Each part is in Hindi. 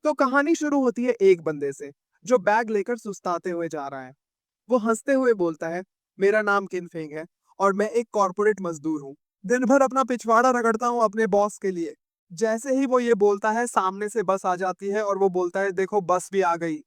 तो कहानी शुरू होती है एक बंदे से जो बैग लेकर सुस्ताते हुए जा रहा है। वो हंसते हुए बोलता है, मेरा नाम किनफेंग है और मैं एक कॉर्पोरेट मजदूर हूँ। दिन भर अपना पिछवाड़ा रगड़ता हूँ अपने बॉस के लिए। जैसे ही वो ये बोलता है सामने से बस आ जाती है और वो बोलता है, देखो बस भी आ गई।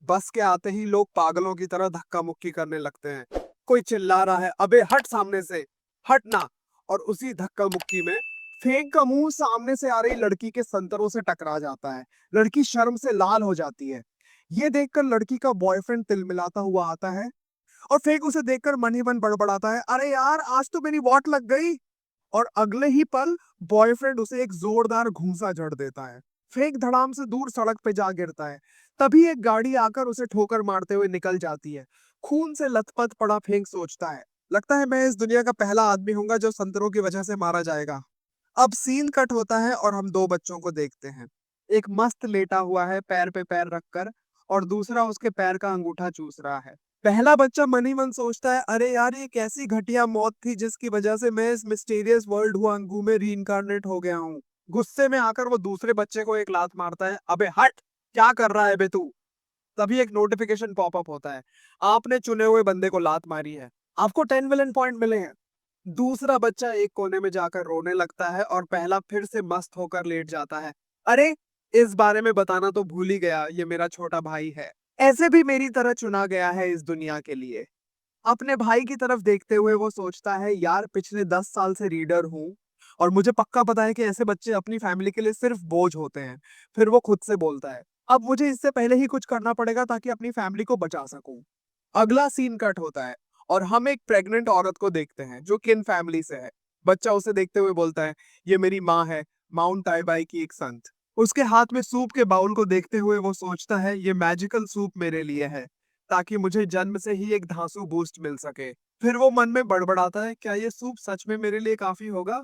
बस के आते ही लोग पागलों की तरह धक्का मुक्की करने लगते हैं। कोई चिल्ला रहा है, अबे हट सामने से, हटना। और उसी धक्का मुक्की में फेंक का मुंह सामने से आ रही लड़की के संतरों से टकरा जाता है। लड़की शर्म से लाल हो जाती है। ये देखकर लड़की का बॉयफ्रेंड तिलमिलाता हुआ आता है और फेंक उसे देखकर मन ही मन बड़बड़ाता है, अरे यार आज तो मेरी वॉट लग गई। और अगले ही पल बॉयफ्रेंड उसे एक जोरदार घूंसा जड़ देता है। फेक धड़ाम से दूर सड़क पे जा गिरता है। तभी एक गाड़ी आकर उसे ठोकर मारते हुए निकल जाती है। खून से लथपथ पड़ा फेंक सोचता है, लगता है मैं इस दुनिया का पहला आदमी हूंगा जो संतरों की वजह से मारा जाएगा। अब सीन कट होता है और हम दो बच्चों को देखते हैं। एक मस्त लेटा हुआ है पैर पे पैर रखकर और दूसरा उसके पैर का अंगूठा चूस रहा है। पहला बच्चा मन ही मन सोचता है, अरे यार ये कैसी घटिया मौत थी जिसकी वजह से मैं इस मिस्टीरियस वर्ल्ड हुआंगू में रीइंकारनेट हो गया हूँ। गुस्से में आकर वो दूसरे बच्चे को एक लात मारता है, अबे हट, क्या कर रहा है बे तू। तभी एक नोटिफिकेशन पॉपअप होता है, आपने चुने हुए बंदे को लात मारी है, आपको 10 विलन पॉइंट मिले हैं। दूसरा बच्चा एक कोने में जाकर रोने लगता है और पहला फिर से मस्त होकर लेट जाता है। अरे, इस बारे में बताना तो भूल ही गया, ये मेरा छोटा भाई है। ऐसे भी मेरी तरह चुना गया है इस दुनिया के लिए। अपने भाई की तरफ देखते हुए वो सोचता है, यार पिछले 10 साल से रीडर हूँ और मुझे पक्का पता है कि ऐसे बच्चे अपनी फैमिली के लिए सिर्फ बोझ होते हैं। फिर वो खुद से बोलता है, अब मुझे इससे पहले ही कुछ करना पड़ेगा ताकि अपनी फैमिली को बचा सकूं। अगला सीन कट होता है और हम एक प्रेग्नेंट औरत को देखते हैं जो किन फैमिली से है। बच्चा उसे देखते हुए बोलता है, ये मेरी माँ है, माउंट टाइबाई की एक संत। उसके हाथ में सूप के बाउल को देखते हुए वो सोचता है, ये मैजिकल सूप मेरे लिए है ताकि मुझे जन्म से ही एक धांसू बूस्ट मिल सके। फिर वो मन में बड़बड़ाता है, क्या ये सूप सच में मेरे लिए काफी होगा।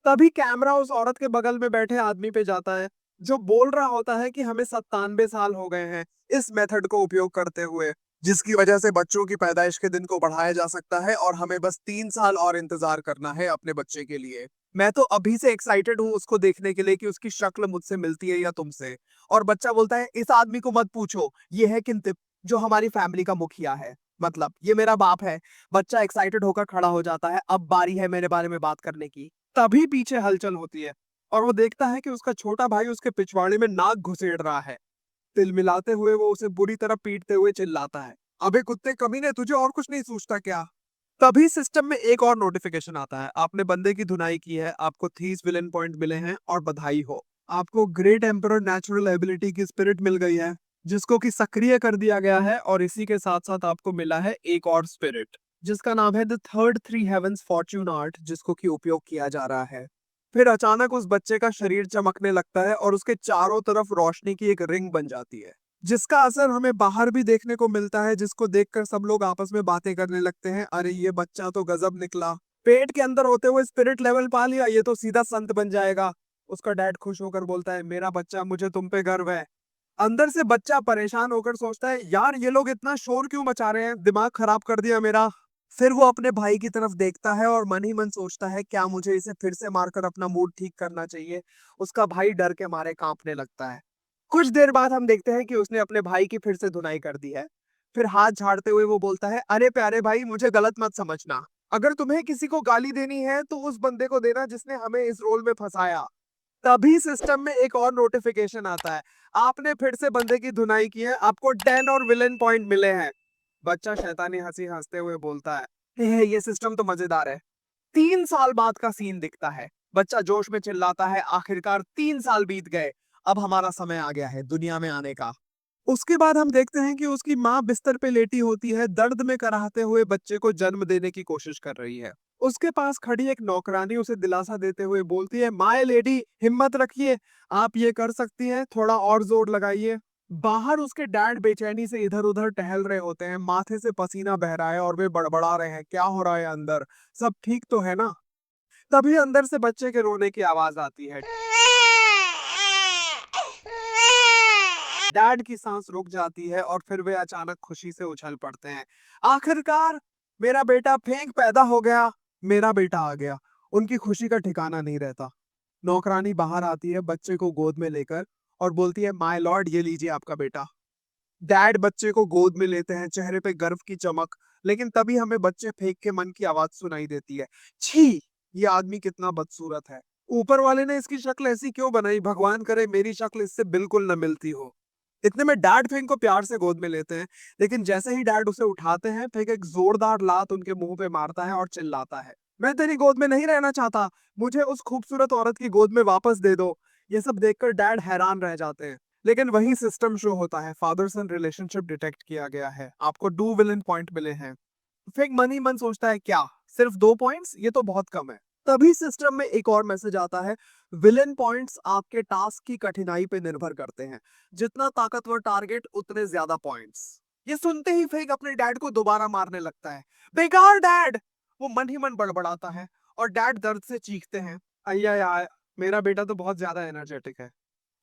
तभी कैमरा उस औरत के बगल में बैठे आदमी पे जाता है जो बोल रहा होता है कि हमें 97 साल हो गए हैं इस मेथड को उपयोग करते हुए, जिसकी वजह से बच्चों की पैदाइश के दिन को बढ़ाया जा सकता है और हमें बस 3 साल और इंतजार करना है अपने बच्चे के लिए। मैं तो अभी से एक्साइटेड हूँ उसको देखने के लिए कि उसकी शक्ल मुझसे मिलती है या तुमसे। और बच्चा बोलता है, इस आदमी को मत पूछो, ये है किंतिप जो हमारी फैमिली का मुखिया है, मतलब ये मेरा बाप है। बच्चा एक्साइटेड होकर खड़ा हो जाता है, अब बारी है मेरे बारे में बात करने की। तभी पीछे हलचल होती है और वो देखता है कि उसका छोटा भाई उसके पिछवाड़े में नाक घुसेड़ रहा है। तिलमिलाते हुए वो उसे बुरी तरह पीटते हुए चिल्लाता है, अबे कुत्ते कमीने, तुझे और कुछ नहीं सूझता क्या। तभी सिस्टम में एक और नोटिफिकेशन आता है, आपने बंदे की धुनाई की है, आपको 30 विलन पॉइंट मिले हैं और बधाई हो। आपको ग्रेट एम्परर नेचुरल एबिलिटी की स्पिरिट मिल गई है जिसको कि सक्रिय कर दिया गया है और इसी के साथ साथ आपको मिला है एक और स्पिरिट जिसका नाम है the third three heavens fortune art, जिसको कि उपयोग किया जा रहा है। फिर अचानक उस बच्चे का शरीर चमकने लगता है और उसके चारों तरफ रोशनी की एक रिंग बन जाती है जिसका असर हमें बाहर भी देखने को मिलता है, जिसको देखकर सब लोग आपस में बातें करने लगते हैं, अरे ये बच्चा तो गजब निकला, पेट के अंदर होते हुए स्पिरिट लेवल पा लिया, ये तो सीधा संत बन जाएगा। उसका डैड खुश होकर बोलता है, मेरा बच्चा, मुझे तुम पे गर्व है। अंदर से बच्चा परेशान होकर सोचता है, यार ये लोग इतना शोर क्यों मचा रहे हैं, दिमाग खराब कर दिया मेरा। फिर वो अपने भाई की तरफ देखता है और मन ही मन सोचता है, क्या मुझे इसे फिर से मारकर अपना मूड ठीक करना चाहिए। उसका भाई डर के मारे कांपने लगता है। कुछ देर बाद हम देखते हैं कि उसने अपने भाई की फिर से धुनाई कर दी है। फिर हाथ झाड़ते हुए वो बोलता है, अरे प्यारे भाई, मुझे गलत मत समझना। अगर तुम्हें किसी को गाली देनी है तो उस बंदे को देना जिसने हमें इस रोल में फंसाया। तभी सिस्टम में एक और नोटिफिकेशन आता है, आपने फिर से बंदे की धुनाई की है, आपको 10 और विलेन पॉइंट मिले हैं। बच्चा शैतानी हंसी हंसते हुए बोलता है, ये सिस्टम तो मजेदार है। 3 साल बाद का सीन दिखता है। बच्चा जोश में चिल्लाता है, आखिरकार 3 साल बीत गए, अब हमारा समय आ गया है दुनिया में आने का। उसके बाद हम देखते हैं कि उसकी माँ बिस्तर पे लेटी होती है, दर्द में कराहते हुए बच्चे को जन्म देने की कोशिश कर रही है। उसके पास खड़ी एक नौकरानी उसे दिलासा देते हुए बोलती है, माय लेडी, हिम्मत रखिए, आप ये कर सकती हैं, थोड़ा और जोर लगाइए। बाहर उसके डैड बेचैनी से इधर उधर टहल रहे होते हैं, माथे से पसीना बह रहा है और वे बड़बड़ा रहे हैं, क्या हो रहा है अंदर, सब ठीक तो है ना। तभी अंदर से बच्चे के रोने की आवाज आती है। डैड की सांस रुक जाती है और फिर वे अचानक खुशी से उछल पड़ते हैं, आखिरकार मेरा बेटा फेंक पैदा हो गया, मेरा बेटा आ गया। उनकी खुशी का ठिकाना नहीं रहता। नौकरानी बाहर आती है बच्चे को गोद में लेकर और बोलती है माय लॉर्ड ये लीजिए आपका बेटा। डैड बच्चे को गोद में लेते हैं, चेहरे पे गर्व की चमक। लेकिन तभी हमें बच्चे फेंक के मन की आवाज सुनाई देती है, छी, ये आदमी कितना बदसूरत है। ऊपर वाले ने इसकी शक्ल ऐसी क्यों बनाई, भगवान करे मेरी शक्ल इससे बिल्कुल न मिलती हो। इतने में डैड फेंक को प्यार से गोद में लेते हैं, लेकिन जैसे ही डैड उसे उठाते हैं, फेंक एक जोरदार लात उनके मुंह पे मारता है और चिल्लाता है, मैं तेरी गोद में नहीं रहना चाहता, मुझे उस खूबसूरत औरत की गोद में वापस दे दो। ये सब देखकर डैड हैरान रह जाते हैं। लेकिन वही सिस्टम शो होता है, फादर सन रिलेशनशिप डिटेक्ट किया गया है, आपको 2 विलन पॉइंट मिले हैं। फिर मन ही मन सोचता है क्या सिर्फ 2 पॉइंट्स, ये तो बहुत कम है। तभी सिस्टम में एक और मैसेज आता है, विलन पॉइंट्स आपके टास्क की कठिनाई पे निर्भर करते हैं, जितना ताकतवर टारगेट उतने ज्यादा पॉइंट्स। ये सुनते ही फेक अपने डैड को दोबारा मारने लगता है, बेकार डैड। वो मन ही मन बड़बड़ाता है और डैड दर्द से चीखते हैं, अय्या यार, मेरा बेटा तो बहुत ज्यादा एनर्जेटिक है।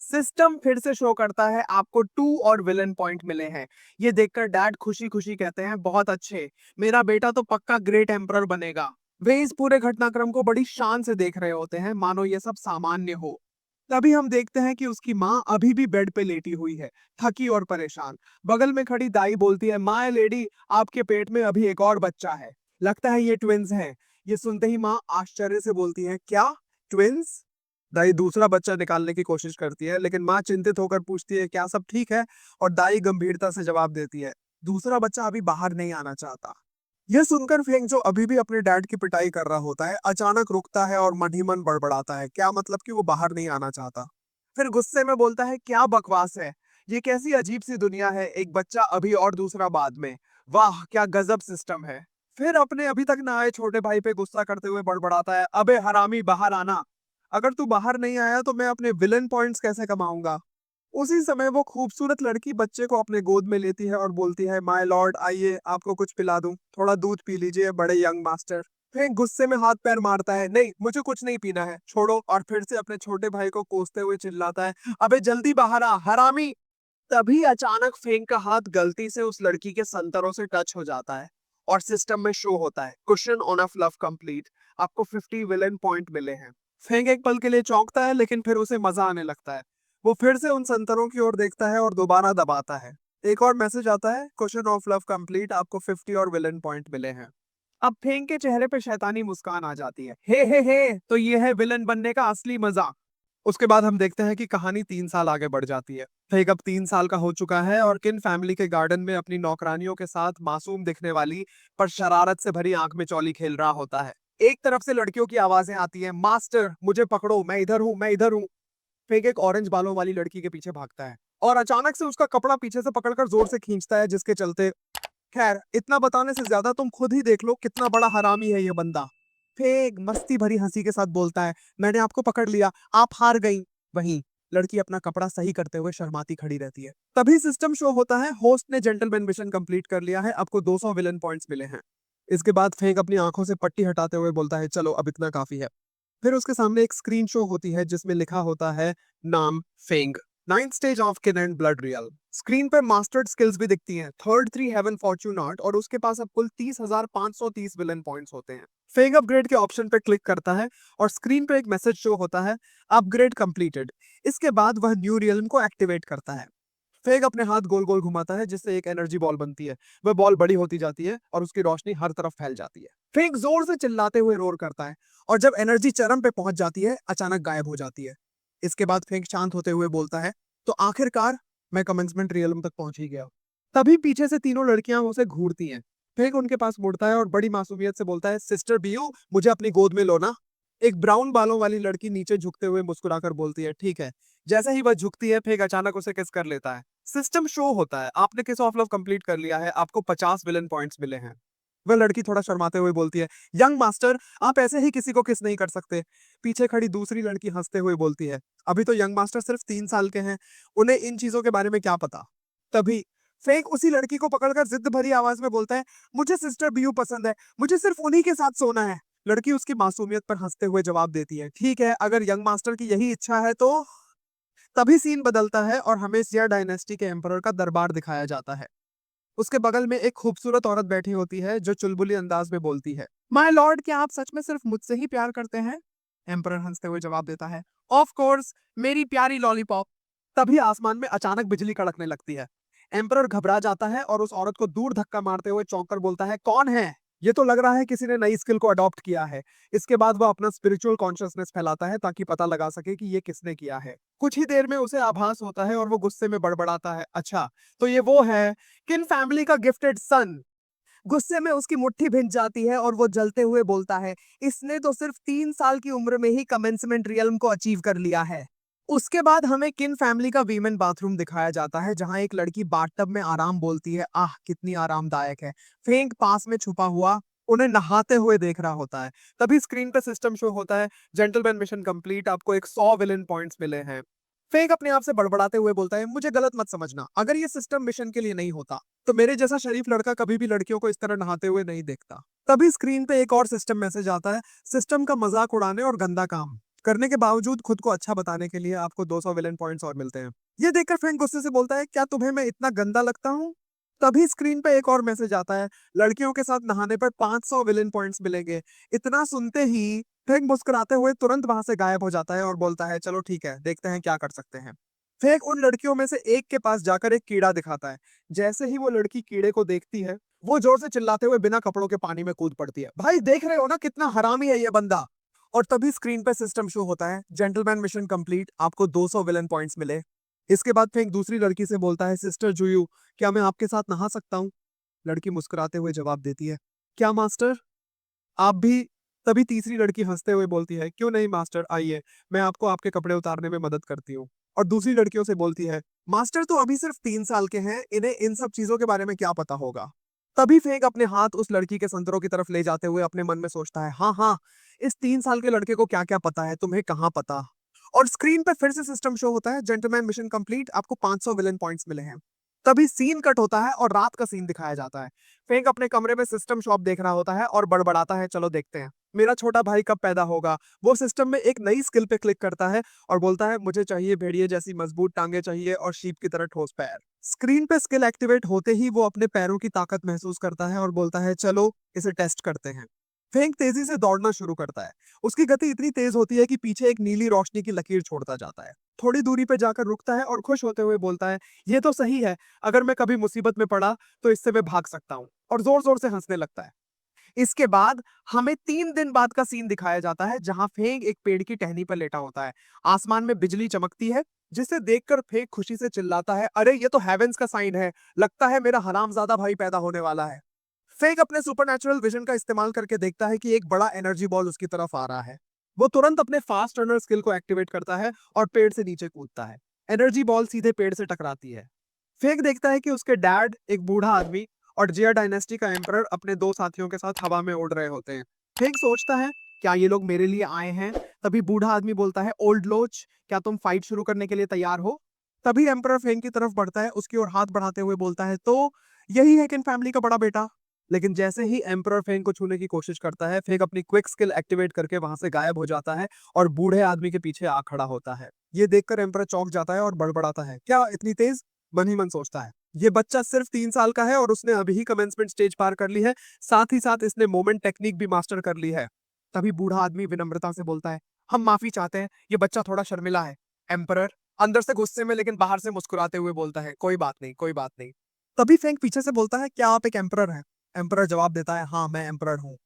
सिस्टम फिर से शो करता है आपको 2 और विलन पॉइंट मिले हैं। ये देखकर डैड खुशी खुशी कहते हैं, बहुत अच्छे, मेरा बेटा तो पक्का ग्रेट एम्परर बनेगा। वे इस पूरे घटनाक्रम को बड़ी शान से देख रहे होते हैं, मानो ये सब सामान्य हो। तभी हम देखते हैं कि उसकी माँ अभी भी बेड पे लेटी हुई है, थकी और परेशान। बगल में खड़ी दाई बोलती है, माय लेडी, आपके पेट में अभी एक और बच्चा है, लगता है ये ट्विंस हैं। ये सुनते ही माँ आश्चर्य से बोलती है, क्या ट्विंस? दाई दूसरा बच्चा निकालने की कोशिश करती है, लेकिन माँ चिंतित होकर पूछती है, क्या सब ठीक है? और दाई गंभीरता से जवाब देती है, दूसरा बच्चा अभी बाहर नहीं आना चाहता। यह सुनकर फेंग, जो अभी भी अपने डैड की पिटाई कर रहा होता है, अचानक रुकता है और मन ही मन बड़बड़ाता है, क्या मतलब कि वो बाहर नहीं आना चाहता। फिर गुस्से में बोलता है, क्या बकवास है, ये कैसी अजीब सी दुनिया है, एक बच्चा अभी और दूसरा बाद में, वाह क्या गजब सिस्टम है। फिर अपने अभी तक ना आए छोटे भाई पे गुस्सा करते हुए बड़बड़ाता है, अबे हरामी बाहर आना, अगर तू बाहर नहीं आया तो मैं अपने विलन पॉइंट्स कैसे कमाऊंगा। उसी समय वो खूबसूरत लड़की बच्चे को अपने गोद में लेती है और बोलती है, माय लॉर्ड आइए आपको कुछ पिला दूं, थोड़ा दूध पी लीजिए बड़े यंग मास्टर। फिर गुस्से में हाथ पैर मारता है, नहीं मुझे कुछ नहीं पीना है, छोड़ो, और फिर से अपने छोटे भाई को कोसते हुए चिल्लाता है, अबे जल्दी बाहर आ हरामी। तभी अचानक फेंग का हाथ गलती से उस लड़की के संतरों से टच हो जाता है और सिस्टम में शो होता है, cushion on off love complete, आपको 50 विलन पॉइंट मिले हैं। फेंग एक पल के लिए चौंकता है, लेकिन फिर उसे मजा आने लगता है। वो फिर से उन संतरों की ओर देखता है और दोबारा दबाता है। एक और मैसेज आता है, क्वेश्चन ऑफ लव कंप्लीट, आपको 50 और विलन पॉइंट मिले हैं। अब फेंग के चेहरे पे शैतानी मुस्कान आ जाती है, हे, तो ये है विलन बनने का असली मजा। उसके बाद हम देखते हैं कि कहानी 3 साल आगे बढ़ जाती है। फेंग अब 3 साल का हो चुका है और किन फैमिली के गार्डन में अपनी नौकरानियों के साथ मासूम दिखने वाली पर शरारत से भरी आंख में चौली खेल रहा होता है। एक तरफ से लड़कियों की आवाजें आती हैं, मास्टर मुझे पकड़ो, मैं इधर हूँ, मैं इधर हूँ। फेंक एक ऑरेंज बालों वाली लड़की के पीछे भागता है और अचानक से उसका कपड़ा पीछे से पकड़कर जोर से खींचता है, जिसके चलते, खैर इतना बताने से ज्यादा तुम खुद ही देख लो कितना बड़ा हरामी है ये बंदा। फेंक मस्ती भरी हंसी के साथ बोलता है, मैंने आपको पकड़ लिया, आप हार गई। वहीं लड़की अपना कपड़ा सही करते हुए शर्माती खड़ी रहती है। तभी सिस्टम शो होता है, होस्ट ने जेंटलमैन मिशन कंप्लीट कर लिया है, आपको 200 विलन पॉइंट्स मिले हैं। इसके बाद फेंक अपनी आंखों से पट्टी हटाते हुए बोलता है, चलो अब इतना काफी है। फिर उसके सामने एक स्क्रीन शो होती है जिसमें लिखा होता है, नाम Feng, 9th stage of kin and blood real. Screen पर मास्टर्ड स्किल्स भी दिखती हैं, थर्ड 3 हेवन फॉर्च्यून आर्ट, और उसके पास अब कुल 30,530 विलन पॉइंट्स होते हैं। फेंग अपग्रेड के ऑप्शन पर क्लिक करता है और स्क्रीन पर एक मैसेज शो होता है, अपग्रेड कंप्लीटेड। इसके बाद वह न्यू रियल्म को एक्टिवेट करता है। फेग अपने हाथ गोल गोल घुमाता है, जिससे एक एनर्जी बॉल बनती है। वह बॉल बड़ी होती जाती है और उसकी रोशनी हर तरफ फैल जाती है। फेग जोर से चिल्लाते हुए रोर करता है और जब एनर्जी चरम पे पहुंच जाती है, अचानक गायब हो जाती है। इसके बाद फेग शांत होते हुए बोलता है, तो आखिरकार मैं कमेंसमेंट रियलम तक पहुंच ही गया। तभी पीछे से तीनों लड़कियां उसे घूरती हैं। फेग उनके पास मुड़ता है और बड़ी मासूमियत से बोलता है, सिस्टर बीयू, मुझे अपनी गोद में लो ना। एक ब्राउन बालों वाली लड़की नीचे झुकते हुए मुस्कुराकर बोलती है, ठीक है। जैसे ही वह झुकती है, फेग अचानक उसे किस कर लेता है। सिस्टम शो होता है, आपने किस ऑफ लव कंप्लीट कर लिया है, आपको 50 विलन पॉइंट्स मिले हैं। वह लड़की थोड़ा शर्माते हुए बोलती है, यंग मास्टर, आप ऐसे ही किसी को किस नहीं कर सकते। पीछे खड़ी दूसरी लड़की हंसते हुए बोलती है, अभी तो यंग मास्टर सिर्फ 3 साल के हैं, उन्हें इन चीजों के बारे में क्या पता। तभी फेंक उसी लड़की को पकड़कर जिद भरी आवाज में बोलता है, मुझे सिस्टर बीयू पसंद है, मुझे सिर्फ उन्हीं के साथ सोना है। लड़की उसकी मासूमियत पर हंसते हुए जवाब देती है, ठीक है, अगर यंग मास्टर की यही इच्छा है तो। तभी सीन बदलता है और हमें सिया डायनेस्टी के एम्परर का दरबार दिखाया जाता है। उसके बगल में एक खूबसूरत औरत बैठी होती है जो चुलबुली अंदाज में बोलती है, माय लॉर्ड, क्या आप सच में सिर्फ मुझसे ही प्यार करते हैं? एम्परर हंसते हुए जवाब देता है, ऑफ कोर्स मेरी प्यारी लॉलीपॉप। तभी आसमान में अचानक बिजली कड़कने लगती है। एम्परर घबरा जाता है और उस औरत को दूर धक्का मारते हुए चौंक कर बोलता है, कौन है? ये तो लग रहा है किसी ने नई स्किल को अडॉप्ट किया है। इसके बाद वो अपना स्पिरिचुअल कॉन्शियसनेस फैलाता है ताकि पता लगा सके कि ये किसने किया है। कुछ ही देर में उसे आभास होता है और वो गुस्से में बड़बड़ाता है, अच्छा तो ये वो है किन फैमिली का गिफ्टेड सन। गुस्से में उसकी मुट्ठी भिंच जाती है और वो जलते हुए बोलता है, इसने तो सिर्फ 3 साल की उम्र में ही कमेंसमेंट रियल्म को अचीव कर लिया है। उसके बाद हमें किन फैमिली का वीमेन बाथरूम दिखाया जाता है जहां एक लड़की बाथटब में आराम बोलती है, आह कितनी आरामदायक है। फेंक पास में छुपा हुआ उन्हें नहाते हुए देख रहा होता है। तभी स्क्रीन पे सिस्टम शो होता है, जेंटलमैन मिशन कंप्लीट, आपको 100 विलन पॉइंट्स मिले हैं। फेंक अपने आप से बड़बड़ाते हुए बोलता है, मुझे गलत मत समझना, अगर ये सिस्टम मिशन के लिए नहीं होता तो मेरे जैसा शरीफ लड़का कभी भी लड़कियों को इस तरह नहाते हुए नहीं देखता। तभी स्क्रीन पे एक और सिस्टम मैसेज आता है, सिस्टम का मजाक उड़ाने और गंदा काम करने के बावजूद खुद को अच्छा बताने के लिए आपको 200 विलन पॉइंट्स और मिलते हैं। ये देखकर फ्रैंक गुस्से से बोलता है, क्या तुम्हें मैं इतना गंदा लगता हूँ? तभी स्क्रीन पे एक और मैसेज आता है, लड़कियों के साथ नहाने पर 500 विलन पॉइंट्स मिलेंगे। इतना सुनते ही फ्रैंक मुस्कुराते हुए तुरंत वहां से गायब हो जाता है और बोलता है, चलो ठीक है, देखते हैं क्या कर सकते हैं। फ्रैंक उन लड़कियों में से एक के पास जाकर एक कीड़ा दिखाता है। जैसे ही वो लड़की कीड़े को देखती है, वो जोर से चिल्लाते हुए बिना कपड़ों के पानी में कूद पड़ती है। भाई देख रहे हो ना कितना हरामी है ये बंदा। और तभी स्क्रीन पे सिस्टम शो होता है, जेंटलमैन मिशन कंप्लीट, आपको 200 विलन पॉइंट्स मिले। इसके बाद फिर एक दूसरी लड़की से बोलता है, सिस्टर जुयू, क्या मैं आपके साथ नहा सकता हूँ? लड़की मुस्कुराते हुए जवाब देती है, क्या मास्टर, आप भी? तभी तीसरी लड़की हंसते हुए बोलती है, क्यों नहीं मास्टर, आइए, मैं आपको आपके कपड़े उतारने में मदद करती हूँ। और दूसरी लड़कियों से बोलती है, मास्टर तो अभी सिर्फ 3 साल के हैं, इन्हें इन सब चीजों के बारे में क्या पता होगा। तभी फेंक अपने हाथ उस लड़की के संतरों की तरफ ले जाते हुए अपने मन में सोचता है, हाँ हाँ, इस 3 साल के लड़के को क्या क्या पता है, तुम्हें कहाँ पता। और स्क्रीन पे फिर से सिस्टम शो होता है, जेंटलमैन मिशन कंप्लीट, आपको 500 विलन पॉइंट्स मिले हैं। तभी सीन कट होता है और रात का सीन दिखाया जाता है। फेंक अपने कमरे में सिस्टम शॉप देख रहा होता है और बड़बड़ाता है, चलो देखते हैं मेरा छोटा भाई कब पैदा होगा। वो सिस्टम में एक नई स्किल पे क्लिक करता है और बोलता है, मुझे चाहिए भेड़िए जैसी मजबूत टांगे चाहिए और शीप की तरह ठोस पैर। स्क्रीन पे स्किल एक्टिवेट होते ही वो अपने पैरों की ताकत महसूस करता है और बोलता है, चलो इसे टेस्ट करते हैं। फेंक तेजी से दौड़ना शुरू करता है। उसकी गति इतनी तेज होती है कि पीछे एक नीली रोशनी की लकीर छोड़ता जाता है। थोड़ी दूरी पे जाकर रुकता है और खुश होते हुए बोलता है, ये तो सही है, अगर मैं कभी मुसीबत में पड़ा तो इससे मैं भाग सकता हूँ। और जोर जोर से हंसने लगता है। इसके बाद हमें 3 दिन बाद का सीन दिखाया जाता है जहां फेंग एक पेड़ की टहनी पर लेटा होता है। आसमान में बिजली चमकती है, जिसे देखकर फेंग खुशी से चिल्लाता है, अरे ये तो हेवेंस का साइन है, लगता है मेरा हरामजादा भाई पैदा होने वाला है। फेंग अपने सुपरनैचुरल विजन का इस्तेमाल करके देखता है कि एक बड़ा एनर्जी बॉल उसकी तरफ आ रहा है। वो तुरंत अपने फास्ट रनर स्किल को एक्टिवेट करता है और पेड़ से नीचे कूदता है। एनर्जी बॉल सीधे पेड़ से टकराती है। फेंग देखता है कि उसके डैड, एक बूढ़ा आदमी और जिया डायनेस्टी का एम्परर अपने 2 साथियों के साथ हवा में उड़ रहे होते हैं। फेंग सोचता है, क्या ये लोग मेरे लिए आए हैं? तभी बूढ़ा आदमी बोलता है, ओल्ड लोच, क्या तुम फाइट शुरू करने के लिए तैयार हो? तभी एम्परर फेंग की तरफ बढ़ता है, उसकी ओर हाथ बढ़ाते हुए बोलता है, तो यही है किन फैमिली का बड़ा बेटा। लेकिन जैसे ही एम्परर फेंग को छूने की कोशिश करता है, फेंग अपनी क्विक स्किल एक्टिवेट करके वहां से गायब हो जाता है और बूढ़े आदमी के पीछे आ खड़ा होता है। ये देखकर एम्परर चौंक जाता है और बड़बड़ाता है, क्या इतनी तेज? मन ही मन सोचता है, ये बच्चा सिर्फ 3 साल का है और उसने अभी ही कमेंसमेंट स्टेज पार कर ली है, साथ ही साथ इसने मोमेंट टेक्निक भी मास्टर कर ली है। तभी बूढ़ा आदमी विनम्रता से बोलता है, हम माफी चाहते हैं, ये बच्चा थोड़ा शर्मिला है। एम्परर अंदर से गुस्से में लेकिन बाहर से मुस्कुराते हुए बोलता है, कोई बात नहीं, कोई बात नहीं। तभी फेंग पीछे से बोलता है, क्या आप एक एम्परर हैं? एम्परर जवाब देता है, हाँ मैं एम्परर हूँ।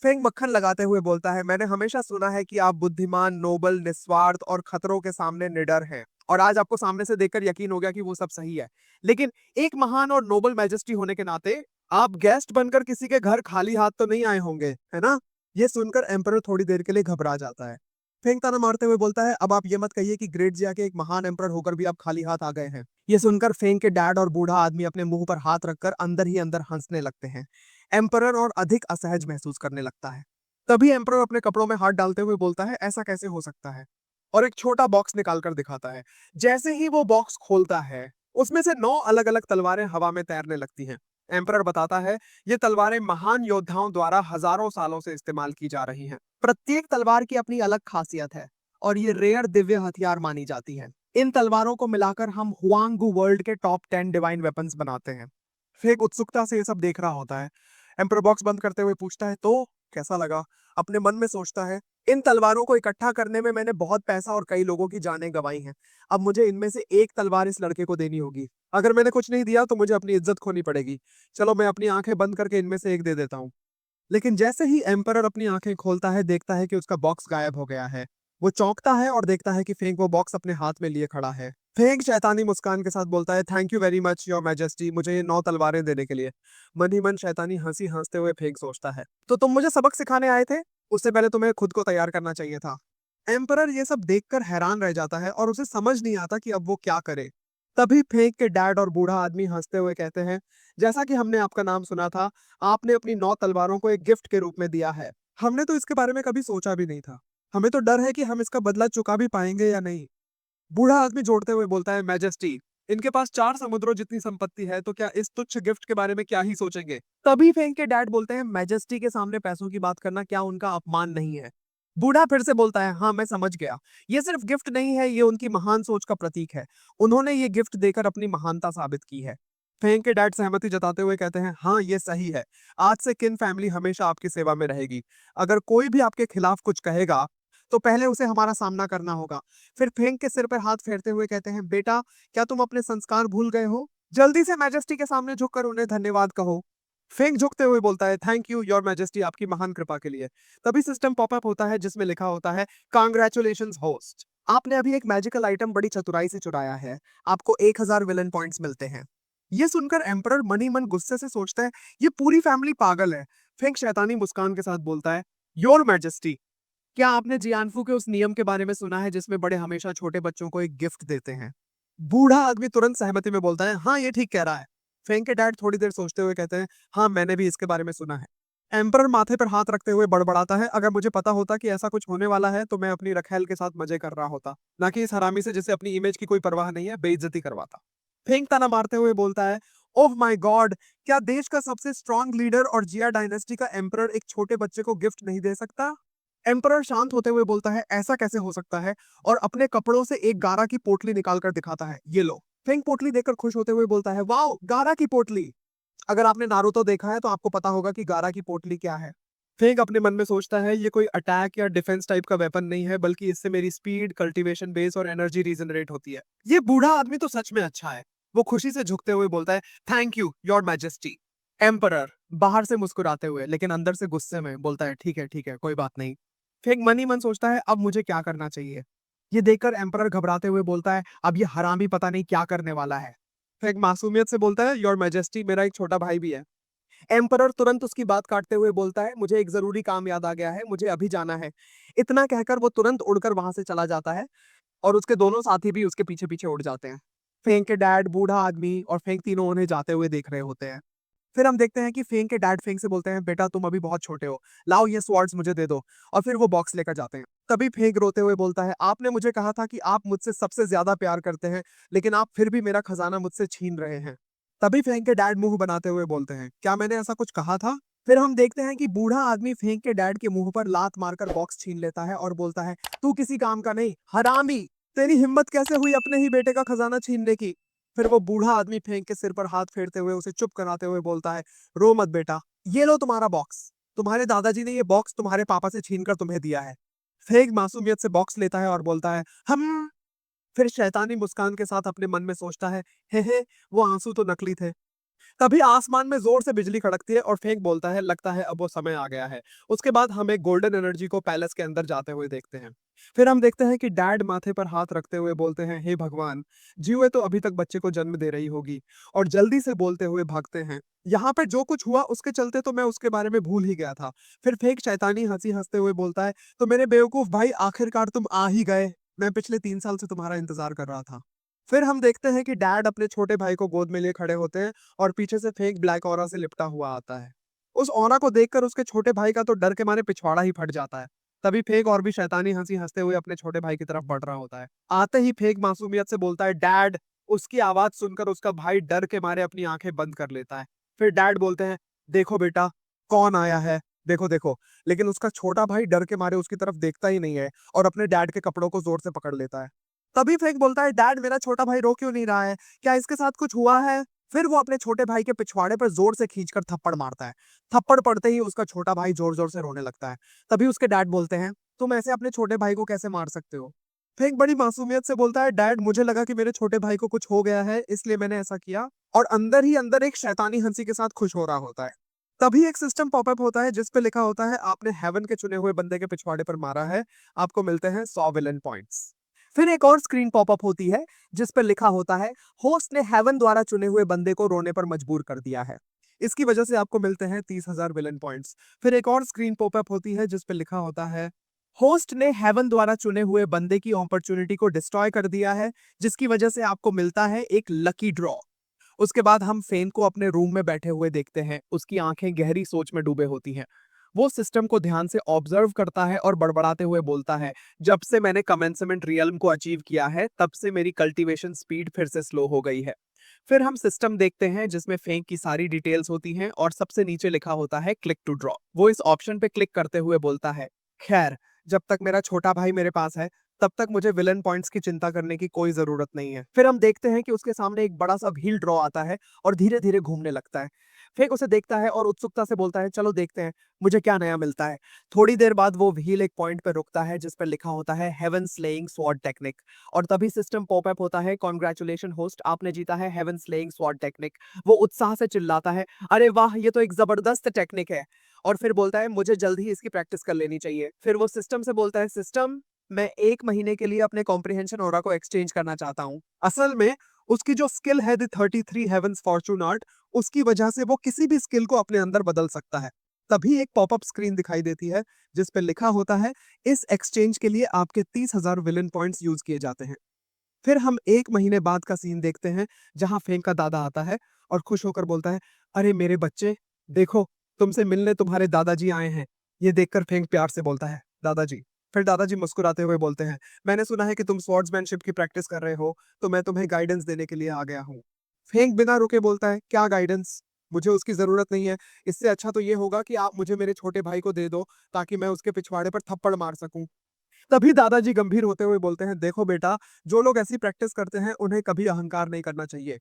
फेंग मक्खन लगाते हुए बोलता है, मैंने हमेशा सुना है कि आप बुद्धिमान, नोबल, निस्वार्थ और खतरों के सामने निडर हैं, और आज आपको सामने से देखकर यकीन हो गया कि वो सब सही है। लेकिन एक महान और नोबल मैजेस्टी होने के नाते आप गेस्ट बनकर किसी के घर खाली हाथ तो नहीं आए होंगे, है ना? ये सुनकर एम्परर थोड़ी देर के लिए घबरा जाता है। फेंग ताना मारते हुए बोलता है, अब आप ये मत कहिए कि ग्रेट जिया के एक महान एम्परर होकर भी आप खाली हाथ आ गए हैं। ये सुनकर फेंग के डैड और बूढ़ा आदमी अपने मुंह पर हाथ रखकर अंदर ही अंदर हंसने लगते हैं। एम्परर और अधिक असहज महसूस करने लगता है। तभी एम्परर अपने कपड़ों में हाथ डालते हुए बोलता है, ऐसा कैसे हो सकता है? और एक छोटा बॉक्स निकालकर दिखाता है। जैसे ही वो बॉक्स खोलता है, उसमें से 9 अलग अलग तलवारें हवा में तैरने लगती हैं। एम्परर बताता है, ये तलवारें महान योद्धाओं द्वारा हजारों सालों से इस्तेमाल की जा रही हैं। प्रत्येक तलवार की अपनी अलग खासियत है और ये रेयर दिव्य हथियार मानी जाती है। इन तलवारों को मिलाकर हम हुआंगू वर्ल्ड के टॉप 10 डिवाइन वेपन्स बनाते हैं। फेक उत्सुकता से ये सब देख रहा होता है। एम्परर बॉक्स बंद करते हुए पूछता है, तो कैसा लगा? अपने मन में सोचता है, इन तलवारों को इकट्ठा करने में मैंने बहुत पैसा और कई लोगों की जानें गंवाई हैं। अब मुझे इनमें से एक तलवार इस लड़के को देनी होगी। अगर मैंने कुछ नहीं दिया तो मुझे अपनी इज्जत खोनी पड़ेगी। चलो मैं अपनी आंखें बंद करके इनमें से एक दे देता हूँ। लेकिन जैसे ही एम्परर अपनी आंखें खोलता है, देखता है कि उसका बॉक्स गायब हो गया है। वो चौंकता है और देखता है कि फेंग वो बॉक्स अपने हाथ में लिए खड़ा है। फेंग शैतानी मुस्कान के साथ बोलता है, thank you very much your majesty, मुझे ये 9 तलवारें देने के लिए। मन ही मन शैतानी हंसी हंसते हुए फेंग सोचता है, तो तुम मुझे सबक सिखाने आए थे? उससे पहले तुम्हें खुद को तैयार करना चाहिए था। एम्परर ये सब देखकर हैरान रह जाता है और उसे समझ नहीं आता कि अब वो क्या करे। तभी फेंक के डैड और बूढ़ा आदमी हंसते हुए कहते हैं, जैसा कि हमने आपका नाम सुना था, आपने अपनी 9 तलवारों को एक गिफ्ट के रूप में दिया है। हमने तो इसके बारे में कभी सोचा भी नहीं था। हमें तो डर है कि हम इसका बदला चुका भी पाएंगे या नहीं। बूढ़ा आदमी जोड़ते हुए बोलता है, मैजेस्टी, इनके पास 4 समुद्रों जितनी संपत्ति है, तो क्या इस तुच्छ गिफ्ट के बारे में क्या ही सोचेंगे। तभी फेंक के डैड बोलते हैं, मैजेस्टी के सामने पैसों की बात करना क्या उनका अपमान नहीं है? बूढ़ा फिर से बोलता है, हाँ मैं समझ गया, ये सिर्फ गिफ्ट नहीं है, ये उनकी महान सोच का प्रतीक है। उन्होंने ये गिफ्ट देकर अपनी महानता साबित की है। फेंक के डैड सहमति जताते हुए कहते हैं, हाँ ये सही है। आज से किन फैमिली हमेशा आपकी सेवा में रहेगी। अगर कोई भी आपके खिलाफ कुछ कहेगा तो पहले उसे हमारा सामना करना होगा। फिर फेंक के सिर पर हाथ फेरते हुए कहते हैं, बेटा क्या तुम अपने संस्कार भूल गए हो? जल्दी से मैजेस्टी के सामने झुककर उन्हें धन्यवाद कहो। फेंक झुकते हुए बोलता है, थैंक यू योर मैजेस्टी, आपकी महान कृपा के लिए। तभी सिस्टम पॉपअप होता है जिसमें लिखा होता है, कांग्रेचुलेशंस होस्ट, आपने अभी एक मैजिकल आइटम बड़ी चतुराई से चुराया है। आपको 1000 विलन पॉइंट्स मिलते हैं। ये सुनकर एम्परर मन ही मन गुस्से से सोचता है, ये पूरी फैमिली पागल है। फेंक शैतानी मुस्कान के साथ बोलता है, योर मैजेस्टी, क्या आपने जियानफू के उस नियम के बारे में सुना है जिसमें बड़े हमेशा छोटे बच्चों को एक गिफ्ट देते हैं? बूढ़ा आदमी तुरंत सहमति में बोलता है, हाँ ये ठीक कह रहा है। फेंग के डैड थोड़ी देर सोचते हुए कहते हैं, हाँ मैंने भी इसके बारे में सुना है। एम्परर माथे पर हाथ रखते हुए बड़बड़ाता है, अगर मुझे पता होता कि ऐसा कुछ होने वाला है तो मैं अपनी रखैल के साथ मजे कर रहा होता, ना कि इस हरामी से जिसे अपनी इमेज की कोई परवाह नहीं है बेइज्जती करवाता। फेंग ताना मारते हुए बोलता है, ओह माय गॉड, क्या देश का सबसे स्ट्रांग लीडर और जिया डायनेस्टी का एम्परर एक छोटे बच्चे को गिफ्ट नहीं दे सकता? एम्परर शांत होते हुए बोलता है, ऐसा कैसे हो सकता है? और अपने कपड़ों से एक गारा की पोटली निकालकर दिखाता है, ये लो। फिंग पोटली देखकर खुश होते हुए बोलता है, वाओ गारा की पोटली। अगर आपने नारुतो देखा है तो आपको पता होगा कि गारा की पोटली क्या है। फेंग अपने मन में सोचता है, ये कोई अटैक या डिफेंस टाइप का वेपन नहीं है, बल्कि इससे मेरी स्पीड, कल्टीवेशन बेस और एनर्जी रीजनरेट होती है। ये बूढ़ा आदमी तो सच में अच्छा है। वो खुशी से झुकते हुए बोलता है, thank you your majesty. Emperor बाहर से मुस्कुराते हुए लेकिन अंदर से गुस्से में बोलता है, ठीक है कोई बात नहीं। फेंग मन ही मन सोचता है, अब मुझे क्या करना चाहिए। ये देखकर एम्परर घबराते हुए बोलता है, अब ये हरामी पता नहीं क्या करने वाला है। फेंग मासूमियत से बोलता है, योर मैजेस्टी, मेरा एक छोटा भाई भी है। एम्परर तुरंत उसकी बात काटते हुए बोलता है, मुझे एक जरूरी काम याद आ गया है, मुझे अभी जाना है। इतना कहकर वो तुरंत उड़कर वहां से चला जाता है और उसके दोनों साथी भी उसके पीछे पीछे उड़ जाते हैं। फेंग के डैड, बूढ़ा आदमी और फेंग तीनों उन्हें जाते हुए देख रहे होते हैं। फिर हम देखते हैं कि फेंग के डैड फेंग से बोलते हैं, बेटा तुम अभी बहुत छोटे हो, लाओ ये स्वॉर्ड्स मुझे दे दो। और फिर वो बॉक्स लेकर जाते हैं। तभी फेंग रोते हुए बोलता है, आपने मुझे कहा था कि आप मुझसे सबसे ज्यादा प्यार करते हैं, लेकिन आप फिर भी मेरा खजाना मुझसे छीन रहे हैं। तभी फेंग के डैड मुंह बनाते हुए बोलते हैं, क्या मैंने ऐसा कुछ कहा था? फिर हम देखते हैं कि बूढ़ा आदमी फेंग के डैड के मुंह पर लात मारकर बॉक्स छीन लेता है और बोलता है, तू किसी काम का नहीं, हरामी, तेरी हिम्मत कैसे हुई अपने ही बेटे का खजाना छीनने की? फिर वो बूढ़ा आदमी फेंक के सिर पर हाथ फेरते हुए उसे चुप कराते हुए बोलता है, रो मत बेटा, ये लो तुम्हारा बॉक्स। तुम्हारे दादाजी ने ये बॉक्स तुम्हारे पापा से छीनकर तुम्हें दिया है। फेंक मासूमियत से बॉक्स लेता है और बोलता है, हम। फिर शैतानी मुस्कान के साथ अपने मन में सोचता है, हे वो आंसू तो नकली थे। तभी आसमान में जोर से बिजली कड़कती है और फेंक बोलता है, लगता है अब वो समय आ गया है। उसके बाद हम एक गोल्डन एनर्जी को पैलेस के अंदर जाते हुए देखते हैं। फिर हम देखते हैं कि डैड माथे पर हाथ रखते हुए बोलते हैं, हे भगवान, जीवे तो अभी तक बच्चे को जन्म दे रही होगी। और जल्दी से बोलते हुए भागते हैं। यहाँ पे जो कुछ हुआ उसके चलते तो मैं उसके बारे में भूल ही गया था। फिर फेंक शैतानी हंसी हंसते हुए बोलता है, तो मेरे बेवकूफ भाई, आखिरकार तुम आ ही गए। मैं पिछले 3 साल से तुम्हारा इंतजार कर रहा था। फिर हम देखते हैं कि डैड अपने छोटे भाई को गोद में लिए खड़े होते हैं और पीछे से फेंक ब्लैक ऑरा से लिपटा हुआ आता है। उस ऑरा को देखकर उसके छोटे भाई का तो डर के मारे पिछवाड़ा ही फट जाता है। तभी फेंक और भी शैतानी हंसी हंसते हुए अपने छोटे भाई की तरफ बढ़ रहा होता है। आते ही फेंक मासूमियत से बोलता है, डैड। उसकी आवाज सुनकर उसका भाई डर के मारे अपनी आंखें बंद कर लेता है। फिर डैड बोलते हैं, देखो बेटा, कौन आया है, देखो देखो। लेकिन उसका छोटा भाई डर के मारे उसकी तरफ देखता ही नहीं है और अपने डैड के कपड़ों को जोर से पकड़ लेता है। तभी फेंक बोलता है, डैड मेरा छोटा भाई रो क्यों नहीं रहा है, क्या इसके साथ कुछ हुआ है? फिर वो अपने छोटे भाई के पिछवाड़े पर जोर से खींचकर थप्पड़ मारता है। थप्पड़ पड़ते ही उसका छोटा भाई जोर-जोर से रोने लगता है। तभी उसके डैड बोलते हैं, "तुम ऐसे अपने छोटे भाई को कैसे मार सकते हो?" फिर बड़ी मासूमियत से बोलता है, "डैड, मुझे लगा कि मेरे छोटे भाई को कुछ हो गया है, इसलिए मैंने ऐसा किया।" और अंदर ही अंदर एक शैतानी हंसी के साथ खुश हो रहा होता है। तभी एक सिस्टम पॉपअप होता है जिस पे लिखा होता है, "आपने हेवन के चुने हुए बंदे के पिछवाड़े पर मारा है, आपको मिलते हैं 100 विलन पॉइंट्स।" फिर एक और स्क्रीन पॉपअप होती है जिस पे लिखा होता है, "होस्ट ने हेवन द्वारा चुने हुए बंदे को रोने पर मजबूर कर दिया है। इसकी वजह से आपको मिलते हैं 30,000 विलन पॉइंट्स।" फिर एक और स्क्रीन पॉपअप होती है जिस पे लिखा होता है, "होस्ट ने हेवन द्वारा चुने हुए बंदे की अपॉर्चुनिटी को डिस्ट्रॉय कर दिया है, जिसकी वजह से आपको मिलता है एक लकी ड्रॉ।" उसके बाद हम फेन को अपने रूम में बैठे हुए देखते हैं। उसकी आंखें गहरी सोच में डूबे होती हैं। वो सिस्टम को ध्यान से ऑब्जर्व करता है और बड़बड़ाते हुए बोलता है, "जब से मैंने कमेंसमेंट रियल्म को अचीव किया है, तब से मेरी कल्टीवेशन स्पीड फिर से स्लो हो गई है।" फिर हम सिस्टम देखते हैं जिसमें फेंक की सारी डिटेल्स होती हैं और सबसे नीचे लिखा होता है क्लिक टू ड्रॉ। वो इस ऑप्शन पे क्लिक करते हुए बोलता है, "खैर, जब तक मेरा छोटा भाई मेरे पास है, तब तक मुझे विलन पॉइंट्स की चिंता करने की कोई जरूरत नहीं है।" फिर हम देखते हैं कि उसके सामने एक बड़ा सा व्हील ड्रॉ आता है और धीरे धीरे घूमने लगता है। फेक उसे देखता है और उत्सुकता से बोलता है, "चलो देखते हैं मुझे क्या नया मिलता है।" थोड़ी देर बाद वो व्हील एक पॉइंट पर रुकता है जिस पर लिखा होता है हेवन स्लेइंग स्वॉर्ड टेक्निक। और तभी सिस्टम पॉपअप होता है, "कॉन्ग्रेचुलेशन होस्ट, आपने जीता है हेवन स्लेइंग स्वॉर्ड टेक्निक।" वो उत्साह से चिल्लाता है, "अरे वाह, ये तो एक जबरदस्त टेक्निक है।" और फिर बोलता है, "मुझे जल्द ही इसकी प्रैक्टिस कर लेनी चाहिए।" फिर वो सिस्टम से बोलता है, "सिस्टम, मैं 1 महीने के लिए अपने कॉम्प्रिहेंशन ऑरा को एक्सचेंज करना चाहता हूँ।" असल में उसकी जो स्किल है द 33 हेवंस फॉर्चून आर्ट, उसकी वजह से वो किसी भी स्किल को अपने अंदर बदल सकता है। तभी एक पॉपअप स्क्रीन दिखाई देती है जिस पे लिखा होता है, "इस एक्सचेंज के लिए आपके 30,000 विलन पॉइंट्स यूज किए जाते हैं।" फिर हम 1 महीने बाद का सीन देखते हैं जहां फेंक का दादा आता है और खुश होकर बोलता है, "अरे मेरे बच्चे, देखो, तुमसे मिलने तुम्हारे दादाजी आए हैं।" ये देखकर फेंक प्यार से बोलता है, "दादाजी।" फिर दादाजी मुस्कुराते हुए बोलते हैं, "मैंने सुना है कि तुम स्वॉर्ड्समैनशिप की प्रैक्टिस कर रहे हो, तो मैं तुम्हें गाइडेंस देने के लिए आ गया हूँ।" फेंक बिना रुके बोलता है, "क्या गाइडेंस? मुझे उसकी जरूरत नहीं है। इससे अच्छा तो ये होगा कि आप मुझे मेरे छोटे भाई को दे दो, ताकि मैं उसके पिछवाड़े पर थप्पड़ मार सकूं।" तभी दादाजी गंभीर होते हुए बोलते हैं, "देखो बेटा, जो लोग ऐसी प्रैक्टिस करते हैं उन्हें कभी अहंकार नहीं करना चाहिए।"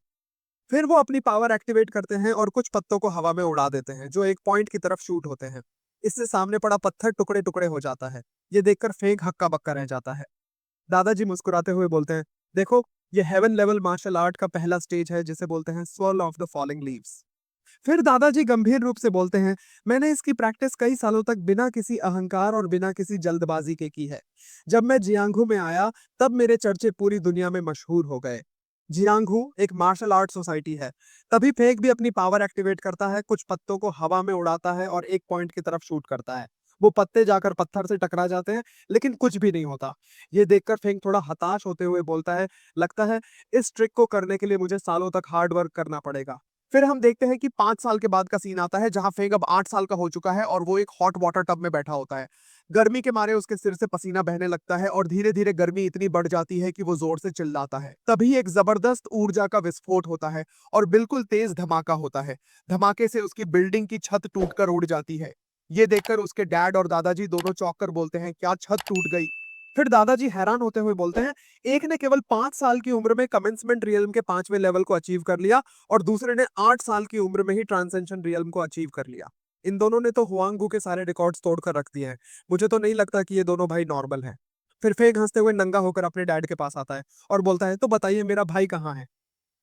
फिर वो अपनी पावर एक्टिवेट करते हैं और कुछ पत्तों को हवा में उड़ा देते हैं जो एक पॉइंट की तरफ शूट होते हैं। इससे सामने पड़ा पत्थर टुकड़े टुकड़े हो जाता है। ये देखकर फेंक हक्का बक्का रह जाता है। दादाजी मुस्कुराते हुए बोलते हैं, "देखो, ये हेवन लेवल मार्शल आर्ट का पहला स्टेज है जिसे बोलते हैं swirl of the falling leaves." फिर दादाजी गंभीर रूप से बोलते हैं, "मैंने इसकी प्रैक्टिस कई सालों तक बिना किसी अहंकार और बिना किसी जल्दबाजी के की है। जब मैं जियांगू में आया, तब मेरे चर्चे पूरी दुनिया में मशहूर हो गए।" जियांगू एक मार्शल आर्ट सोसाइटी है। तभी फेक भी अपनी पावर एक्टिवेट करता है, कुछ पत्तों को हवा में उड़ाता है और एक पॉइंट की तरफ शूट करता है। वो पत्ते जाकर पत्थर से टकरा जाते हैं, लेकिन कुछ भी नहीं होता। ये देखकर फेंक थोड़ा हताश होते हुए बोलता है, "लगता है इस ट्रिक को करने के लिए मुझे सालों तक हार्ड वर्क करना पड़ेगा।" फिर हम देखते हैं कि 5 साल के बाद का सीन आता है जहां फेंग अब 8 साल का हो चुका है और वो एक हॉट वाटर टब में बैठा होता है। गर्मी के मारे उसके सिर से पसीना बहने लगता है और धीरे-धीरे गर्मी इतनी बढ़ जाती है कि वो जोर से चिल्लाता है। तभी एक जबरदस्त ऊर्जा का विस्फोट होता है और बिल्कुल तेज धमाका होता है। धमाके से उसकी बिल्डिंग की छत टूटकर उड़ जाती है। ये देखकर उसके डैड और दादाजी दोनों चौंक कर बोलते हैं, "क्या छत टूट गई?" फिर दादाजी हैरान होते हुए बोलते हैं, "एक ने केवल 5 साल की उम्र में कमेंसमेंट रियल्म के 5वें लेवल को अचीव कर लिया और दूसरे ने 8 साल की उम्र में ही ट्रांसेंशन रियल्म को अचीव कर लिया। इन दोनों ने तो हुआंगू के सारे रिकॉर्ड्स तोड़कर रख दिए हैं। मुझे तो नहीं लगता कि ये दोनों भाई नॉर्मल हैं।" फिर फेक हंसते हुए नंगा होकर अपने डैड के पास आता है और बोलता है, "तो बताइए मेरा भाई कहाँ है?"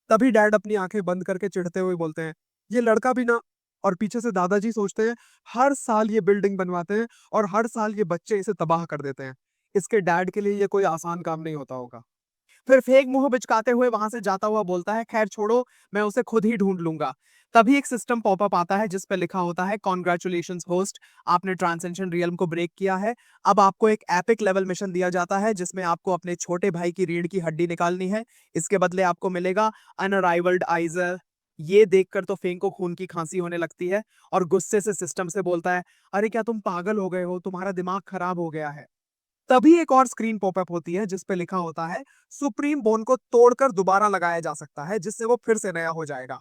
तभी डैड अपनी आंखें बंद करके चिढ़ते हुए बोलते हैं, "ये लड़का भी ना।" और पीछे से दादाजी सोचते हैं, "हर साल ये बिल्डिंग बनवाते हैं और हर साल ये बच्चे इसे तबाह कर देते हैं। इसके डैड के लिए ये कोई आसान काम नहीं होता होगा।" फिर फेक मुंह बिचकाते हुए वहां से जाता हुआ बोलता है, "खैर छोड़ो, मैं उसे खुद ही ढूंढ लूंगा।" तभी एक सिस्टम पॉपअप आता है जिस पे लिखा होता है, "कॉन्ग्रेचुलेशंस होस्ट, आपने ट्रांसेंशन रियल्म को ब्रेक किया है। अब आपको एक एपिक लेवल मिशन दिया जाता है जिसमें आपको अपने छोटे भाई की रीढ़ की हड्डी निकालनी है। इसके बदले आपको मिलेगा अनअराइवल्ड आइजर।" ये देखकर तो फेंक को खून की खांसी होने लगती है और गुस्से से सिस्टम से बोलता है, "अरे क्या तुम पागल हो गए हो? तुम्हारा दिमाग खराब हो गया है?" तभी एक और स्क्रीन पॉपअप होती है जिस पे लिखा होता है, "सुप्रीम बोन को तोड़कर दोबारा लगाया जा सकता है जिससे वो फिर से नया हो जाएगा।"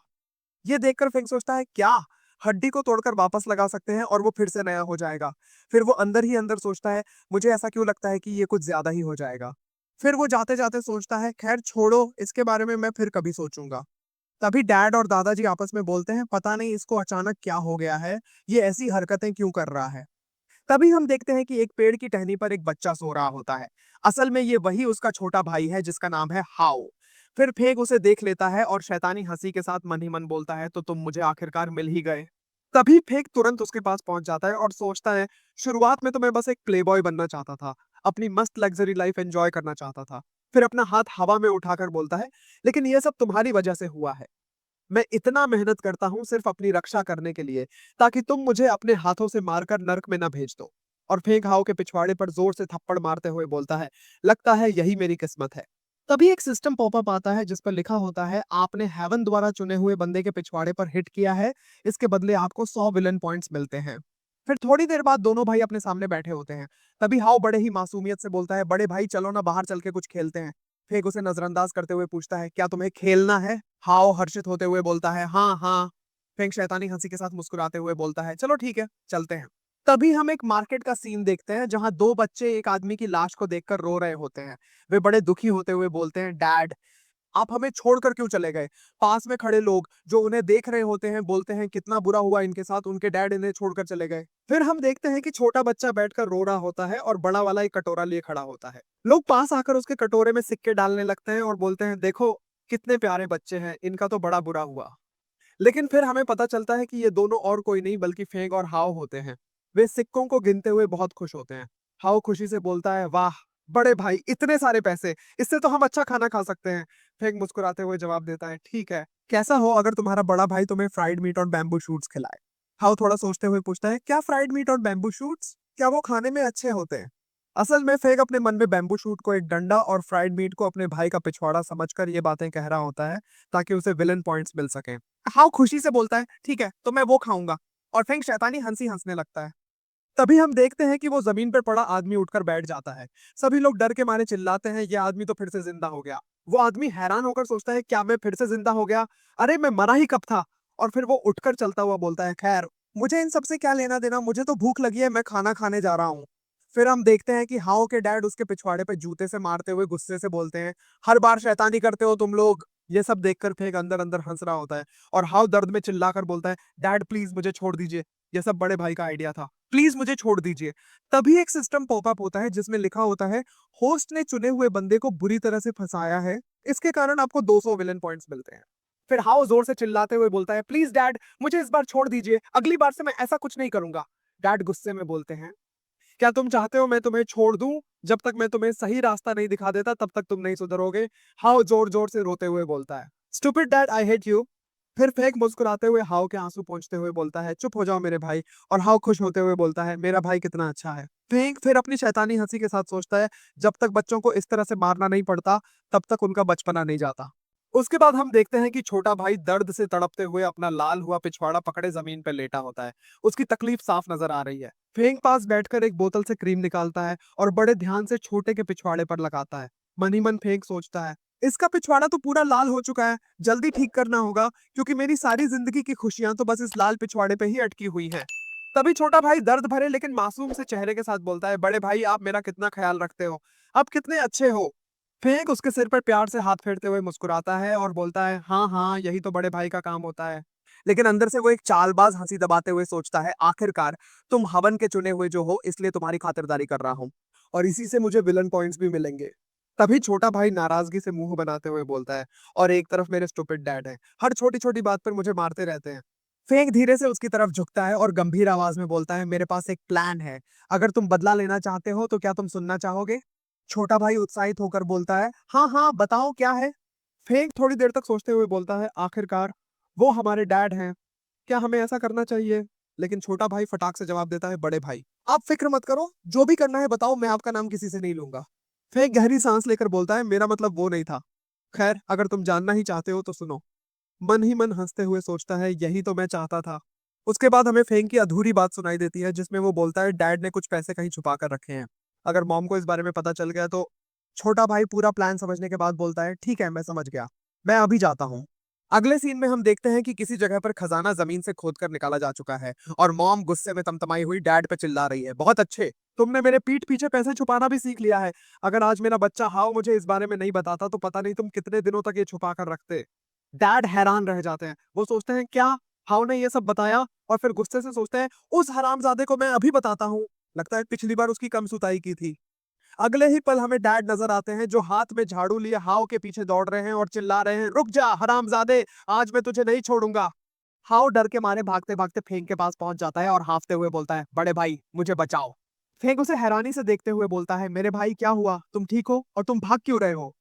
ये देखकर फिंग सोचता है, "क्या हड्डी को तोड़कर वापस लगा सकते हैं और वो फिर से नया हो जाएगा?" फिर वो अंदर ही अंदर सोचता है, "मुझे ऐसा क्यों लगता है कि ये कुछ ज्यादा ही हो जाएगा?" फिर वो जाते जाते सोचता है, "खैर छोड़ो, इसके बारे में मैं फिर कभी सोचूंगा।" तभी डैड और दादाजी आपस में बोलते हैं, पता नहीं इसको अचानक क्या हो गया है, ये ऐसी हरकतें क्यों कर रहा है। तभी हम देखते हैं कि एक पेड़ की टहनी पर एक बच्चा सो रहा होता है। असल में ये वही उसका छोटा भाई है जिसका नाम है हाओ। फिर फेग उसे देख लेता है और शैतानी हंसी के साथ मन ही मन बोलता है, तो तुम मुझे आखिरकार मिल ही गए। तभी फेग तुरंत उसके पास पहुंच जाता है और सोचता है, शुरुआत में तो मैं बस एक प्लेबॉय बनना चाहता था, अपनी मस्त लग्जरी लाइफ एंजॉय करना चाहता था। फिर अपना हाथ हवा में उठाकर बोलता है, लेकिन यह सब तुम्हारी वजह से हुआ है। मैं इतना मेहनत करता हूँ सिर्फ अपनी रक्षा करने के लिए, ताकि तुम मुझे अपने हाथों से मारकर नर्क में न भेज दो। और फेंग हाओ के पिछवाड़े पर जोर से थप्पड़ मारते हुए बोलता है, लगता है यही मेरी किस्मत है। तभी एक सिस्टम पॉपअप आता है जिस पर लिखा होता है, आपने हेवन द्वारा चुने हुए बंदे के पिछवाड़े पर हिट किया है, इसके बदले आपको 100 विलन पॉइंट्स मिलते हैं। फिर थोड़ी देर बाद दोनों भाई अपने सामने बैठे होते हैं। तभी हाओ बड़े ही मासूमियत से बोलता है, बड़े भाई चलो ना बाहर चल के कुछ खेलते हैं। फेग उसे नजरअंदाज करते हुए पूछता है, क्या तुम्हें खेलना है? हाओ हर्षित होते हुए बोलता है, हाँ हाँ। फेंग शैतानी हंसी के साथ मुस्कुराते हुए बोलता है, चलो ठीक है, चलते हैं। तभी हम एक मार्केट का सीन देखते हैं जहां दो बच्चे एक आदमी की लाश को देखकर रो रहे होते हैं। वे बड़े दुखी होते हुए बोलते हैं, डैड आप हमें छोड़कर क्यों चले गए? पास में खड़े लोग जो उन्हें देख रहे होते हैं बोलते हैं, कितना बुरा हुआ इनके साथ, उनके डैड इन्हें छोड़कर चले गए। फिर हम देखते हैं कि छोटा बच्चा बैठकर रो रहा होता है और बड़ा वाला एक कटोरा लिए खड़ा होता है। लोग पास आकर उसके कटोरे में सिक्के डालने लगते हैं और बोलते हैं, देखो कितने प्यारे बच्चे हैं, इनका तो बड़ा बुरा हुआ। लेकिन फिर हमें पता चलता है कि ये दोनों और कोई नहीं बल्कि फेंग और हाओ होते हैं। वे सिक्कों को गिनते हुए बहुत खुश होते हैं। हाओ खुशी से बोलता है, वाह बड़े भाई इतने सारे पैसे, इससे तो हम अच्छा खाना खा सकते हैं। फेंग मुस्कुराते हुए जवाब देता है, ठीक है, कैसा हो अगर तुम्हारा बड़ा भाई तुम्हें फ्राइड मीट और बैम्बू शूट्स खिलाए। हाओ थोड़ा सोचते हुए पूछता है, क्या फ्राइड मीट और बैम्बू शूट्स, क्या वो खाने में अच्छे होते हैं? असल में फेग अपने मन में बैम्बू शूट को एक डंडा और फ्राइड मीट को अपने भाई का पिछवाड़ा समझकर ये बातें कह रहा होता है, ताकि उसे विलन पॉइंट्स मिल सके। हाउ खुशी से बोलता है, ठीक है तो मैं वो खाऊंगा। और फेंग शैतानी हंसी हंसने लगता है। तभी हम देखते हैं कि वो जमीन पर पड़ा आदमी उठकर बैठ जाता है। सभी लोग डर के मारे चिल्लाते हैं, ये आदमी तो फिर से जिंदा हो गया। वो आदमी हैरान होकर सोचता है, क्या मैं फिर से जिंदा हो गया? अरे मैं मरा ही कब था? और फिर वो उठकर चलता हुआ बोलता है, खैर मुझे इन सबसे क्या लेना देना, मुझे तो भूख लगी है, मैं खाना खाने जा रहा हूँ। फिर हम देखते हैं कि हाओ के डैड उसके पिछवाड़े पे जूते से मारते हुए गुस्से से बोलते हैं, हर बार शैतानी करते हो तुम लोग। ये सब देखकर फेंक अंदर अंदर हंस रहा होता है और हाउ दर्द में चिल्लाकर बोलता है, डैड प्लीज मुझे छोड़ दीजिए, ये सब बड़े भाई का आइडिया था, प्लीज मुझे छोड़ दीजिए। तभी एक सिस्टम पॉपअप होता है जिसमें लिखा होता है, होस्ट ने चुने हुए बंदे को बुरी तरह से फंसाया है, इसके कारण आपको 200 विलन पॉइंट्स मिलते हैं। फिर हाउ जोर से चिल्लाते हुए बोलता है, प्लीज डैड मुझे इस बार छोड़ दीजिए, अगली बार से मैं ऐसा कुछ नहीं करूंगा। डैड गुस्से में बोलते हैं, क्या तुम चाहते हो मैं तुम्हें छोड़ दूं? जब तक मैं तुम्हें सही रास्ता नहीं दिखा देता तब तक तुम नहीं सुधरोगे। हाउ जोर जोर से रोते हुए बोलता है, stupid dad I hate you. फिर फेक मुस्कुराते हुए हाउ के आंसू पोंछते हुए बोलता है, चुप हो जाओ मेरे भाई। और हाउ खुश होते हुए बोलता है, मेरा भाई कितना अच्छा है। फेंक फिर अपनी शैतानी हंसी के साथ सोचता है, जब तक बच्चों को इस तरह से मारना नहीं पड़ता तब तक उनका बचपना नहीं जाता। उसके बाद हम देखते हैं कि छोटा भाई दर्द से तड़पते हुए अपना लाल हुआ पिछवाड़ा पकड़े जमीन पर लेटा होता है। उसकी तकलीफ साफ नजर आ रही है। फेंग पास बैठकर एक बोतल से क्रीम निकालता है और बड़े ध्यान से छोटे के पिछवाड़े पर लगाता है। मन ही मन फेंग सोचता है, इसका पिछवाड़ा तो पूरा लाल हो चुका है, जल्दी ठीक करना होगा, क्योंकि मेरी सारी जिंदगी की खुशियां तो बस इस लाल पिछवाड़े पे ही अटकी हुई हैं। तभी छोटा भाई दर्द भरे लेकिन मासूम से चेहरे के साथ बोलता है, बड़े भाई आप मेरा कितना ख्याल रखते हो, आप कितने अच्छे हो। फेंक उसके सिर पर प्यार से हाथ फेरते हुए मुस्कुराता है और बोलता है, हाँ हाँ यही तो बड़े भाई का काम होता है। लेकिन अंदर से वो एक चालबाज हंसी दबाते हुए सोचता है, आखिरकार तुम हवन के चुने हुए जो हो, इसलिए तुम्हारी खातिरदारी कर रहा हूँ और इसी से मुझे विलन पॉइंट्स भी मिलेंगे। तभी छोटा भाई नाराजगी से मुंह बनाते हुए बोलता है, और एक तरफ मेरे स्टूपिड डैड है, हर छोटी छोटी बात पर मुझे मारते रहते हैं। फेंक धीरे से उसकी तरफ झुकता है और गंभीर आवाज में बोलता है, मेरे पास एक प्लान है, अगर तुम बदला लेना चाहते हो तो क्या तुम सुनना चाहोगे? छोटा भाई उत्साहित होकर बोलता है, हाँ हाँ बताओ क्या है। फेंक थोड़ी देर तक सोचते हुए बोलता है, आखिरकार वो हमारे डैड हैं, क्या हमें ऐसा करना चाहिए? लेकिन छोटा भाई फटाक से जवाब देता है, बड़े भाई आप फिक्र मत करो, जो भी करना है बताओ, मैं आपका नाम किसी से नहीं लूंगा। फेंक गहरी सांस लेकर बोलता है, मेरा मतलब वो नहीं था। खैर अगर तुम जानना ही चाहते हो तो सुनो। मन ही मन हंसते हुए सोचता है, यही तो मैं चाहता था। उसके बाद हमें फेंक की अधूरी बात सुनाई देती है जिसमें वो बोलता है, डैड ने कुछ पैसे कहीं छुपा कर रखे हैं, अगर मॉम को इस बारे में पता चल गया तो। छोटा भाई पूरा प्लान समझने के बाद बोलता है, ठीक है मैं समझ गया, मैं अभी जाता हूँ। अगले सीन में हम देखते हैं कि किसी जगह पर खजाना जमीन से खोदकर निकाला जा चुका है और मॉम गुस्से में तमतमाई हुई डैड पे चिल्ला रही है, बहुत अच्छे, तुमने मेरे पीठ पीछे पैसे छुपाना भी सीख लिया है। अगर आज मेरा बच्चा हाउ मुझे इस बारे में नहीं बताता तो पता नहीं तुम कितने दिनों तक ये छुपा कर रखते। डैड हैरान रह जाते हैं। वो सोचते हैं क्या हाउ ने ये सब बताया, और फिर गुस्से से सोचते हैं उस हरामजादे को मैं अभी बताता हूँ। लगता है पिछली बार उसकी कम सुताई की थी। अगले ही पल हमें डैड नजर आते हैं जो हाथ में झाड़ू लिए हाव के पीछे दौड़ रहे हैं और चिल्ला रहे हैं, रुक जा हरामजादे, आज मैं तुझे नहीं छोड़ूंगा। हाव डर के मारे भागते भागते फेंग के पास पहुंच जाता है और हाफते हुए बोलता है, बड़े भाई मुझे बचाओ। फेंग उसे हैरानी से देखते हुए बोलता है, मेरे भाई क्या हुआ, तुम ठीक हो और तुम भाग क्यों रहे हो।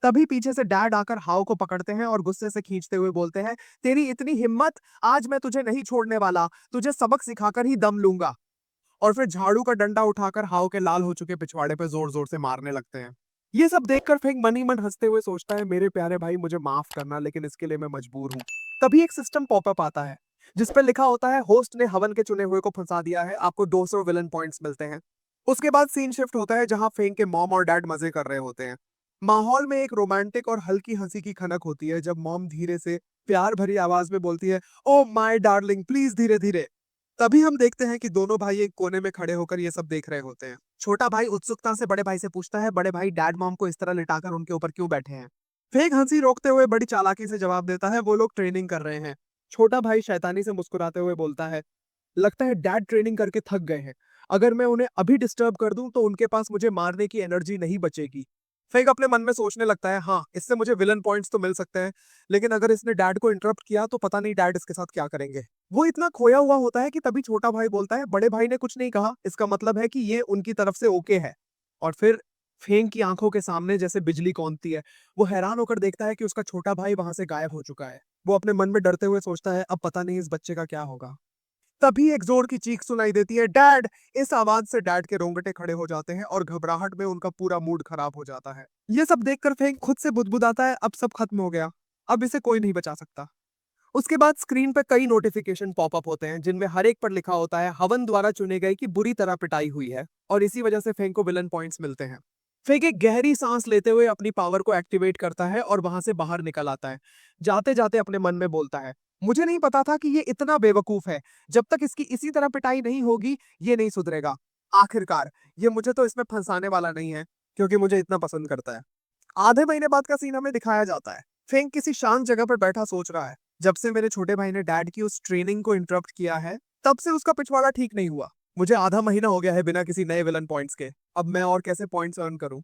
तभी पीछे से डैड आकर हाव को पकड़ते हैं और गुस्से से खींचते हुए बोलते हैं, तेरी इतनी हिम्मत, आज मैं तुझे नहीं छोड़ने वाला, तुझे सबक सिखाकर ही दम लूंगा। और फिर झाड़ू का डंडा उठाकर हाव के लाल हो चुके पिछवाड़े पे जोर जोर से मारने लगते हैं। ये सब देखकर फेंग मन ही मन हंसते हुए सोचता है, मेरे प्यारे भाई मुझे माफ करना, लेकिन इसके लिए मैं मजबूर हूँ। तभी एक सिस्टम पॉपअप आता है जिस पे लिखा होता है, होस्ट ने हवन के चुने हुए को फंसा दिया है, आपको 200 विलन पॉइंट्स मिलते हैं। उसके बाद सीन शिफ्ट होता है जहां फेंग के मॉम और डैड मजे कर रहे होते हैं। माहौल में एक रोमांटिक और हल्की हंसी की खनक होती है जब मॉम धीरे से प्यार भरी आवाज में बोलती है, ओ माय डार्लिंग प्लीज धीरे धीरे। तभी हम देखते हैं कि दोनों भाई एक कोने में खड़े होकर ये सब देख रहे होते हैं। छोटा भाई उत्सुकता से बड़े भाई से पूछता है, बड़े भाई डैड मॉम को इस तरह लिटाकर उनके ऊपर क्यों बैठे हैं। फेक हंसी रोकते हुए बड़ी चालाकी से जवाब देता है, वो लोग ट्रेनिंग कर रहे हैं। छोटा भाई शैतानी से मुस्कुराते हुए बोलता है, लगता है डैड ट्रेनिंग करके थक गए हैं। अगर मैं उन्हें अभी डिस्टर्ब कर दूं तो उनके पास मुझे मारने की एनर्जी नहीं बचेगी। फेक अपने मन में सोचने लगता है, हाँ इससे मुझे विलन पॉइंट्स तो मिल सकते हैं, लेकिन अगर इसने डैड को इंटरप्ट किया तो पता नहीं डैड इसके साथ क्या करेंगे। वो इतना खोया हुआ होता है कि तभी छोटा भाई बोलता है, बड़े भाई ने कुछ नहीं कहा, इसका मतलब है कि ये उनकी तरफ से ओके है। और फिर फेंग की आंखों के सामने जैसे बिजली कौंधती है। वो हैरान होकर देखता है कि उसका छोटा भाई वहां से गायब हो चुका है। वो अपने मन में डरते हुए सोचता है, अब पता नहीं इस बच्चे का क्या होगा। तभी एक जोर की चीख सुनाई देती है, डैड। इस आवाज से डैड के रोंगटे खड़े हो जाते हैं और घबराहट में उनका पूरा मूड खराब हो जाता है। ये सब देखकर फेंग खुद से बुदबुदाता है, अब सब खत्म हो गया, अब इसे कोई नहीं बचा सकता। उसके बाद स्क्रीन पर कई नोटिफिकेशन पॉपअप होते हैं जिनमें हर एक पर लिखा होता है, हवन द्वारा चुने गए की बुरी तरह पिटाई हुई है, और इसी वजह से फेंग को विलन पॉइंट्स मिलते हैं। फेंग एक गहरी सांस लेते हुए अपनी पावर को एक्टिवेट करता है और वहां से बाहर निकल आता है। जाते जाते अपने मन में बोलता है, मुझे नहीं पता था कि ये इतना बेवकूफ है। जब तक इसकी इसी तरह पिटाई नहीं होगी ये नहीं सुधरेगा। आखिरकार ये मुझे तो इसमें फंसाने वाला नहीं है, क्योंकि मुझे इतना पसंद करता है। आधे महीने बाद का सीन हमें दिखाया जाता है। फेंग किसी शांत जगह पर बैठा सोच रहा है, जब से मेरे छोटे भाई ने डैड की उस ट्रेनिंग को इंटरप्ट किया है, तब से उसका पिछवाड़ा ठीक नहीं हुआ। मुझे आधा महीना हो गया है बिना किसी नए विलन पॉइंट्स के। अब मैं और कैसे पॉइंट्स अर्न करूं।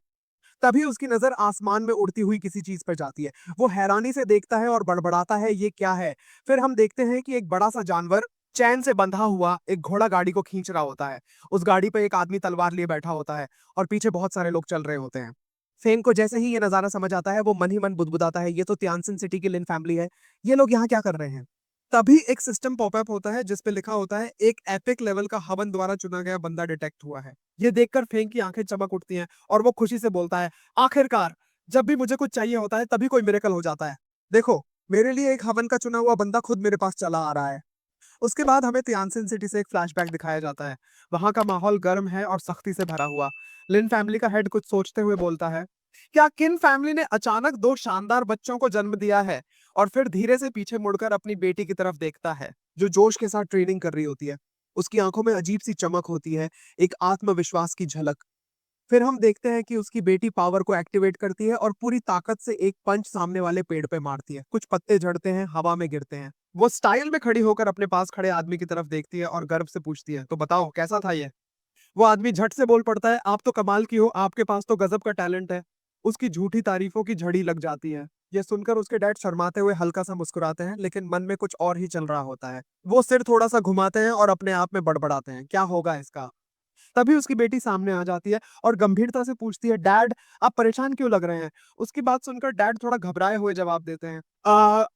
तभी उसकी नजर आसमान में उड़ती हुई किसी चीज पर जाती है। वो हैरानी से देखता है और बड़बड़ाता है, ये क्या है। फिर हम देखते हैं कि एक बड़ा सा जानवर चैन से बंधा हुआ एक घोड़ा गाड़ी को खींच रहा होता है। उस गाड़ी पर एक आदमी तलवार लिए बैठा होता है और पीछे बहुत सारे लोग चल रहे होते हैं। फेंग को जैसे ही ये नजारा समझ आता है वो मन ही मन बुदबुदाता है, ये तो त्यानसिन सिटी की लिन फैमिली है, ये लोग यहाँ क्या कर रहे हैं। तभी एक सिस्टम पॉपअप होता है जिस पे लिखा होता है, एक एपिक लेवल का हवन द्वारा चुना गया बंदा डिटेक्ट हुआ है। ये देखकर फेंग की आंखें चमक उठती हैं और वो खुशी से बोलता है, आखिरकार जब भी मुझे कुछ चाहिए होता है तभी कोई मिरेकल हो जाता है। देखो, मेरे लिए एक हवन का चुना हुआ बंदा खुद मेरे पास चला आ रहा है। उसके बाद हमें तियानसिन सिटी से एक फ्लैशबैक दिखाया जाता है। वहां का माहौल गर्म है और सख्ती से भरा हुआ। लिन फैमिली का हेड कुछ सोचते हुए बोलता है, क्या किन फैमिली ने अचानक दो शानदार बच्चों को जन्म दिया है। और फिर धीरे से पीछे मुड़कर अपनी बेटी की तरफ देखता है जो जोश के साथ ट्रेनिंग कर रही होती है। उसकी आंखों में अजीब सी चमक होती है, एक आत्मविश्वास की झलक। फिर हम देखते हैं कि उसकी बेटी पावर को एक्टिवेट करती है और पूरी ताकत से एक पंच सामने वाले पेड़ पे मारती है। कुछ पत्ते झड़ते हैं, हवा में गिरते हैं। वो स्टाइल में खड़ी होकर अपने पास खड़े आदमी की तरफ देखती है और गर्व से पूछती है, तो बताओ कैसा था ये। वो आदमी झट से बोल पड़ता है, आप तो कमाल की हो, आपके पास तो गजब का टैलेंट है। उसकी झूठी तारीफों की झड़ी लग जाती है। ये सुनकर उसके डैड शर्माते हुए हल्का सा मुस्कुराते हैं, लेकिन मन में कुछ और ही चल रहा होता है। वो सिर थोड़ा सा घुमाते हैं और अपने आप में बड़बड़ाते हैं, क्या होगा इसका। तभी उसकी बेटी सामने आ जाती है और गंभीरता से पूछती है, डैड आप परेशान क्यों लग रहे हैं। उसकी बात सुनकर डैड थोड़ा घबराए हुए जवाब देते हैं,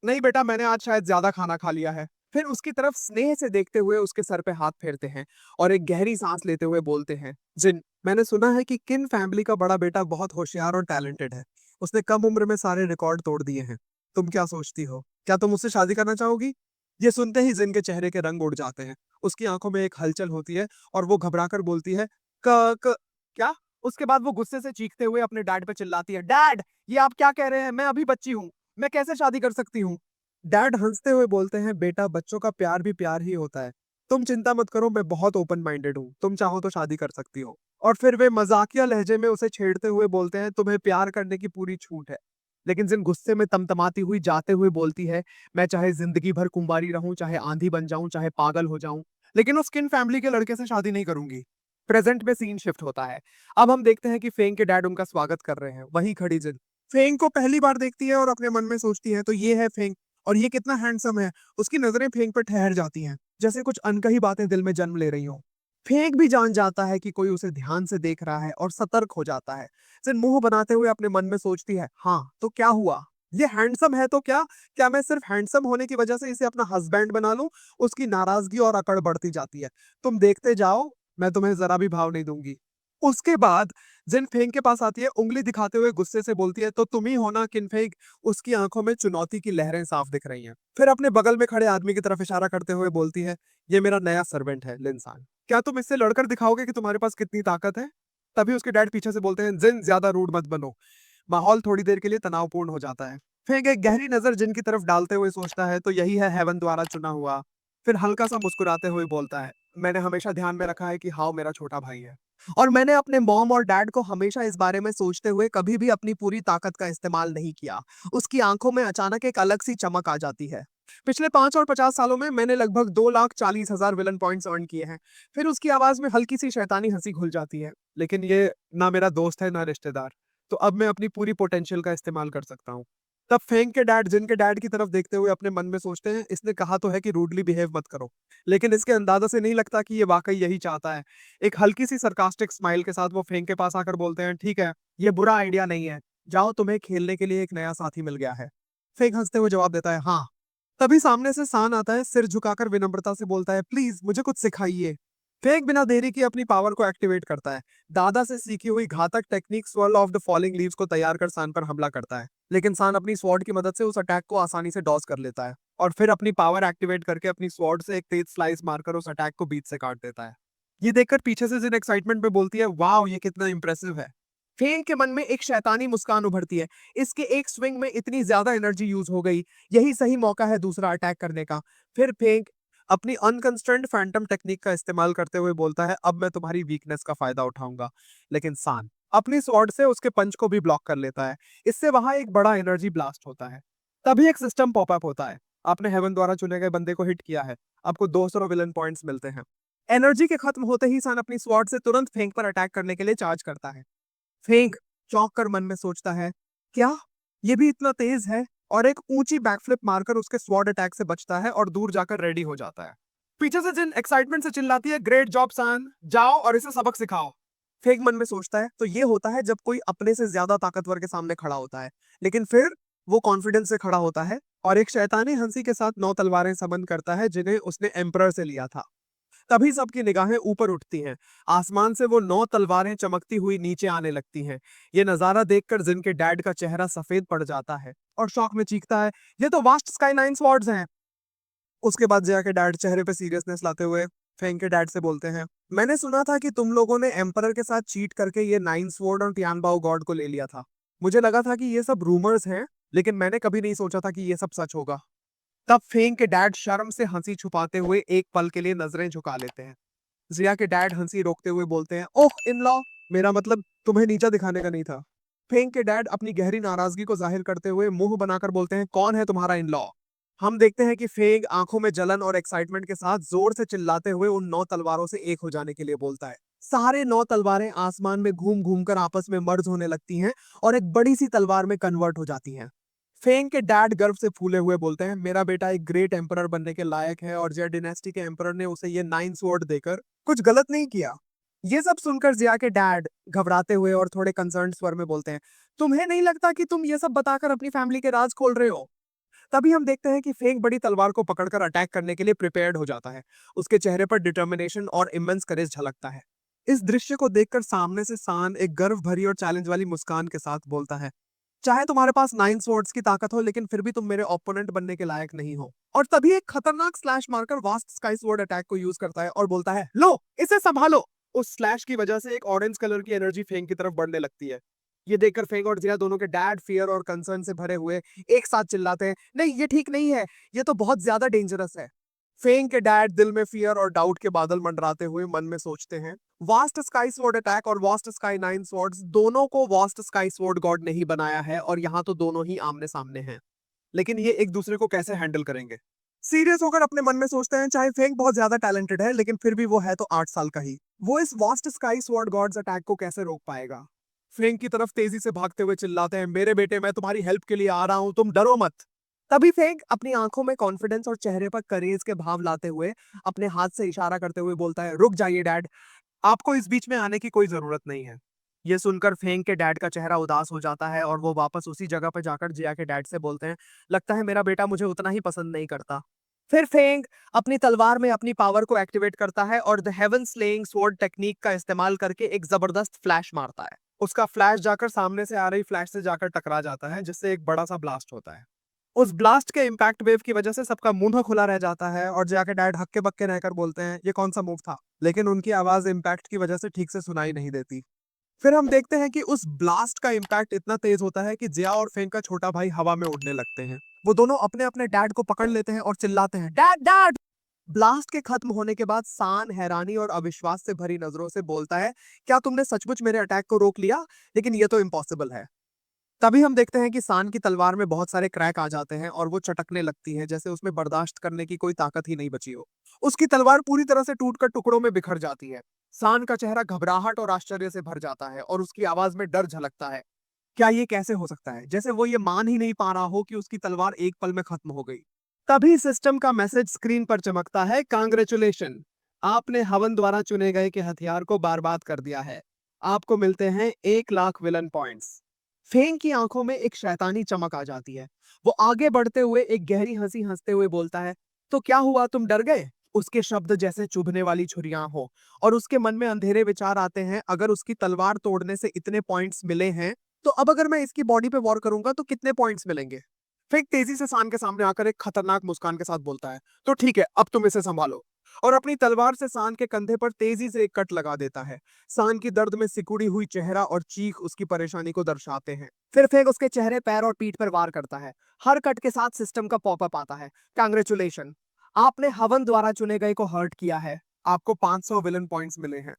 नहीं बेटा, मैंने आज शायद ज्यादा खाना खा लिया है। फिर उसकी तरफ स्नेह से देखते हुए उसके सर पे हाथ फेरते हैं और एक गहरी सांस लेते हुए बोलते हैं, जिन, मैंने सुना है कि किन फैमिली का बड़ा बेटा बहुत होशियार और टैलेंटेड है। उसने कम उम्र में सारे रिकॉर्ड तोड़ दिए हैं। तुम क्या सोचती हो, क्या तुम उससे शादी करना चाहोगी। ये सुनते ही जिन के चेहरे के रंग उड़ जाते हैं। उसकी आंखों में एक हलचल होती है और वो घबराकर बोलती है, क क्या। उसके बाद वो गुस्से से चीखते हुए अपने डैड पे चिल्लाती है, डैड ये आप क्या कह रहे हैं, मैं अभी बच्ची हूँ, मैं कैसे शादी कर सकती हूँ। डैड हंसते हुए बोलते हैं, बेटा बच्चों का प्यार भी प्यार ही होता है। तुम चिंता मत करो, मैं बहुत ओपन माइंडेड हूँ, तुम चाहो तो शादी कर सकती हो। और फिर वे मजाकिया लहजे में उसे छेड़ते हुए बोलते हैं, तुम्हें प्यार करने की पूरी छूट है। लेकिन जिन गुस्से में तमतमाती हुई जाते हुए बोलती है, मैं चाहे जिंदगी भर कुंवारी रहूं, चाहे आंधी बन जाऊं, चाहे पागल हो जाऊं, लेकिन उस किन फैमिली के लड़के से शादी नहीं करूंगी। प्रेजेंट में सीन शिफ्ट होता है। अब हम देखते हैं कि फेंग के डैड उनका स्वागत कर रहे हैं। वहीं खड़ी जिन फेंग को पहली बार देखती है और अपने मन में सोचती है, तो ये है फेंग, और ये कितना हैंडसम है। उसकी नजरें फेंग पर ठहर जाती हैं, जैसे कुछ अनकही बातें दिल में जन्म ले रही हो। फेंग भी जान जाता है कि कोई उसे ध्यान से देख रहा है और सतर्क हो जाता है। जिन मुंह बनाते हुए अपने मन में सोचती है, हाँ तो क्या हुआ, ये हैंडसम है तो क्या, क्या मैं सिर्फ हैंडसम होने की वजह से इसे अपना हस्बैंड बना लूं। उसकी नाराजगी और अकड़ बढ़ती जाती है। तुम देखते जाओ, मैं तुम्हें जरा भी भाव नहीं दूंगी। उसके बाद जिन फेंग के पास आती है, उंगली दिखाते हुए गुस्से से बोलती है, तो तुम ही हो ना किनफेंग। उसकी आंखों में चुनौती की लहरें साफ दिख रही हैं। फिर अपने बगल में खड़े आदमी की तरफ इशारा करते हुए बोलती है, ये मेरा नया सर्वेंट है लिंसान। क्या तुम इससे लड़कर दिखाओगे कि तुम्हारे पास कितनी ताकत है। तभी उसके डैड पीछे से बोलते हैं, जिन ज्यादा रूड मत बनो। माहौल थोड़ी देर के लिए तनावपूर्ण हो जाता है। फेंग एक गहरी नजर जिन की तरफ डालते हुए सोचता है, तो यही है हेवन द्वारा चुना हुआ। फिर हल्का सा मुस्कुराते हुए बोलता है, मैंने हमेशा ध्यान में रखा है कि हाउ मेरा छोटा भाई है, और मैंने अपने मॉम और डैड को हमेशा इस बारे में सोचते हुए कभी भी अपनी पूरी ताकत का इस्तेमाल नहीं किया। उसकी आंखों में अचानक एक अलग सी चमक आ जाती है। पिछले 5 और 50 सालों में मैंने लगभग 2,40,000 विलन पॉइंट्स अर्न किए हैं। फिर उसकी आवाज में हल्की सी शैतानी हंसी घुल जाती है, लेकिन ये ना मेरा दोस्त है ना रिश्तेदार, तो अब मैं अपनी पूरी पोटेंशियल का इस्तेमाल कर सकता हूँ। तब फेंग के डैड जिन के डैड की तरफ देखते हुए अपने मन में सोचते हैं, इसने कहा तो है कि रूडली बिहेव मत करो, लेकिन इसके अंदाजा से नहीं लगता कि ये वाकई यही चाहता है। एक हल्की सी सरकास्टिक स्माइल के साथ वो फेंग के पास आकर बोलते हैं, ठीक है, ये बुरा आइडिया नहीं है, जाओ तुम्हें खेलने के लिए एक नया साथी मिल गया है। फेंग हंसते हुए जवाब देता है, हाँ। तभी सामने से सान आता है, सिर झुकाकर विनम्रता से बोलता है, प्लीज मुझे कुछ सिखाइए। फेंग बिना देरी की अपनी पावर को एक्टिवेट करता है। दादा से सीखी हुई घातक technique swirl of the falling leaves को तैयार कर सान पर हमला करता है, लेकिन सान अपनी स्वॉर्ड की मदद से उस अटैक को आसानी से डॉज कर लेता है, और फिर अपनी पावर एक्टिवेट करके अपनी स्वॉर्ड से एक तेज स्लाइस मारकर उस अटैक को बीच से काट देता है। ये देखकर पीछे से जिन एक्साइटमेंट में बोलती है, वाह ये कितना इंप्रेसिव है। फेंग के मन में एक शैतानी मुस्कान उभरती है। इसके एक स्विंग में इतनी ज्यादा एनर्जी यूज हो गई, यही सही मौका है दूसरा अटैक करने का। फिर फेंग अपनी अनकंस्ट्रेंड फैंटम टेक्निक का इस्तेमाल करते हुए बोलता है, अब मैं तुम्हारी वीकनेस का फायदा उठाऊंगा। लेकिन सान अपनी स्वॉर्ड से उसके पंच को भी ब्लॉक कर लेता है। इससे वहां एक बड़ा एनर्जी ब्लास्ट होता है। तभी एक सिस्टम पॉपअप होता है, आपने हेवन द्वारा चुने गए बंदे को हिट किया है, आपको 200 विलन पॉइंट्स मिलते हैं। एनर्जी के खत्म होते ही सान अपनी स्वॉर्ड से तुरंत फेंक पर अटैक करने के लिए चार्ज करता है। फेंग चौंक कर मन में सोचता है, क्या ये भी इतना तेज है, और एक ऊंची बैकफ्लिप मारकर उसके स्वॉर्ड अटैक से बचता है और दूर जाकर रेडी हो जाता है। पीछे से जिन एक्साइटमेंट से चिल्लाती है, ग्रेट जॉब सान, जाओ और इसे सबक सिखाओ। फेंग मन में सोचता है, तो ये होता है जब कोई अपने से ज्यादा ताकतवर के सामने खड़ा होता है। लेकिन फिर वो कॉन्फिडेंस से खड़ा होता है और एक शैतानी हंसी के साथ 9 तलवारें समन करता है, जिन्हें उसने एम्परर से लिया था। तभी सबकी निगाहें ऊपर उठती हैं। आसमान से वो 9 तलवारें चमकती हुई नीचे आने लगती हैं। ये नजारा देखकर जिन के डैड का चेहरा सफेद पड़ जाता है और शौक में चीखता है, ये तो वास्ट स्काई 9 स्वॉर्ड्स हैं। उसके बाद जया के डैड चेहरे पे सीरियसनेस लाते हुए फेंग के डैड से बोलते हैं, मैंने सुना था कि तुम लोगों ने एम्परर के साथ चीट करके ये 9 स्वॉर्ड और टियानबाओ गॉड को ले लिया था। मुझे लगा था कि ये सब रूमर्स हैं, लेकिन मैंने कभी नहीं सोचा था कि ये सब सच होगा। तब फेंग के डैड शर्म से हंसी छुपाते हुए एक पल के लिए नजरें झुका लेते हैं। जिया के डैड हंसी रोकते हुए बोलते हैं, ओह इन लॉ, मेरा मतलब तुम्हें नीचा दिखाने का नहीं था। फेंग के डैड अपनी गहरी नाराजगी को जाहिर करते हुए मुंह बनाकर बोलते हैं, कौन है तुम्हारा इन लॉ। हम देखते हैं कि फेंग आंखों में जलन और एक्साइटमेंट के साथ जोर से चिल्लाते हुए उन 9 तलवारों से एक हो जाने के लिए बोलता है। सारे 9 तलवारें आसमान में घूम घूम कर आपस में मर्ज होने लगती हैं और एक बड़ी सी तलवार में कन्वर्ट हो जाती हैं। फेंग के डैड गर्व से फूले हुए बोलते हैं, मेरा बेटा एक ग्रेट एम्परर बनने के लायक है, और जिया डिनेस्टी के एम्परर ने उसे ये 9 स्वॉर्ड देकर कुछ गलत नहीं किया। ये सब सुनकर जिया के डैड घबराते हुए और थोड़े कंसर्न स्वर में बोलते हैं, तुम्हें नहीं लगता कि तुम ये सब बताकर अपनी फैमिली के राज खोल रहे हो। तभी हम देखते हैं कि फेंग बड़ी तलवार को पकड़कर अटैक करने के लिए प्रिपेयर्ड हो जाता है। उसके चेहरे पर डिटर्मिनेशन और इमेंस करेज झलकता है। इस दृश्य को देखकर सामने से सान एक गर्व भरी और चैलेंज वाली मुस्कान के साथ बोलता है, चाहे तुम्हारे पास 9 स्वॉर्ड्स की ताकत हो, लेकिन फिर भी तुम मेरे ओपोनेंट बनने के लायक नहीं हो। और तभी एक खतरनाक स्लैश मारकर वास्ट स्काई स्वॉर्ड अटैक को यूज करता है और बोलता है, लो इसे संभालो। उस स्लैश की वजह से एक ऑरेंज कलर की एनर्जी फेंग की तरफ बढ़ने लगती है। ये देखकर फेंग और जिया दोनों के डैड फियर और कंसर्न से भरे हुए एक साथ चिल्लाते हैं, नहीं ये ठीक नहीं है, ये तो बहुत ज्यादा डेंजरस है। फेंग के डैड दिल में फियर और डाउट के बादल मंडराते हुए मन में सोचते हैं, वास्ट स्काई स्वॉर्ड अटैक और वास्ट स्काई नाइन स्वॉर्ड्स दोनों को वास्ट स्काई स्वॉर्ड गॉड ने ही बनाया है और यहाँ तो दोनों ही आमने सामने हैं, लेकिन ये एक दूसरे को कैसे हैंडल करेंगे। सीरियस होकर अपने मन में सोचते हैं, चाहे फेंग बहुत ज्यादा टैलेंटेड है लेकिन फिर भी वो है तो 8 साल का ही, वो इस vast sky sword gods attack को कैसे रोक पाएगा। फेंग की तरफ तेजी से भागते हुए चिल्लाते हैं, मेरे बेटे मैं तुम्हारी हेल्प के लिए आ रहा हूं, तुम डरो मत। तभी फेंग अपनी आंखों में कॉन्फिडेंस और चेहरे पर करेज के भाव लाते हुए अपने हाथ से इशारा करते हुए बोलता है, रुक जाइए डैड, आपको इस बीच में आने की कोई जरूरत नहीं है। ये सुनकर फेंग के डैड का चेहरा उदास हो जाता है और वो वापस उसी जगह पर जाकर जिया के डैड से बोलते हैं, लगता है मेरा बेटा मुझे उतना ही पसंद नहीं करता। फिर फेंग अपनी तलवार में अपनी पावर को एक्टिवेट करता है और the haven slaying sword technique का इस्तेमाल करके एक जबरदस्त फ्लैश मारता है। उसका फ्लैश जाकर सामने से आ रही फ्लैश से जाकर टकरा जाता है, जिससे एक बड़ा सा ब्लास्ट होता है। उस ब्लास्ट के इम्पैक्ट वेव की वजह से सबका मुंह खुला रह जाता है और जाके डैड हक्के बक्के रहकर बोलते हैं, ये कौन सा मूव था, लेकिन उनकी आवाज इम्पैक्ट की वजह से ठीक से सुनाई नहीं देती। फिर हम देखते हैं कि उस ब्लास्ट का इम्पैक्ट इतना तेज होता है कि जिया और फेंग का छोटा भाई हवा में उड़ने लगते हैं। वो दोनों अपने अपने डैड को पकड़ लेते हैं और चिल्लाते हैं, डैड डैड। ब्लास्ट के खत्म होने के बाद सान हैरानी और अविश्वास से भरी नजरों से बोलता है, क्या तुमने सचमुच मेरे अटैक को रोक लिया, लेकिन ये तो इम्पॉसिबल है। तभी हम देखते हैं कि सान की तलवार में बहुत सारे क्रैक आ जाते हैं और वो चटकने लगती है, जैसे उसमें बर्दाश्त करने की कोई ताकत ही नहीं बची हो। उसकी तलवार पूरी तरह से टूटकर टुकड़ों में बिखर जाती है। सान का चेहरा घबराहट और आश्चर्य से भर जाता है और उसकी आवाज में डर झलकता है। क्या ये कैसे हो सकता है, जैसे वो ये मान ही नहीं पा रहा हो कि उसकी तलवार एक पल में खत्म हो गई। तभी सिस्टम का मैसेज स्क्रीन पर चमकता है, कांग्रेचुलेशन, आपने हवन द्वारा चुने गए के हथियार को बर्बाद कर दिया है। आपको मिलते हैं 1 लाख विलन पॉइंट्स। फेंग की आंखों में एक शैतानी चमक आ जाती है। वो आगे बढ़ते हुए एक गहरी हंसी हंसते हुए बोलता है, तो क्या हुआ, तुम डर गए। उसके शब्द जैसे चुभने वाली छुरियां हो और उसके मन में अंधेरे विचार आते हैं, अगर उसकी तलवार तोड़ने से इतने पॉइंट्स मिले हैं तो अब अगर मैं इसकी बॉडी पे वॉर करूंगा तो कितने पॉइंट्स मिलेंगे। फिर तेजी से सान के सामने आकर एक खतरनाक मुस्कान के साथ बोलता है, तो ठीक है, अब तुम इसे संभालो। और अपनी तलवार से सान के कंधे पर तेजी से एक कट लगा देता है। सान की दर्द में सिकुड़ी हुई चेहरा और चीख उसकी परेशानी को दर्शाते हैं। फिर फेंक उसके चेहरे, पैर और पीठ पर वार करता है। हर कट के साथ सिस्टम का पॉपअप आता है, कांग्रेचुलेशन, आपने हवन द्वारा चुने गए को हर्ट किया है। आपको 500 विलन पॉइंट्स मिले हैं।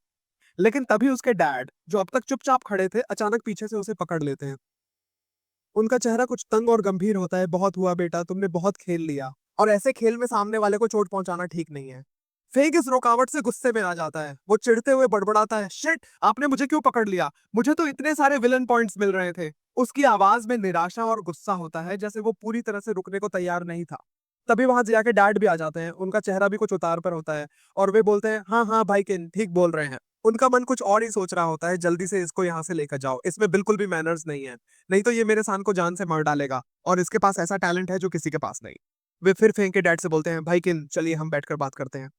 लेकिन तभी उसके डैड, जो अब तक चुपचाप खड़े थे, अचानक पीछे से उसे पकड़ लेते हैं। उनका चेहरा कुछ तंग और गंभीर होता है, बहुत हुआ बेटा, तुमने बहुत खेल लिया और ऐसे खेल में सामने वाले को चोट पहुंचाना ठीक नहीं है। फेंग इस रुकावट से गुस्से में आ जाता है। वो चिढ़ते हुए बड़बड़ाता है, शिट, आपने मुझे क्यों पकड़ लिया, मुझे तो इतने सारे विलन पॉइंट्स मिल रहे थे। उसकी आवाज में निराशा और गुस्सा होता है, जैसे वो पूरी तरह से रुकने को तैयार नहीं था। तभी वहां जिया के डैड भी आ जाते हैं। उनका चेहरा भी कुछ उतार पर होता है और वे बोलते हैं, हाँ हाँ भाई किन, ठीक बोल रहे हैं। उनका मन कुछ और ही सोच रहा होता है, जल्दी से इसको यहाँ से लेकर जाओ, इसमें बिल्कुल भी मैनर्स नहीं है, नहीं तो ये मेरे सान को जान से मार डालेगा और इसके पास ऐसा टैलेंट है जो किसी के पास नहीं। वे फिर फेंक के डैड से बोलते हैं, भाई किन, चलिए हम बैठकर बात करते हैं।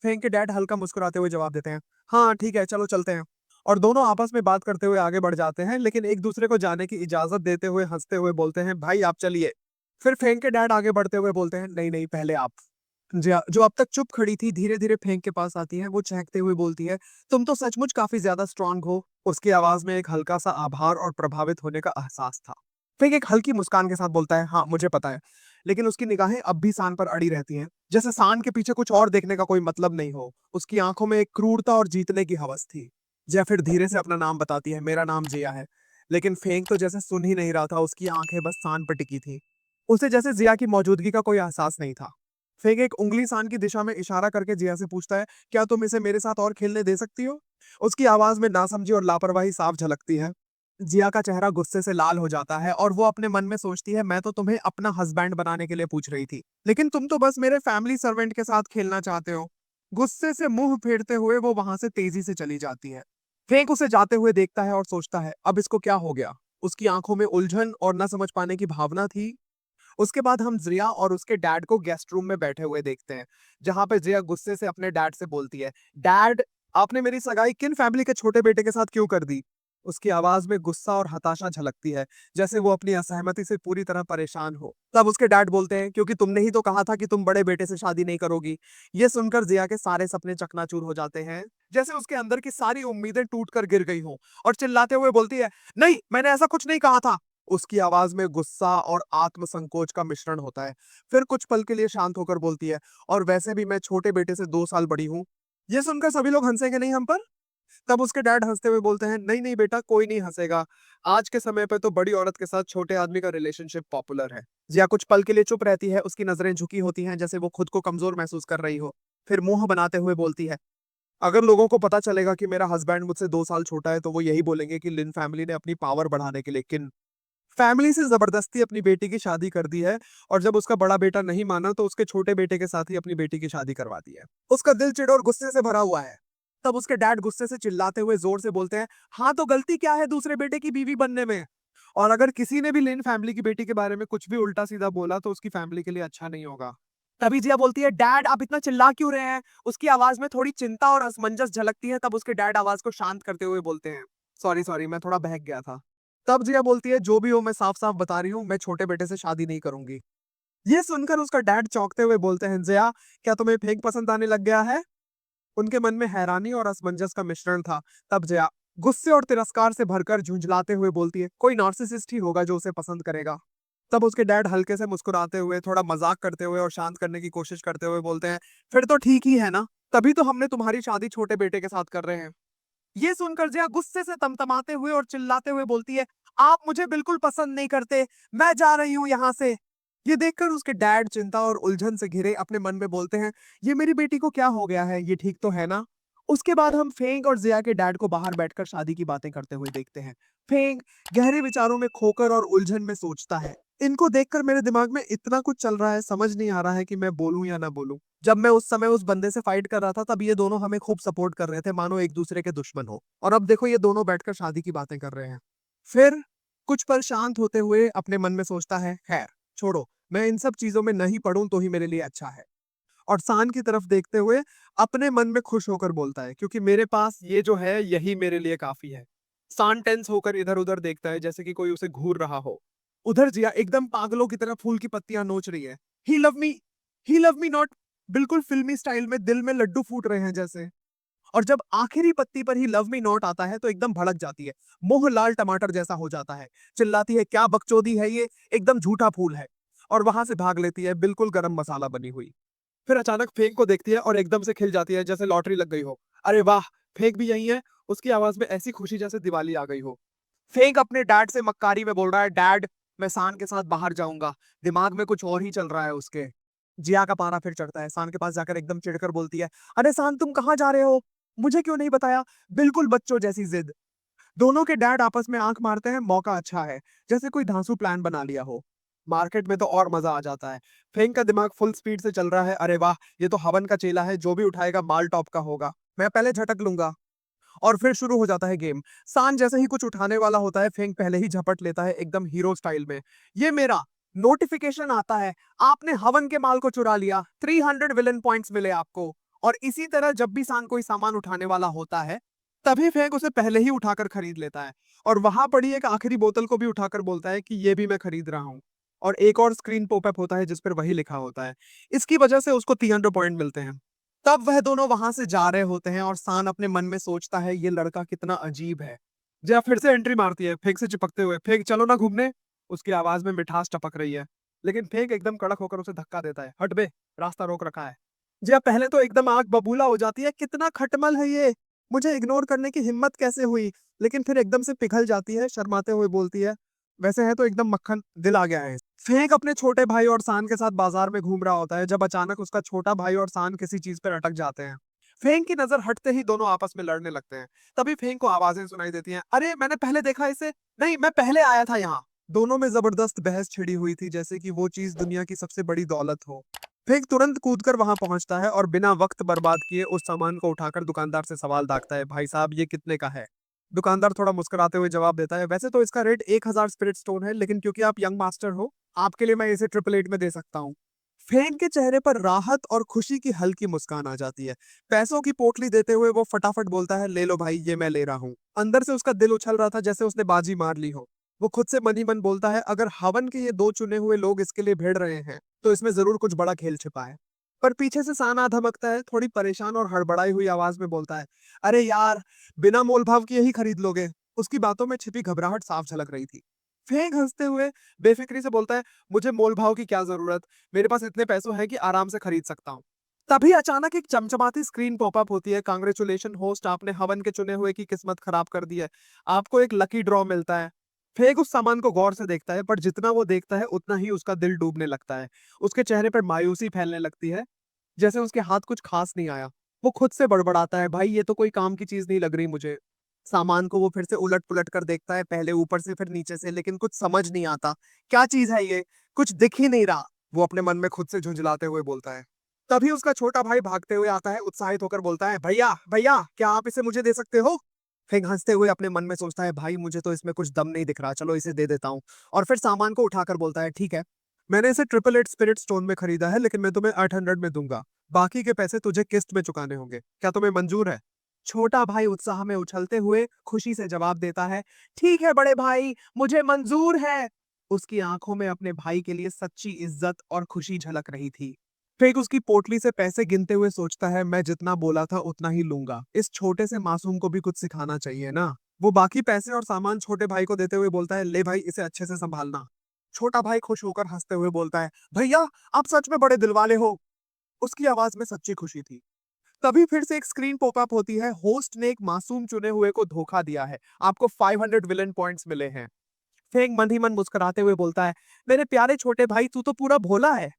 फेंक के डैड हल्का मुस्कुराते हुए जवाब देते हैं, हाँ ठीक है, चलो चलते हैं। और दोनों आपस में बात करते हुए आगे बढ़ जाते हैं, लेकिन एक दूसरे को जाने की इजाजत देते हुए हंसते हुए बोलते हैं, भाई आप चलिए। फिर फेंक के डैड आगे बढ़ते हुए बोलते हैं, नहीं नहीं, पहले आप। जिया, जो अब तक चुप खड़ी थी, धीरे धीरे फेंक के पास आती है। वो चहकते हुए बोलती है, तुम तो सचमुच काफी ज्यादा स्ट्रांग हो। उसकी आवाज में एक हल्का सा आभार और प्रभावित होने का एहसास था। फेंक एक हल्की मुस्कान के साथ बोलता है, हाँ मुझे पता है। लेकिन उसकी निगाहें अब भी सान पर अड़ी रहती हैं, जैसे सान के पीछे कुछ और देखने का कोई मतलब नहीं हो। उसकी आंखों में एक क्रूरता और जीतने की हवस थी। जिया फिर धीरे से अपना नाम बताती है, मेरा नाम जिया है। लेकिन फेंक तो जैसे सुन ही नहीं रहा था, उसकी आंखें बस सान पर टिकी थी। उसे जैसे जिया की मौजूदगी का कोई एहसास नहीं था। फेंक एक उंगली सान की दिशा में इशारा करके जिया से पूछता है, क्या तुम इसे मेरे साथ और खेलने दे सकती हो। उसकी आवाज में नासमझी और लापरवाही साफ झलकती है। जिया का चेहरा गुस्से से लाल हो जाता है और वो अपने मन में सोचती है, मैं तो तुम्हें अपना हस्बैंड बनाने के लिए पूछ रही थी, लेकिन तुम तो बस मेरे फैमिली सर्वेंट के साथ खेलना चाहते हो। गुस्से से मुंह फेरते हुए वो वहां से तेजी से चली जाती है। फेंक उसे जाते हुए देखता है और सोचता है, अब इसको क्या हो गया। उसकी आंखों में उलझन और न समझ पाने की भावना थी। उसके बाद हम जिया और उसके डैड को गेस्ट रूम में बैठे हुए देखते हैं, जहां पे जिया गुस्से से अपने डैड से बोलती है, डैड, आपने मेरी सगाई किन फैमिली के छोटे बेटे के साथ क्यों कर दी। उसकी आवाज में गुस्सा और हताशा झलकती है, जैसे वो अपनी असहमति से पूरी तरह परेशान हो। तब उसके डैड बोलते हैं, क्योंकि तुमने ही तो कहा था कि तुम बड़े बेटे से शादी नहीं करोगी। ये सुनकर जिया के सारे सपने चकनाचूर हो जाते हैं, जैसे उसके अंदर की सारी उम्मीदें टूट कर गिर गई हों, और चिल्लाते हुए बोलती है, नहीं, मैंने ऐसा कुछ नहीं कहा था। उसकी आवाज में गुस्सा और आत्मसंकोच का मिश्रण होता है। फिर कुछ पल के लिए शांत होकर बोलती है, और वैसे भी मैं छोटे बेटे से 2 साल बड़ी हूँ। ये सुनकर सभी लोग हंसेंगे नहीं हम पर? तब उसके डैड हंसते हुए बोलते हैं, नहीं नहीं बेटा, कोई नहीं हंसेगा। आज के समय पे तो बड़ी औरत के साथ छोटे आदमी का रिलेशनशिप पॉपुलर है। जिया कुछ पल के लिए चुप रहती है, उसकी नजरें झुकी होती हैं जैसे वो खुद को कमजोर महसूस कर रही हो। फिर मुंह बनाते हुए बोलती है, अगर लोगों को पता चलेगा कि मेरा हस्बैंड मुझसे 2 साल छोटा है तो वो यही बोलेंगे कि लिन फैमिली ने अपनी पावर बढ़ाने के लिए किन फैमिली से जबरदस्ती अपनी बेटी की शादी कर दी है। और जब उसका बड़ा बेटा नहीं माना तो उसके छोटे बेटे के साथ ही अपनी बेटी की शादी करवा दी है। उसका दिल चिढ़ और गुस्से से भरा हुआ है। तब उसके डैड गुस्से से चिल्लाते हुए जोर से बोलते हैं, हाँ तो गलती क्या है दूसरे बेटे की बीवी बनने में? और अगर किसी ने भी लिन फैमिली की बेटी के बारे में कुछ भी उल्टा सीधा बोला तो उसकी फैमिली के लिए अच्छा नहीं होगा। तभी जिया बोलती है, डैड आप इतना चिल्ला क्यों रहे हैं? उसकी आवाज में थोड़ी चिंता और असमंजस झलकती है। तब उसके डैड आवाज को शांत करते हुए बोलते हैं, सॉरी सॉरी, मैं थोड़ा बहक गया था। तब जिया बोलती है, जो भी हो मैं साफ साफ बता रही हूँ, मैं छोटे बेटे से शादी नहीं करूंगी। ये सुनकर उसका डैड चौंकते हुए बोलते हैं, जिया क्या तुम्हें फेक पसंद आने लग गया है? उनके मन में हैरानी और असमंजस का मिश्रण था। तब जया गुस्से और तिरस्कार से भरकर झुंझलाते हुए बोलती है, कोई नार्सिसिस्ट ही होगा जो उसे पसंद करेगा। तब उसके डैड हल्के से मुस्कुराते हुए, थोड़ा मजाक करते हुए और शांत करने की कोशिश करते हुए बोलते हैं, फिर तो ठीक ही है ना, तभी तो हमने तुम्हारी शादी छोटे बेटे के साथ कर रहे हैं। ये सुनकर जया गुस्से से तमतमाते हुए और चिल्लाते हुए बोलती है, आप मुझे बिल्कुल पसंद नहीं करते, मैं जा रही हूं यहां से। ये देखकर उसके डैड चिंता और उलझन से घिरे अपने मन में बोलते हैं, ये मेरी बेटी को क्या हो गया है, ये ठीक तो है ना? उसके बाद हम फेंग और जिया के डैड को बाहर बैठकर शादी की बातें करते हुए देखते हैं। फेंग गहरे विचारों में खोकर और उलझन में सोचता है, इनको देखकर मेरे दिमाग में इतना कुछ चल रहा है, समझ नहीं आ रहा है कि मैं बोलूं या ना बोलूं। जब मैं उस समय उस बंदे से फाइट कर रहा था तब ये दोनों हमें खूब सपोर्ट कर रहे थे, मानो एक दूसरे के दुश्मन हो, और अब देखो ये दोनों बैठकर शादी की बातें कर रहे हैं। फिर कुछ पल शांत होते हुए अपने मन में सोचता है, खैर छोड़ो, मैं इन सब चीजों में नहीं पढ़ूं तो ही मेरे लिए अच्छा है। और सान की तरफ देखते हुए अपने मन में खुश होकर बोलता है, क्योंकि मेरे पास ये जो है यही मेरे लिए काफी है। सान टेंस होकर इधर उधर देखता है जैसे कि कोई उसे घूर रहा हो। उधर जिया एकदम पागलों की तरह फूल की पत्तियां नोच रही है। He love me, he love me not, बिल्कुल फिल्मी स्टाइल में दिल में लड्डू फूट रहे हैं जैसे। और जब आखिरी पत्ती पर ही लव मी नॉट आता है तो एकदम भड़क जाती है, मुंह लाल टमाटर जैसा हो जाता है, चिल्लाती है, क्या बकचोदी है ये, एकदम झूठा फूल है। और वहां से भाग लेती है बिल्कुल गरम मसाला बनी हुई। फिर अचानक फेंक को देखती है और एकदम से खिल जाती है जैसे लॉटरी लग गई हो। अरे वाह, फेंक भी यही है। उसकी आवाज में ऐसी खुशी जैसे दिवाली आ गई हो। फेंक अपने डैड से मक्कारी में बोल रहा है, डैड मैं सान के साथ बाहर जाऊंगा। दिमाग में कुछ और ही चल रहा है उसके। जिया का पारा फिर चढ़ता है, सान के पास जाकर एकदम चिढ़कर बोलती है, अरे सान तुम कहाँ जा रहे हो, मुझे क्यों नहीं बताया? बिल्कुल बच्चों जैसी जिद। दोनों के डैड आपस में आंख मारते हैं, मौका अच्छा है, जैसे कोई धांसू प्लान बना लिया हो। मार्केट में तो और मजा आ जाता है। फेंक का दिमाग फुल स्पीड से चल रहा है, अरे वाह, ये तो हवन का चेला है, जो भी उठाएगा माल टॉप का होगा, मैं पहले झटक लूंगा। और फिर शुरू हो जाता है गेम। सान जैसे ही कुछ उठाने वाला होता है, फेंक पहले ही झपट लेता है एकदम हीरो स्टाइल में। ये मेरा नोटिफिकेशन आता है, आपने हवन के माल को चुरा लिया, 300 विलन पॉइंट्स मिले आपको। और इसी तरह जब भी सान कोई सामान उठाने वाला होता है तभी फेंक उसे पहले ही उठाकर खरीद लेता है। और वहां पड़ी एक आखिरी बोतल को भी उठाकर बोलता है कि ये भी मैं खरीद रहा हूँ। और एक और स्क्रीन पॉपअप होता है जिस पर वही लिखा होता है। इसकी वजह से उसको 300 पॉइंट मिलते हैं। तब वह दोनों वहां से जा रहे होते हैं और सान अपने मन में सोचता है, ये लड़का कितना अजीब है। जया फिर से एंट्री मारती है फेंक से चिपकते हुए, फेंक चलो ना घूमने। उसकी आवाज में मिठास टपक रही है, लेकिन फेंक एकदम कड़क होकर उसे धक्का देता है, हट बे, रास्ता रोक रखा है। जया पहले तो एकदम आग बबूला हो जाती है, कितना खटमल है ये, मुझे इग्नोर करने की हिम्मत कैसे हुई? लेकिन फिर एकदम से पिघल जाती है, शर्माते हुए बोलती है, वैसे है तो एकदम मक्खन, दिल आ गया है। फेंक अपने छोटे भाई और सान के साथ बाजार में घूम रहा होता है जब अचानक उसका छोटा भाई और सान किसी चीज पर अटक जाते हैं। फेंक की नजर हटते ही दोनों आपस में लड़ने लगते हैं। तभी फेंक को आवाजें सुनाई देती हैं, अरे मैंने पहले देखा इसे, नहीं मैं पहले आया था यहाँ। दोनों में जबरदस्त बहस छिड़ी हुई थी जैसे कि वो चीज दुनिया की सबसे बड़ी दौलत हो। फेंक तुरंत कूदकर वहां पहुंचता है और बिना वक्त बर्बाद किए उस सामान को उठाकर दुकानदार से सवाल दागता है, भाई साहब ये कितने का है? दुकानदार थोड़ा मुस्कुराते हुए जवाब देता है, वैसे तो इसका रेट 1000 स्पिरिट स्टोन है, लेकिन क्योंकि आप यंग मास्टर हो, आपके लिए मैं इसे 888 में दे सकता हूँ। फेन के चेहरे पर राहत और खुशी की हल्की मुस्कान आ जाती है। पैसों की पोटली देते हुए वो फटाफट बोलता है, ले लो भाई, ये मैं ले रहा हूँ। अंदर से उसका दिल उछल रहा था जैसे उसने बाजी मार ली हो। वो खुद से मन ही मन बोलता है, अगर हवन के ये दो चुने हुए लोग इसके लिए भिड़ रहे हैं तो इसमें जरूर कुछ बड़ा खेल छिपा है। पर पीछे से साना धमकता है, थोड़ी परेशान और हड़बड़ाई हुई आवाज में बोलता है, अरे यार, बिना मोल भाव के यही खरीद लोगे? उसकी बातों में छिपी घबराहट साफ झलक रही थी। फेंग हंसते हुए बेफिक्री से बोलता है, मुझे मोल भाव की क्या जरूरत, मेरे पास इतने पैसों हैं कि आराम से खरीद सकता हूँ। तभी अचानक एक चमचमाती स्क्रीन पॉपअप होती है, कांग्रेचुलेशन होस्ट, आपने हवन के चुने हुए की किस्मत खराब कर दी है, आपको एक लकी ड्रॉ मिलता है। फेग उस सामान को गौर से देखता है, पर जितना वो देखता है उतना ही उसका दिल डूबने लगता है। उसके चेहरे पर मायूसी फैलने लगती है, जैसे उसके हाथ कुछ खास नहीं आया। वो खुद से बड़बड़ाता है, भाई ये तो कोई काम की चीज नहीं लग रही मुझे। सामान को वो फिर से उलट पुलट कर देखता है, पहले ऊपर से फिर नीचे से, लेकिन कुछ समझ नहीं आता क्या चीज है ये, कुछ दिख ही नहीं रहा। वो अपने मन में खुद से झुंझलाते हुए बोलता है। तभी उसका छोटा भाई भागते हुए आता है, उत्साहित होकर बोलता है, भैया भैया क्या आप इसे मुझे दे सकते हो। फिर हंसते हुए अपने मन में सोचता है, भाई मुझे तो इसमें कुछ दम नहीं दिख रहा, चलो इसे दे देता हूँ। और फिर सामान को उठाकर बोलता है, ठीक है, मैंने इसे ट्रिपल एट स्पिरिट स्टोन में खरीदा है, लेकिन मैं तुम्हें 800 में दूंगा। बाकी के पैसे तुझे किस्त में चुकाने होंगे, क्या तुम्हें मंजूर है। छोटा भाई उत्साह में उछलते हुए खुशी से जवाब देता है, ठीक है बड़े भाई, मुझे मंजूर है। उसकी आंखों में अपने भाई के लिए सच्ची इज्जत और खुशी झलक रही थी। फिर उसकी पोटली से पैसे गिनते हुए सोचता है, मैं जितना बोला था उतना ही लूंगा, इस छोटे से मासूम को भी कुछ सिखाना चाहिए ना। वो बाकी पैसे और सामान छोटे भाई को देते हुए बोलता है, ले भाई इसे अच्छे से संभालना। छोटा भाई खुश होकर हंसते हुए बोलता है, भैया आप सच में बड़े दिलवाले हो। उसकी आवाज में सच्ची खुशी थी। तभी फिर से एक स्क्रीन पॉपअप होती है, होस्ट ने एक मासूम चुने हुए को धोखा दिया है, आपको 500 विलन पॉइंट्स मिले हैं। फेंग मन ही मन मुस्कुराते हुए बोलता है, मेरे प्यारे छोटे भाई तू तो पूरा भोला है।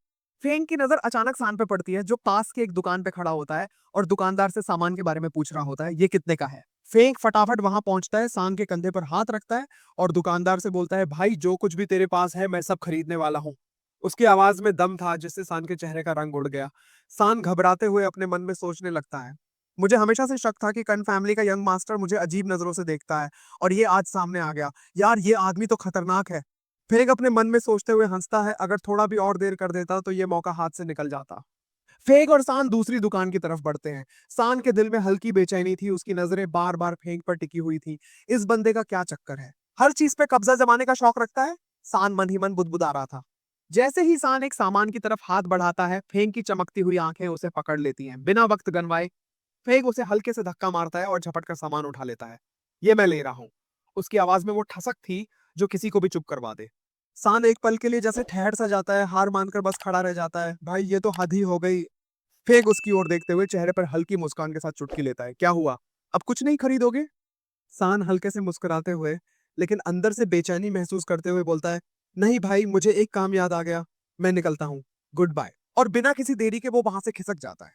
फेंग की नजर अचानक सान पे पड़ती है, जो पास की एक दुकान पे खड़ा होता है और दुकानदार से सामान के बारे में पूछ रहा होता है, ये कितने का है। फेंग फटाफट वहां पहुंचता है, सांग के कंधे पर हाथ रखता है और दुकानदार से बोलता है, भाई जो कुछ भी तेरे पास है मैं सब खरीदने वाला हूँ। उसकी आवाज में दम था, जिससे सान के चेहरे का रंग उड़ गया। सान घबराते हुए अपने मन में सोचने लगता है, मुझे हमेशा से शक था कि कन फैमिली का यंग मास्टर मुझे अजीब नजरों से देखता है, और ये आज सामने आ गया। यार ये आदमी तो खतरनाक है। फिर अपने मन में सोचते हुए हंसता है, अगर थोड़ा भी और देर कर देता तो ये मौका हाथ से निकल जाता। फेंग और सान दूसरी दुकान की तरफ बढ़ते हैं। सान के दिल में हल्की बेचैनी थी, उसकी नजरें बार बार फेंग पर टिकी हुई थी। इस बंदे का क्या चक्कर है, हर चीज पे कब्जा जमाने का शौक रखता है। सान मन ही मन बुदबुदा रहा था। जैसे ही सान एक सामान की तरफ हाथ बढ़ाता है, फेंग की चमकती हुई आंखें उसे पकड़ लेती हैं। बिना वक्त गंवाए फेंग उसे हल्के से धक्का मारता है और झपट कर सामान उठा लेता है। ये मैं ले रहा हूँ। उसकी आवाज में वो ठसक थी जो किसी को भी चुप करवा दे। सान एक पल के लिए जैसे ठहर सा जाता है, हार मानकर बस खड़ा रह जाता है। भाई ये तो हद ही हो गई। फेंग उसकी ओर देखते हुए चेहरे पर हल्की मुस्कान के साथ चुटकी लेता है, क्या हुआ, अब कुछ नहीं खरीदोगे। सान हल्के से मुस्कुराते हुए लेकिन अंदर से बेचैनी महसूस करते हुए बोलता है, नहीं भाई मुझे एक काम याद आ गया, मैं निकलता हूँ, गुड बाय। और बिना किसी देरी के वो वहां से खिसक जाता है।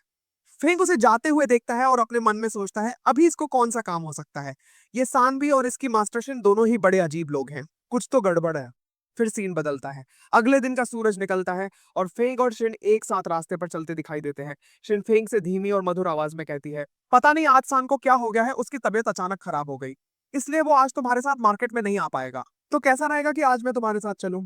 फेंग उसे जाते हुए देखता है और अपने मन में सोचता है, अभी इसको कौन सा काम हो सकता है। ये सानवी और इसकी मास्टरशिन दोनों ही बड़े अजीब लोग हैं, कुछ तो गड़बड़ है। फिर सीन बदलता है। अगले दिन का सूरज निकलता है और फेंग और शिन एक साथ रास्ते पर चलते दिखाई देते हैं। शिन फेंग से धीमी और मधुर आवाज में कहती है, पता नहीं आज सान को क्या हो गया है, उसकी तबीयत अचानक खराब हो गई, इसलिए वो आज तुम्हारे साथ मार्केट में नहीं आ पाएगा। तो कैसा रहेगा कि आज मैं तुम्हारे साथ चलूं।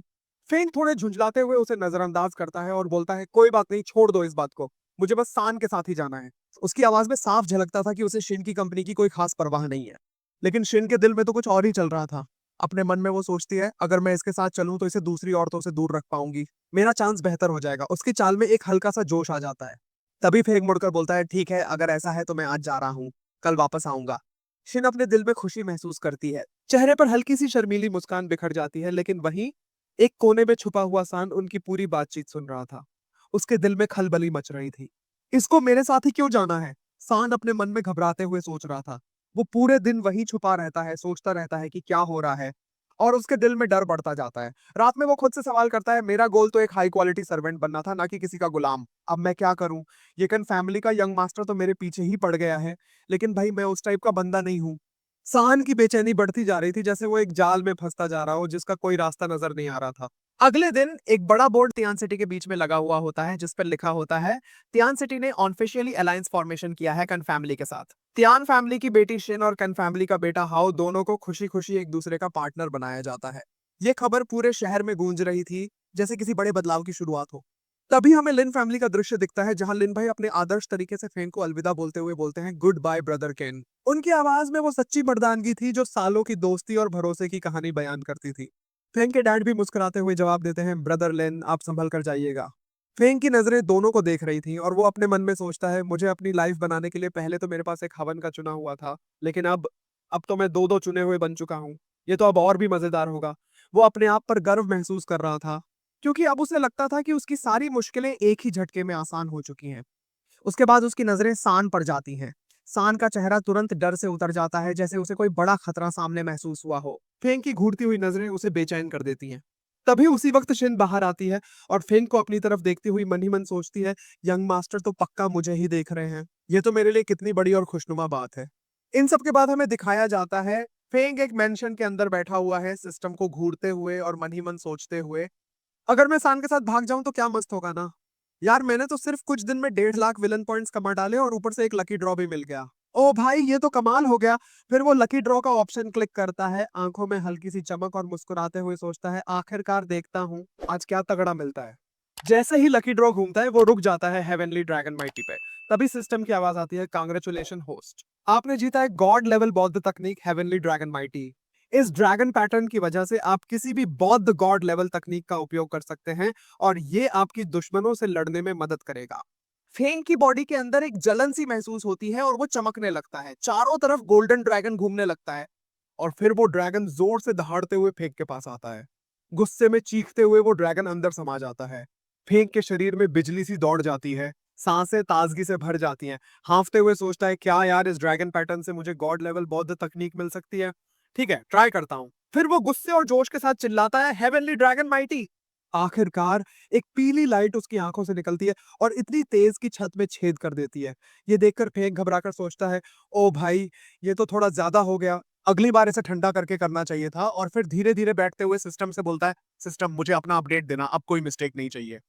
फेंग थोड़े झुंझलाते हुए उसे नजरअंदाज करता है और बोलता है, कोई बात नहीं, छोड़ दो इस बात को, मुझे बस सान के साथ ही जाना है। उसकी आवाज में साफ झलकता था कि उसे शिन की कंपनी की कोई खास परवाह नहीं है। लेकिन शिन के दिल में तो कुछ और ही चल रहा था। अपने मन में वो सोचती है, अगर मैं इसके साथ चलूं तो इसे दूसरी औरतों से दूर रख पाऊंगी, मेरा चांस बेहतर हो जाएगा। उसकी चाल में एक हल्का सा जोश आ जाता है। तभी फेंग मुड़कर बोलता है, ठीक है अगर ऐसा है तो मैं आज जा रहा हूँ, कल वापस आऊंगा। शिन अपने दिल में खुशी महसूस करती है, चेहरे पर हल्की सी शर्मीली मुस्कान बिखर जाती है, लेकिन वहीं एक कोने में छुपा हुआ सान उनकी पूरी बातचीत सुन रहा था। उसके दिल में खलबली मच रही थी। इसको मेरे साथ ही क्यों जाना है, सान अपने मन में घबराते हुए सोच रहा था। वो पूरे दिन वही छुपा रहता है, सोचता रहता है कि क्या हो रहा है, और उसके दिल में डर बढ़ता जाता है। रात में वो खुद से सवाल करता है, मेरा गोल तो एक हाई क्वालिटी सर्वेंट बनना था, ना कि किसी का गुलाम। अब मैं क्या करूं, ये कन फैमिली का यंग मास्टर तो मेरे पीछे ही पड़ गया है, लेकिन भाई मैं उस टाइप का बंदा नहीं हूँ। सान की बेचैनी बढ़ती जा रही थी, जैसे वो एक जाल में फंसता जा रहा हो जिसका कोई रास्ता नजर नहीं आ रहा था। अगले दिन एक बड़ा बोर्ड तियान सिटी के बीच में लगा हुआ होता है, जिस पर लिखा होता है, तियान सिटी ने ऑफिशियली अलायंस फॉर्मेशन किया है कन फैमिली के साथ। तियान फैमिली की बेटी शिन और कन फैमिली का बेटा हाओ दोनों को खुशी खुशी एक दूसरे का पार्टनर बनाया जाता है। ये खबर पूरे शहर में गूंज रही थी, जैसे किसी बड़े बदलाव की शुरुआत हो। तभी हमें लिन फैमिली का दृश्य दिखता है, जहां लिन भाई अपने आदर्श तरीके से फेंग को अलविदा बोलते हुए बोलते हैं, गुड बाय ब्रदर केन। उनकी आवाज में वो सच्ची मर्दानगी थी जो सालों की दोस्ती और भरोसे की कहानी बयान करती थी। फेंग के डैड भी मुस्कुराते हुए जवाब देते हैं, ब्रदर लेन आप संभल कर जाइएगा। फेंग की नजरें दोनों को देख रही थी और वो अपने मन में सोचता है, मुझे अपनी लाइफ बनाने के लिए पहले तो मेरे पास एक हवन का चुना हुआ था, लेकिन अब तो मैं दो दो चुने हुए बन चुका हूँ। ये तो अब और भी मजेदार होगा। वो अपने आप पर गर्व महसूस कर रहा था, क्योंकि अब उसे लगता था कि उसकी सारी मुश्किलें एक ही झटके में आसान हो चुकी हैं। उसके बाद उसकी नजरें सान पर जाती हैं। सान का चेहरा तुरंत डर से उतर जाता है, जैसे उसे कोई बड़ा खतरा सामने महसूस हुआ हो। फेंग की घूरती हुई नजरें उसे बेचैन कर देती हैं। तभी उसी वक्त शिन बाहर आती है और फेंग को अपनी तरफ देखती हुई मन ही मन सोचती है, यंग मास्टर तो पक्का मुझे ही देख रहे हैं। ये तो मेरे लिए कितनी बड़ी और खुशनुमा बात है। इन सब के बाद हमें दिखाया जाता है फेंग एक मेंशन के अंदर बैठा हुआ है, सिस्टम को घूरते हुए और मन ही मन सोचते हुए, अगर मैं सान के साथ भाग जाऊं तो क्या मस्त होगा ना। यार मैंने तो सिर्फ कुछ दिन में 1.5 लाख विलन पॉइंट्स कमा डाले और ऊपर से एक लकी ड्रॉ भी मिल गया। ओ भाई ये तो कमाल हो गया। फिर वो लकी ड्रॉ का ऑप्शन क्लिक करता है, आंखों में हल्की सी चमक और मुस्कुराते हुए सोचता है, आखिरकार देखता हूँ आज क्या तगड़ा मिलता है। जैसे ही लकी ड्रॉ घूमता है वो रुक जाता है हेवनली ड्रैगन माइटी पे। तभी सिस्टम की आवाज आती है, कांग्रेचुलेशन होस्ट, आपने जीता है गॉड लेवल बौद्ध तकनीक हेवनली ड्रैगन माइटी। इस ड्रैगन पैटर्न की वजह से आप किसी भी बौद्ध गॉड लेवल तकनीक का उपयोग कर सकते हैं और ये आपकी दुश्मनों से लड़ने में मदद करेगा। फेंग की बॉडी के अंदर एक जलन सी महसूस होती है और वो चमकने लगता है, चारों तरफ गोल्डन ड्रैगन घूमने लगता है और फिर वो ड्रैगन जोर से दहाड़ते हुए फेंक के पास आता है। गुस्से में चीखते हुए वो ड्रैगन अंदर समा जाता है। फेंक के शरीर में बिजली सी दौड़ जाती है, सांसें ताजगी से भर जाती हैं। हांफते हुए सोचता है, क्या यार इस ड्रैगन पैटर्न से मुझे गॉड लेवल बौद्ध तकनीक मिल सकती है। ठीक है, ट्राई करता हूँ। फिर वो गुस्से और जोश के साथ चिल्लाता है, हेवनली ड्रैगन माइटी। आखिरकार एक पीली लाइट उसकी आंखों से निकलती है और इतनी तेज कि छत में छेद कर देती है। ये देखकर फेंक घबराकर सोचता है, ओ भाई ये तो थोड़ा ज्यादा हो गया, अगली बार इसे ठंडा करके करना चाहिए था। और फिर धीरे धीरे बैठते हुए सिस्टम से बोलता है, सिस्टम मुझे अपना अपडेट देना, अब कोई मिस्टेक नहीं चाहिए।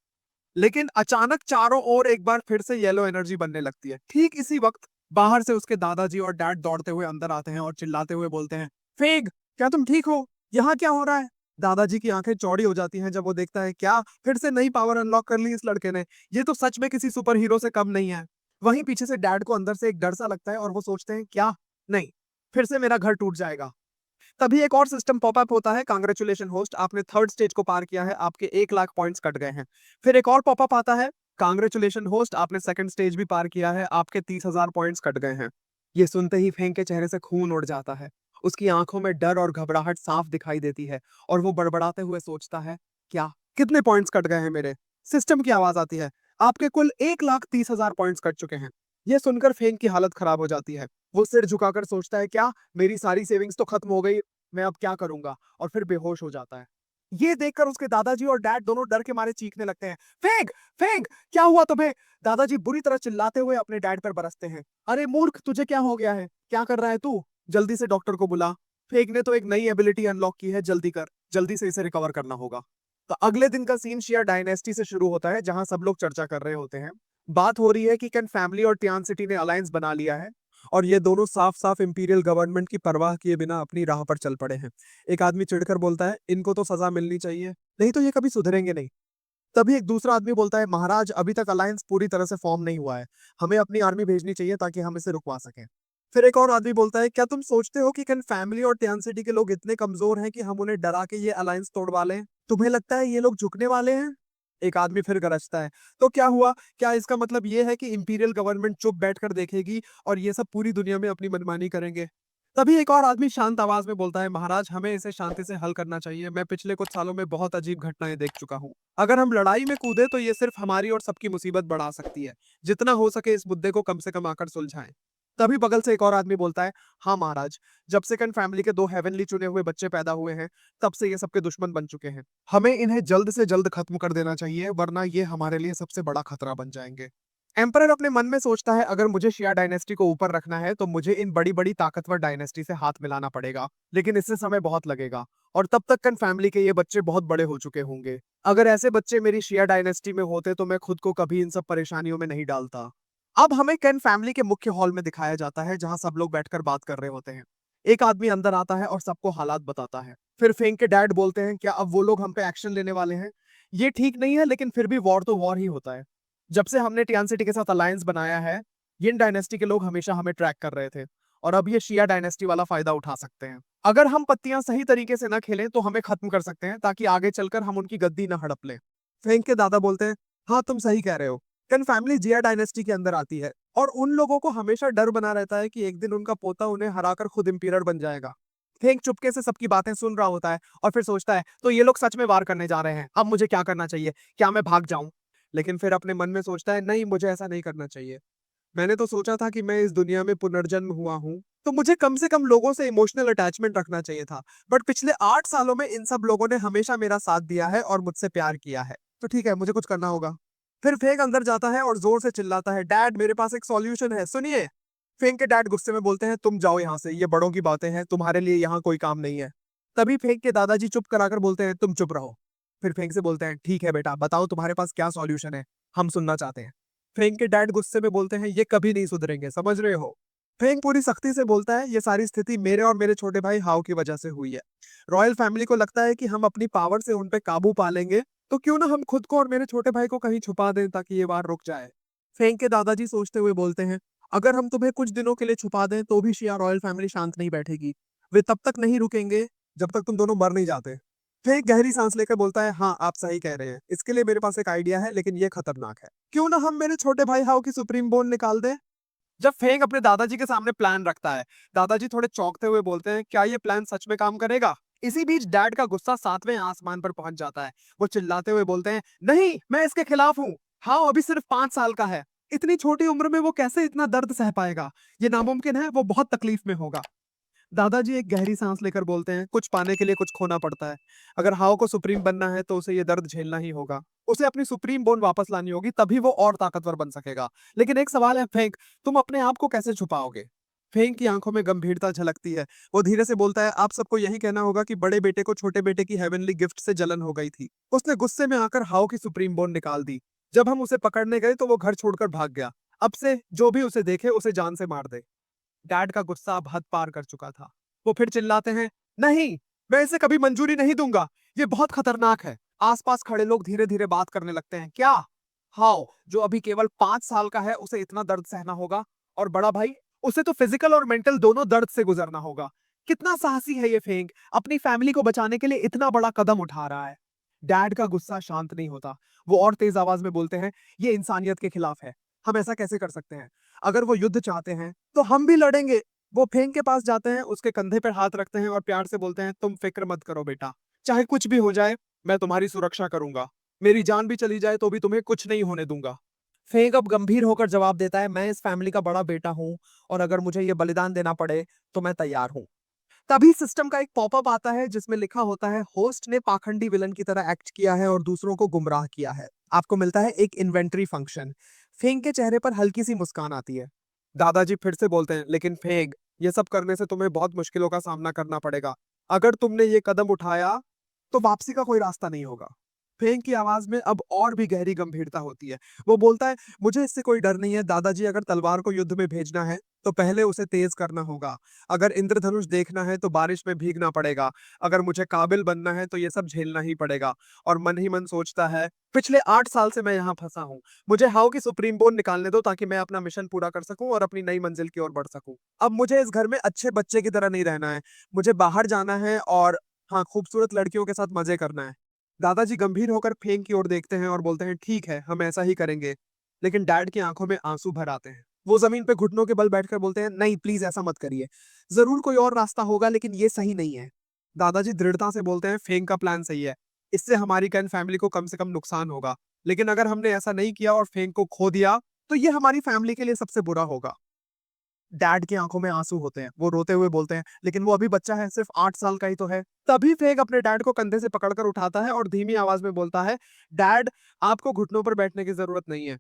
लेकिन अचानक चारों ओर एक बार फिर से येलो एनर्जी बनने लगती है। ठीक इसी वक्त बाहर से उसके दादाजी और डैड दौड़ते हुए अंदर आते हैं और चिल्लाते हुए बोलते हैं, फेग क्या तुम ठीक हो, यहाँ क्या हो रहा है। दादाजी की आंखें चौड़ी हो जाती हैं जब वो देखता है, क्या फिर से नई पावर अनलॉक कर ली इस लड़के ने, ये तो सच में किसी सुपर हीरो से कम नहीं है। वहीं पीछे से डैड को अंदर से एक डर सा लगता है और वो सोचते हैं, क्या नहीं फिर से मेरा घर टूट जाएगा। तभी एक और सिस्टम पॉपअप होता है, कांग्रेचुलेशन होस्ट, आपने थर्ड स्टेज को पार किया है, आपके 1 लाख पॉइंट्स कट गए हैं। फिर एक और पॉपअप आता है, कांग्रेचुलेशन होस्ट, आपने सेकंड स्टेज भी पार किया है, आपके 30,000 पॉइंट्स कट गए हैं। ये सुनते ही फेंक के चेहरे से खून उड़ जाता है। उसकी आंखों में डर और घबराहट साफ दिखाई देती है और वो बड़बड़ाते हुए सोचता है, क्या कितने पॉइंट्स कट गए हैं मेरे। सिस्टम की आवाज आती है, आपके कुल 1,30,000 पॉइंट्स कट चुके हैं। यह सुनकर फेंक की हालत खराब हो जाती है। वो सिर झुकाकर सोचता है, क्या मेरी सारी सेविंग्स तो खत्म हो गई, मैं अब क्या करूंगा, और फिर बेहोश हो जाता है। ये देखकर उसके दादाजी और डैड दोनों डर के मारे चीखने लगते हैं, फेंक फेंक क्या हुआ तुम्हें। दादाजी बुरी तरह चिल्लाते हुए अपने डैड पर बरसते हैं, अरे मूर्ख तुझे क्या हो गया है, क्या कर रहा है तू, जल्दी से डॉक्टर को बुला। फेंक ने तो एक नई एबिलिटी अनलॉक की है, जल्दी कर, जल्दी से इसे रिकवर करना होगा। तो अगले दिन का सीन शिया डायनेस्टी से शुरू होता है, जहां सब लोग चर्चा कर रहे होते हैं। बात हो रही है कि कैन फैमिली और टियान सिटी ने अलायंस बना लिया है और ये दोनों साफ साफ इंपीरियल गवर्नमेंट की परवाह किए बिना अपनी राह पर चल पड़े हैं। एक आदमी चिढ़कर बोलता है, इनको तो सजा मिलनी चाहिए, नहीं तो ये कभी सुधरेंगे नहीं। तभी एक दूसरा आदमी बोलता है, महाराज अभी तक अलायंस पूरी तरह से फॉर्म नहीं हुआ है, हमें अपनी आर्मी भेजनी चाहिए ताकि हम इसे रुकवा सकें। फिर एक और आदमी बोलता है, क्या तुम सोचते हो कि कैन फैमिली और टियान सिटी के लोग इतने कमजोर हैं कि हम उन्हें डरा के ये अलायंस तोड़वा लें, तुम्हें लगता है ये लोग झुकने वाले हैं। एक आदमी फिर गरजता है, तो क्या हुआ, क्या इसका मतलब ये है कि इंपीरियल गवर्नमेंट चुप बैठकर देखेगी और ये सब पूरी दुनिया में अपनी मनमानी करेंगे। तभी एक और आदमी शांत आवाज में बोलता है, महाराज हमें इसे शांति से हल करना चाहिए, मैं पिछले कुछ सालों में बहुत अजीब घटनाएं देख चुका हूँ, अगर हम लड़ाई में कूदे तो ये सिर्फ हमारी और सबकी मुसीबत बढ़ा सकती है, जितना हो सके इस मुद्दे को कम से कम आकर सुलझाएं। तभी बगल से एक और आदमी बोलता है, हाँ महाराज, जब से कैन फैमिली के 2 हेवनली चुने हुए बच्चे पैदा हुए हैं तब से ये सबके दुश्मन बन चुके हैं, हमें इन्हें जल्द से जल्द खत्म कर देना चाहिए वरना ये हमारे लिए सबसे बड़ा खतरा बन जाएंगे। एम्परर अपने मन में सोचता है, अगर मुझे शिया डायनेस्टी को ऊपर रखना है तो मुझे इन बड़ी बड़ी ताकतवर डायनेस्टी से हाथ मिलाना पड़ेगा, लेकिन इससे समय बहुत लगेगा और तब तक कैन फैमिली के ये बच्चे बहुत बड़े हो चुके होंगे। अगर ऐसे बच्चे मेरी शिया डायनेस्टी में होते तो मैं खुद को कभी इन सब परेशानियों में नहीं डालता। अब हमें कैन फैमिली के मुख्य हॉल में दिखाया जाता है, जहां सब लोग बैठकर बात कर रहे होते हैं। एक आदमी अंदर आता है और सबको हालात बताता है। फिर फेंग के डैड बोलते हैं, क्या अब वो लोग हम पे एक्शन लेने वाले हैं। ये ठीक नहीं है, लेकिन फिर भी वॉर तो वॉर ही होता है। जब से हमने टियान सिटी के साथ अलायंस बनाया है, यिन डायनेस्टी के लोग हमेशा हमें ट्रैक कर रहे थे और अब ये शिया डायनेस्टी वाला फायदा उठा सकते हैं। अगर हम पत्तियां सही तरीके से ना खेलें तो हमें खत्म कर सकते हैं, ताकि आगे चलकर हम उनकी गद्दी ना हड़प लें। फेंग के दादा बोलते हैं, हाँ तुम सही कह रहे हो, कैन फैमिली जिया डायनेस्टी के अंदर आती है और उन लोगों को हमेशा डर बना रहता है कि एक दिन उनका पोता उन्हें हराकर खुद इंपीरियर बन जाएगा। फेंक चुपके से सबकी बातें सुन रहा होता है और फिर सोचता है तो ये लोग सच में वार करने जा रहे हैं, अब मुझे क्या करना चाहिए, क्या मैं भाग जाऊं? लेकिन फिर अपने मन में सोचता है नहीं, मुझे ऐसा नहीं करना चाहिए। मैंने तो सोचा था कि मैं इस दुनिया में पुनर्जन्म हुआ हूँ, तो मुझे कम से कम लोगों से इमोशनल अटैचमेंट रखना चाहिए था। बट पिछले 8 सालों में इन सब लोगों ने हमेशा मेरा साथ दिया है और मुझसे प्यार किया है, तो ठीक है, मुझे कुछ करना होगा। फिर फेंक अंदर जाता है और जोर से चिल्लाता है, डैड मेरे पास एक सॉल्यूशन है, सुनिए। फेंक के डैड गुस्से में बोलते हैं, तुम जाओ यहाँ से, ये बड़ों की बातें हैं, तुम्हारे लिए यहाँ कोई काम नहीं है। तभी फेंक के दादाजी चुप कराकर बोलते हैं, तुम चुप रहो। फिर फेंक से बोलते हैं, ठीक है बेटा, बताओ तुम्हारे पास क्या सॉल्यूशन है, हम सुनना चाहते हैं। फेंक के डैड गुस्से में बोलते हैं, ये कभी नहीं सुधरेंगे, समझ रहे हो? फेंक पूरी सख्ती से बोलता है, ये सारी स्थिति मेरे और मेरे छोटे भाई हाउ की वजह से हुई है। रॉयल फैमिली को लगता है कि हम अपनी पावर से उन पे काबू पा लेंगे, तो क्यों ना हम खुद को और मेरे छोटे भाई को कहीं छुपा दें ताकि ये वार रुक जाए। फेंक के दादाजी सोचते हुए बोलते हैं, अगर हम तुम्हें कुछ दिनों के लिए छुपा दें तो भी शिया रॉयल फैमिली शांत नहीं बैठेगी। वे तब तक नहीं रुकेंगे जब तक तुम दोनों मर नहीं जाते। फेंक गहरी सांस लेकर बोलता है, हाँ आप सही कह रहे हैं, इसके लिए मेरे पास एक आइडिया है, लेकिन ये खतरनाक है। क्यों ना हम मेरे छोटे भाई हाउ की सुप्रीम बोन निकाल दें। जब फेंक अपने दादाजी के सामने प्लान रखता है, दादाजी थोड़े चौंकते हुए बोलते हैं, क्या ये प्लान सच में काम करेगा? इसी बीच डैड का गुस्सा 7वें आसमान पर पहुंच जाता है। वो चिल्लाते हुए बोलते हैं, नहीं, मैं इसके खिलाफ हूँ। हाँ, अभी सिर्फ 5 साल का है, इतनी छोटी उम्र में वो कैसे इतना दर्द सह पाएगा? ये नामुमकिन है, वो बहुत तकलीफ में होगा। दादाजी एक गहरी सांस लेकर बोलते हैं, कुछ पाने के लिए कुछ खोना पड़ता है। अगर हाओ को सुप्रीम बनना है तो उसे ये दर्द झेलना ही होगा। उसे अपनी सुप्रीम बोन वापस लानी होगी, तभी वो और ताकतवर बन सकेगा। लेकिन एक सवाल है फेंक, तुम अपने आप को कैसे छुपाओगे? फेंक की आंखों में गंभीरता झलकती है। वो धीरे से बोलता है, आप सबको यही कहना होगा कि बड़े बेटे को छोटे बेटे की हेवनली गिफ्ट से जलन हो गई थी। उसने गुस्से में आकर हाओ की सुप्रीम बोन निकाल दी। जब हम उसे पकड़ने गए तो वो घर छोड़कर भाग गया। अब से जो भी उसे देखे उसे जान से मार दे। डैड का गुस्सा अब हद पार कर चुका था। वो फिर चिल्लाते हैं, नहीं, मैं इसे कभी मंजूरी नहीं दूंगा, ये बहुत खतरनाक है। आसपास खड़े लोग धीरे धीरे बात करने लगते हैं, क्या हाउ जो अभी केवल 5 साल का है उसे इतना दर्द सहना होगा, और बड़ा भाई, उसे तो फिजिकल और मेंटल दोनों दर्द से गुजरना होगा। कितना साहसी है ये फेंक, अपनी फैमिली को बचाने के लिए इतना बड़ा कदम उठा रहा है। डैड का गुस्सा शांत नहीं होता। वो और तेज आवाज में बोलते हैं, ये इंसानियत के खिलाफ है, हम ऐसा कैसे कर सकते हैं? अगर वो युद्ध चाहते हैं तो हम भी लड़ेंगे। वो फेंक के पास जाते हैं, उसके कंधे पर हाथ रखते हैं और प्यार से बोलते हैं, तुम फिक्र मत करो बेटा, चाहे कुछ भी हो जाए, मैं तुम्हारी सुरक्षा करूंगा। मेरी जान भी चली जाए तो भी तुम्हें कुछ नहीं होने दूंगा। फेंक अब गंभीर होकर जवाब देता है, मैं इस फैमिली का बड़ा बेटा हूं, और अगर मुझे ये बलिदान देना पड़े तो मैं तैयार हूं। तभी सिस्टम का एक पॉपअप आता है जिसमें लिखा होता है, होस्ट ने पाखंडी विलन की तरह एक्ट किया है और दूसरों को गुमराह किया है। आपको मिलता है एक इन्वेंट्री फंक्शन। फेंग के चेहरे पर हल्की सी मुस्कान आती है। दादाजी फिर से बोलते हैं, लेकिन फेंग, ये सब करने से तुम्हें बहुत मुश्किलों का सामना करना पड़ेगा। अगर तुमने ये कदम उठाया तो वापसी का कोई रास्ता नहीं होगा। फेंग की आवाज में अब और भी गहरी गंभीरता होती है। वो बोलता है, मुझे इससे कोई डर नहीं है दादाजी, अगर तलवार को युद्ध में भेजना है तो पहले उसे तेज करना होगा। अगर इंद्रधनुष देखना है तो बारिश में भीगना पड़ेगा। अगर मुझे काबिल बनना है तो ये सब झेलना ही पड़ेगा। और मन ही मन सोचता है, पिछले 8 साल से मैं यहाँ फंसा हूँ, मुझे हाउ की सुप्रीम बोन निकालने दो ताकि मैं अपना मिशन पूरा कर सकूं और अपनी नई मंजिल की ओर बढ़ सकूं। अब मुझे इस घर में अच्छे बच्चे की तरह नहीं रहना है, मुझे बाहर जाना है और हाँ, खूबसूरत लड़कियों के साथ मजे करना है। दादाजी गंभीर होकर फेंग की ओर देखते हैं और बोलते हैं, ठीक है, हम ऐसा ही करेंगे। लेकिन डैड की आंखों में आंसू भर आते हैं। वो जमीन पे घुटनों के बल बैठकर बोलते हैं, नहीं प्लीज ऐसा मत करिए, जरूर कोई और रास्ता होगा लेकिन ये सही नहीं है। दादाजी दृढ़ता से बोलते हैं, फेंग का प्लान सही है, इससे हमारी कैन फैमिली को कम से कम नुकसान होगा, लेकिन अगर हमने ऐसा नहीं किया और फेंग को खो दिया तो ये हमारी फैमिली के लिए सबसे बुरा होगा। डैड की आंखों में आंसू होते हैं। वो रोते हुए बोलते हैं, लेकिन वो अभी बच्चा है, सिर्फ 8 साल का ही तो है। तभी फेग अपने डैड को कंधे से पकड़कर उठाता है और धीमी आवाज में बोलता है, डैड, आपको घुटनों पर बैठने की जरूरत नहीं है,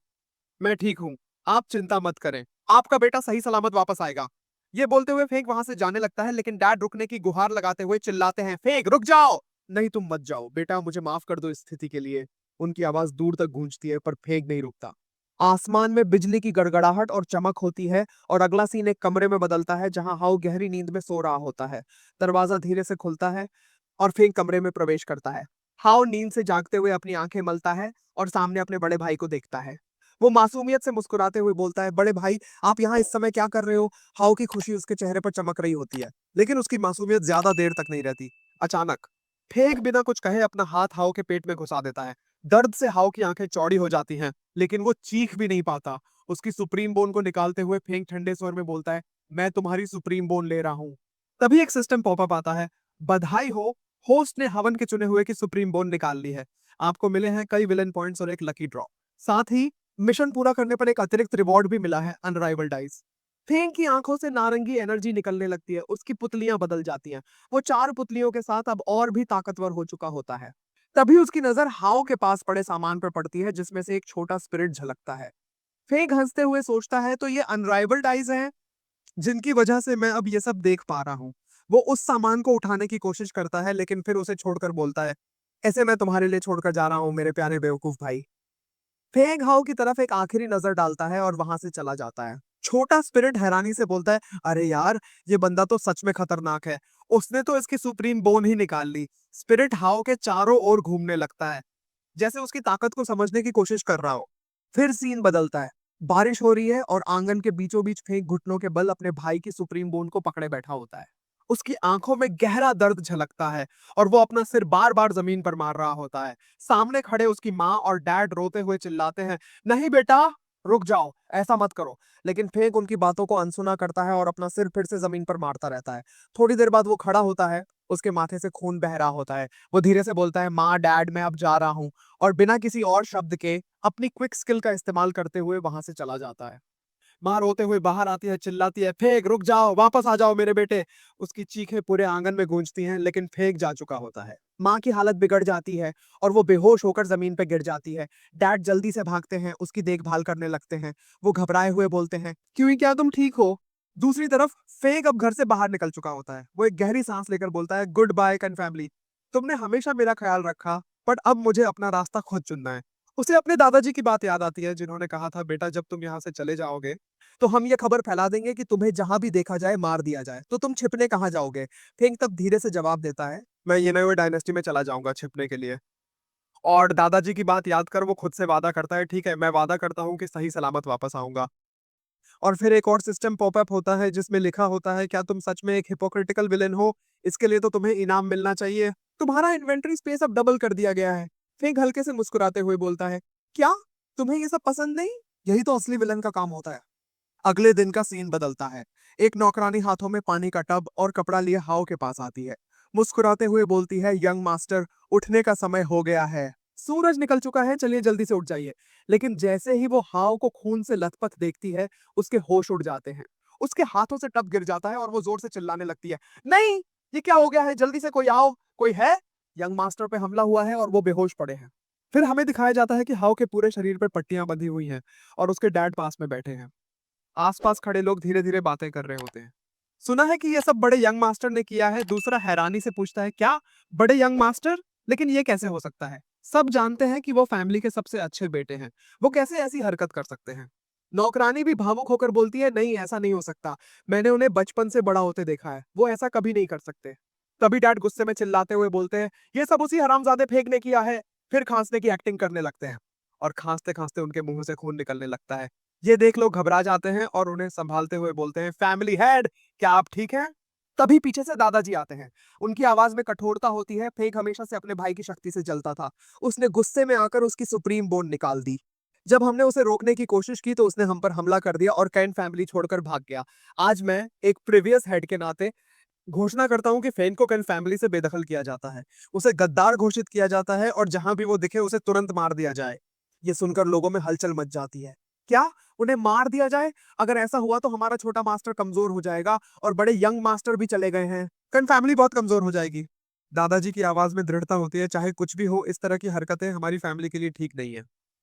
मैं ठीक हूँ, आप चिंता मत करें, आपका बेटा सही सलामत वापस आएगा। ये बोलते हुए फेग वहां से जाने लगता है, लेकिन डैड रुकने की गुहार लगाते हुए चिल्लाते हैं, फेग रुक जाओ। नहीं, तुम मत जाओ बेटा, मुझे माफ कर दो इस स्थिति के लिए। उनकी आवाज दूर तक गूंजती है पर फेग नहीं रुकता। आसमान में बिजली की गड़गड़ाहट और चमक होती है और अगला सीन एक कमरे में बदलता है जहां हाउ गहरी नींद में सो रहा होता है। दरवाजा धीरे से खुलता है और फेंग कमरे में प्रवेश करता है। हाउ नींद से जागते हुए अपनी आंखें मलता है और सामने अपने बड़े भाई को देखता है। वो मासूमियत से मुस्कुराते हुए बोलता है, बड़े भाई, आप यहाँ इस समय क्या कर रहे हो? हाउ की खुशी उसके चेहरे पर चमक रही होती है, लेकिन उसकी मासूमियत ज्यादा देर तक नहीं रहती। अचानक फेंग बिना कुछ कहे अपना हाथ हाउ के पेट में घुसा देता है। दर्द से हाउ की आंखें चौड़ी हो जाती हैं, लेकिन वो चीख भी नहीं पाता। उसकी सुप्रीम बोन को निकालते हुए फेंग ठंडे स्वर में बोलता है, मैं तुम्हारी सुप्रीम बोन ले रहा हूँ। तभी एक सिस्टम पॉपअप आता है, बधाई हो, होस्ट ने हवन के चुने हुए की सुप्रीम बोन निकाल ली है। आपको मिले हैं कई विलन पॉइंट्स और एक लकी ड्रॉ। साथ ही मिशन पूरा करने पर एक अतिरिक्त रिवॉर्ड भी मिला है, अनराइवल्ड आइज। फेंग की आंखों से नारंगी एनर्जी निकलने लगती है, उसकी पुतलियां बदल जाती हैं। वो 4 पुतलियों के साथ अब और भी ताकतवर हो चुका होता है। तभी उसकी नजर हाओ के पास पड़े सामान पर पड़ती है, जिसमें से एक छोटा स्पिरिट झलकता है। फेंग हंसते हुए सोचता है, तो ये अनराइवल्ड आइज हैं जिनकी वजह से मैं अब ये सब देख पा रहा हूँ। वो उस सामान को उठाने की कोशिश करता है, लेकिन फिर उसे छोड़कर बोलता है, ऐसे मैं तुम्हारे लिए छोड़कर जा रहा हूँ मेरे प्यारे बेवकूफ भाई। फेंग हाओ की तरफ एक आखिरी नजर डालता है और वहां से चला जाता है। छोटा स्पिरिट हैरानी से बोलता है, अरे यार, ये बंदा तो सच में खतरनाक है। उसने तो इसकी सुप्रीम बोन ही निकाल ली। स्पिरिट हाओ के चारों ओर घूमने लगता है, जैसे उसकी ताकत को समझने की कोशिश कर रहा हो। फिर सीन बदलता है। बारिश हो रही है और आंगन के बीचों बीच फेंक घुटनों के बल अपने भाई की सुप्रीम बोन को पकड़े बैठा होता है। उसकी आंखों में गहरा दर्द झलकता है और वो अपना सिर बार बार जमीन पर मार रहा होता है। सामने खड़े उसकी माँ और डैड रोते हुए चिल्लाते हैं, नहीं बेटा, रुक जाओ, ऐसा मत करो। लेकिन फेंक उनकी बातों को अनसुना करता है और अपना सिर फिर से जमीन पर मारता रहता है। थोड़ी देर बाद वो खड़ा होता है, उसके माथे से खून बह रहा होता है। वो धीरे से बोलता है, माँ, डैड, मैं अब जा रहा हूँ। और बिना किसी और शब्द के अपनी क्विक स्किल का इस्तेमाल करते हुए वहां से चला जाता है। माँ रोते हुए बाहर आती है, चिल्लाती है, फेक, रुक जाओ, वापस आ जाओ मेरे बेटे। उसकी चीखें पूरे आंगन में गूंजती हैं, लेकिन फेक जा चुका होता है। माँ की हालत बिगड़ जाती है और वो बेहोश होकर जमीन पर गिर जाती है। डैड जल्दी से भागते हैं, उसकी देखभाल करने लगते हैं। वो घबराए हुए बोलते हैं, क्यों, क्या तुम ठीक हो? दूसरी तरफ फेक अब घर से बाहर निकल चुका होता है। वो एक गहरी सांस लेकर बोलता है, गुड बाय कन फैमिली। तुमने हमेशा मेरा ख्याल रखा, पर अब मुझे अपना रास्ता खुद चुनना है। उसे अपने दादाजी की बात याद आती है, जिन्होंने कहा था, बेटा, जब तुम यहाँ से चले जाओगे तो हम ये खबर फैला देंगे कि तुम्हें जहां भी देखा जाए मार दिया जाए, तो तुम छिपने कहाँ जाओगे? फेंग तब धीरे से जवाब देता है, मैं येनोए डायनेस्टी में चला जाऊंगा छिपने के लिए। और दादाजी की बात याद कर वो खुद से वादा करता है, ठीक है, मैं वादा करता हूँ कि सही सलामत वापस आऊंगा। और फिर एक और सिस्टम पॉपअप होता है जिसमें लिखा होता है, क्या तुम सच में एक हिपोक्रिटिकल विलेन हो? इसके लिए तो तुम्हें इनाम मिलना चाहिए। तुम्हारा इन्वेंटरी स्पेस अब डबल कर दिया गया है। फेंग हल्के से मुस्कुराते हुए बोलता है, क्या तुम्हें ये सब पसंद नहीं? यही तो असली विलन का काम होता है। अगले दिन का सीन बदलता है। एक नौकरानी हाथों में पानी का टब और कपड़ा लिए हाओ के पास आती है। मुस्कुराते हुए बोलती है, यंग मास्टर, उठने का समय हो गया है। सूरज निकल चुका है, चलिए जल्दी से उठ जाइए। लेकिन जैसे ही वो हाओ को खून से लथपथ देखती है, उसके होश उड़ जाते हैं। उसके हाथों से टब गिर जाता है और वो जोर से चिल्लाने लगती है, नहीं, ये क्या हो गया है? जल्दी से कोई आओ, कोई है? यंग मास्टर पे हमला हुआ है और वो बेहोश पड़े हैं। फिर हमें दिखाया जाता है कि हाओ के पूरे शरीर पर पट्टियां बंधी हुई हैं और उसके डैड पास में बैठे हैं। आसपास खड़े लोग धीरे धीरे बातें कर रहे होते हैं। सुना है कि ये सब बड़े यंग मास्टर ने किया है। दूसरा हैरानी से पूछता है, क्या बड़े यंग मास्टर? लेकिन ये कैसे हो सकता है? सब जानते हैं कि वो फैमिली के सबसे अच्छे बेटे हैं, वो कैसे ऐसी हरकत कर सकते हैं? नौकरानी भी भावुक होकर बोलती है, नहीं, ऐसा नहीं हो सकता। मैंने उन्हें बचपन से बड़ा होते देखा है, वो ऐसा कभी नहीं कर सकते। तभी डैड गुस्से में चिल्लाते हुए बोलते हैं, ये सब उसी हरामजादे फेंक ने किया है। फिर खांसने की एक्टिंग करने लगते हैं और खांसते खांसते उनके मुंह से खून निकलने लगता है। ये देख लोग घबरा जाते हैं और उन्हें संभालते हुए बोलते हैं, फैमिली हेड, क्या आप ठीक हैं? तभी पीछे से दादाजी आते हैं। उनकी आवाज में कठोरता होती है। फेक हमेशा से अपने भाई की शक्ति से जलता था। उसने गुस्से में आकर उसकी सुप्रीम बोन निकाल दी। जब हमने उसे रोकने की कोशिश की तो उसने हम पर हमला कर दिया और कैन फैमिली छोड़कर भाग गया। आज मैं एक प्रीवियस हेड के नाते घोषणा करता हूं कि फेन को कैन फैमिली से बेदखल किया जाता है। उसे गद्दार घोषित किया जाता है और जहां भी वो दिखे उसे तुरंत मार दिया जाए। ये सुनकर लोगों में हलचल मच जाती है। क्या उन्हें मार दिया जाए? अगर ऐसा हुआ तो हमारा छोटा मास्टर कमजोर हो जाएगा और बड़े यंग मास्टर भी चले गए हैं। कैन फैमिली बहुत कमजोर हो जाएगी। दादाजी की आवाज में दृढ़ता होती है, चाहे कुछ भी हो, इस तरह की हरकतें हमारी फैमिली के लिए ठीक नहीं है।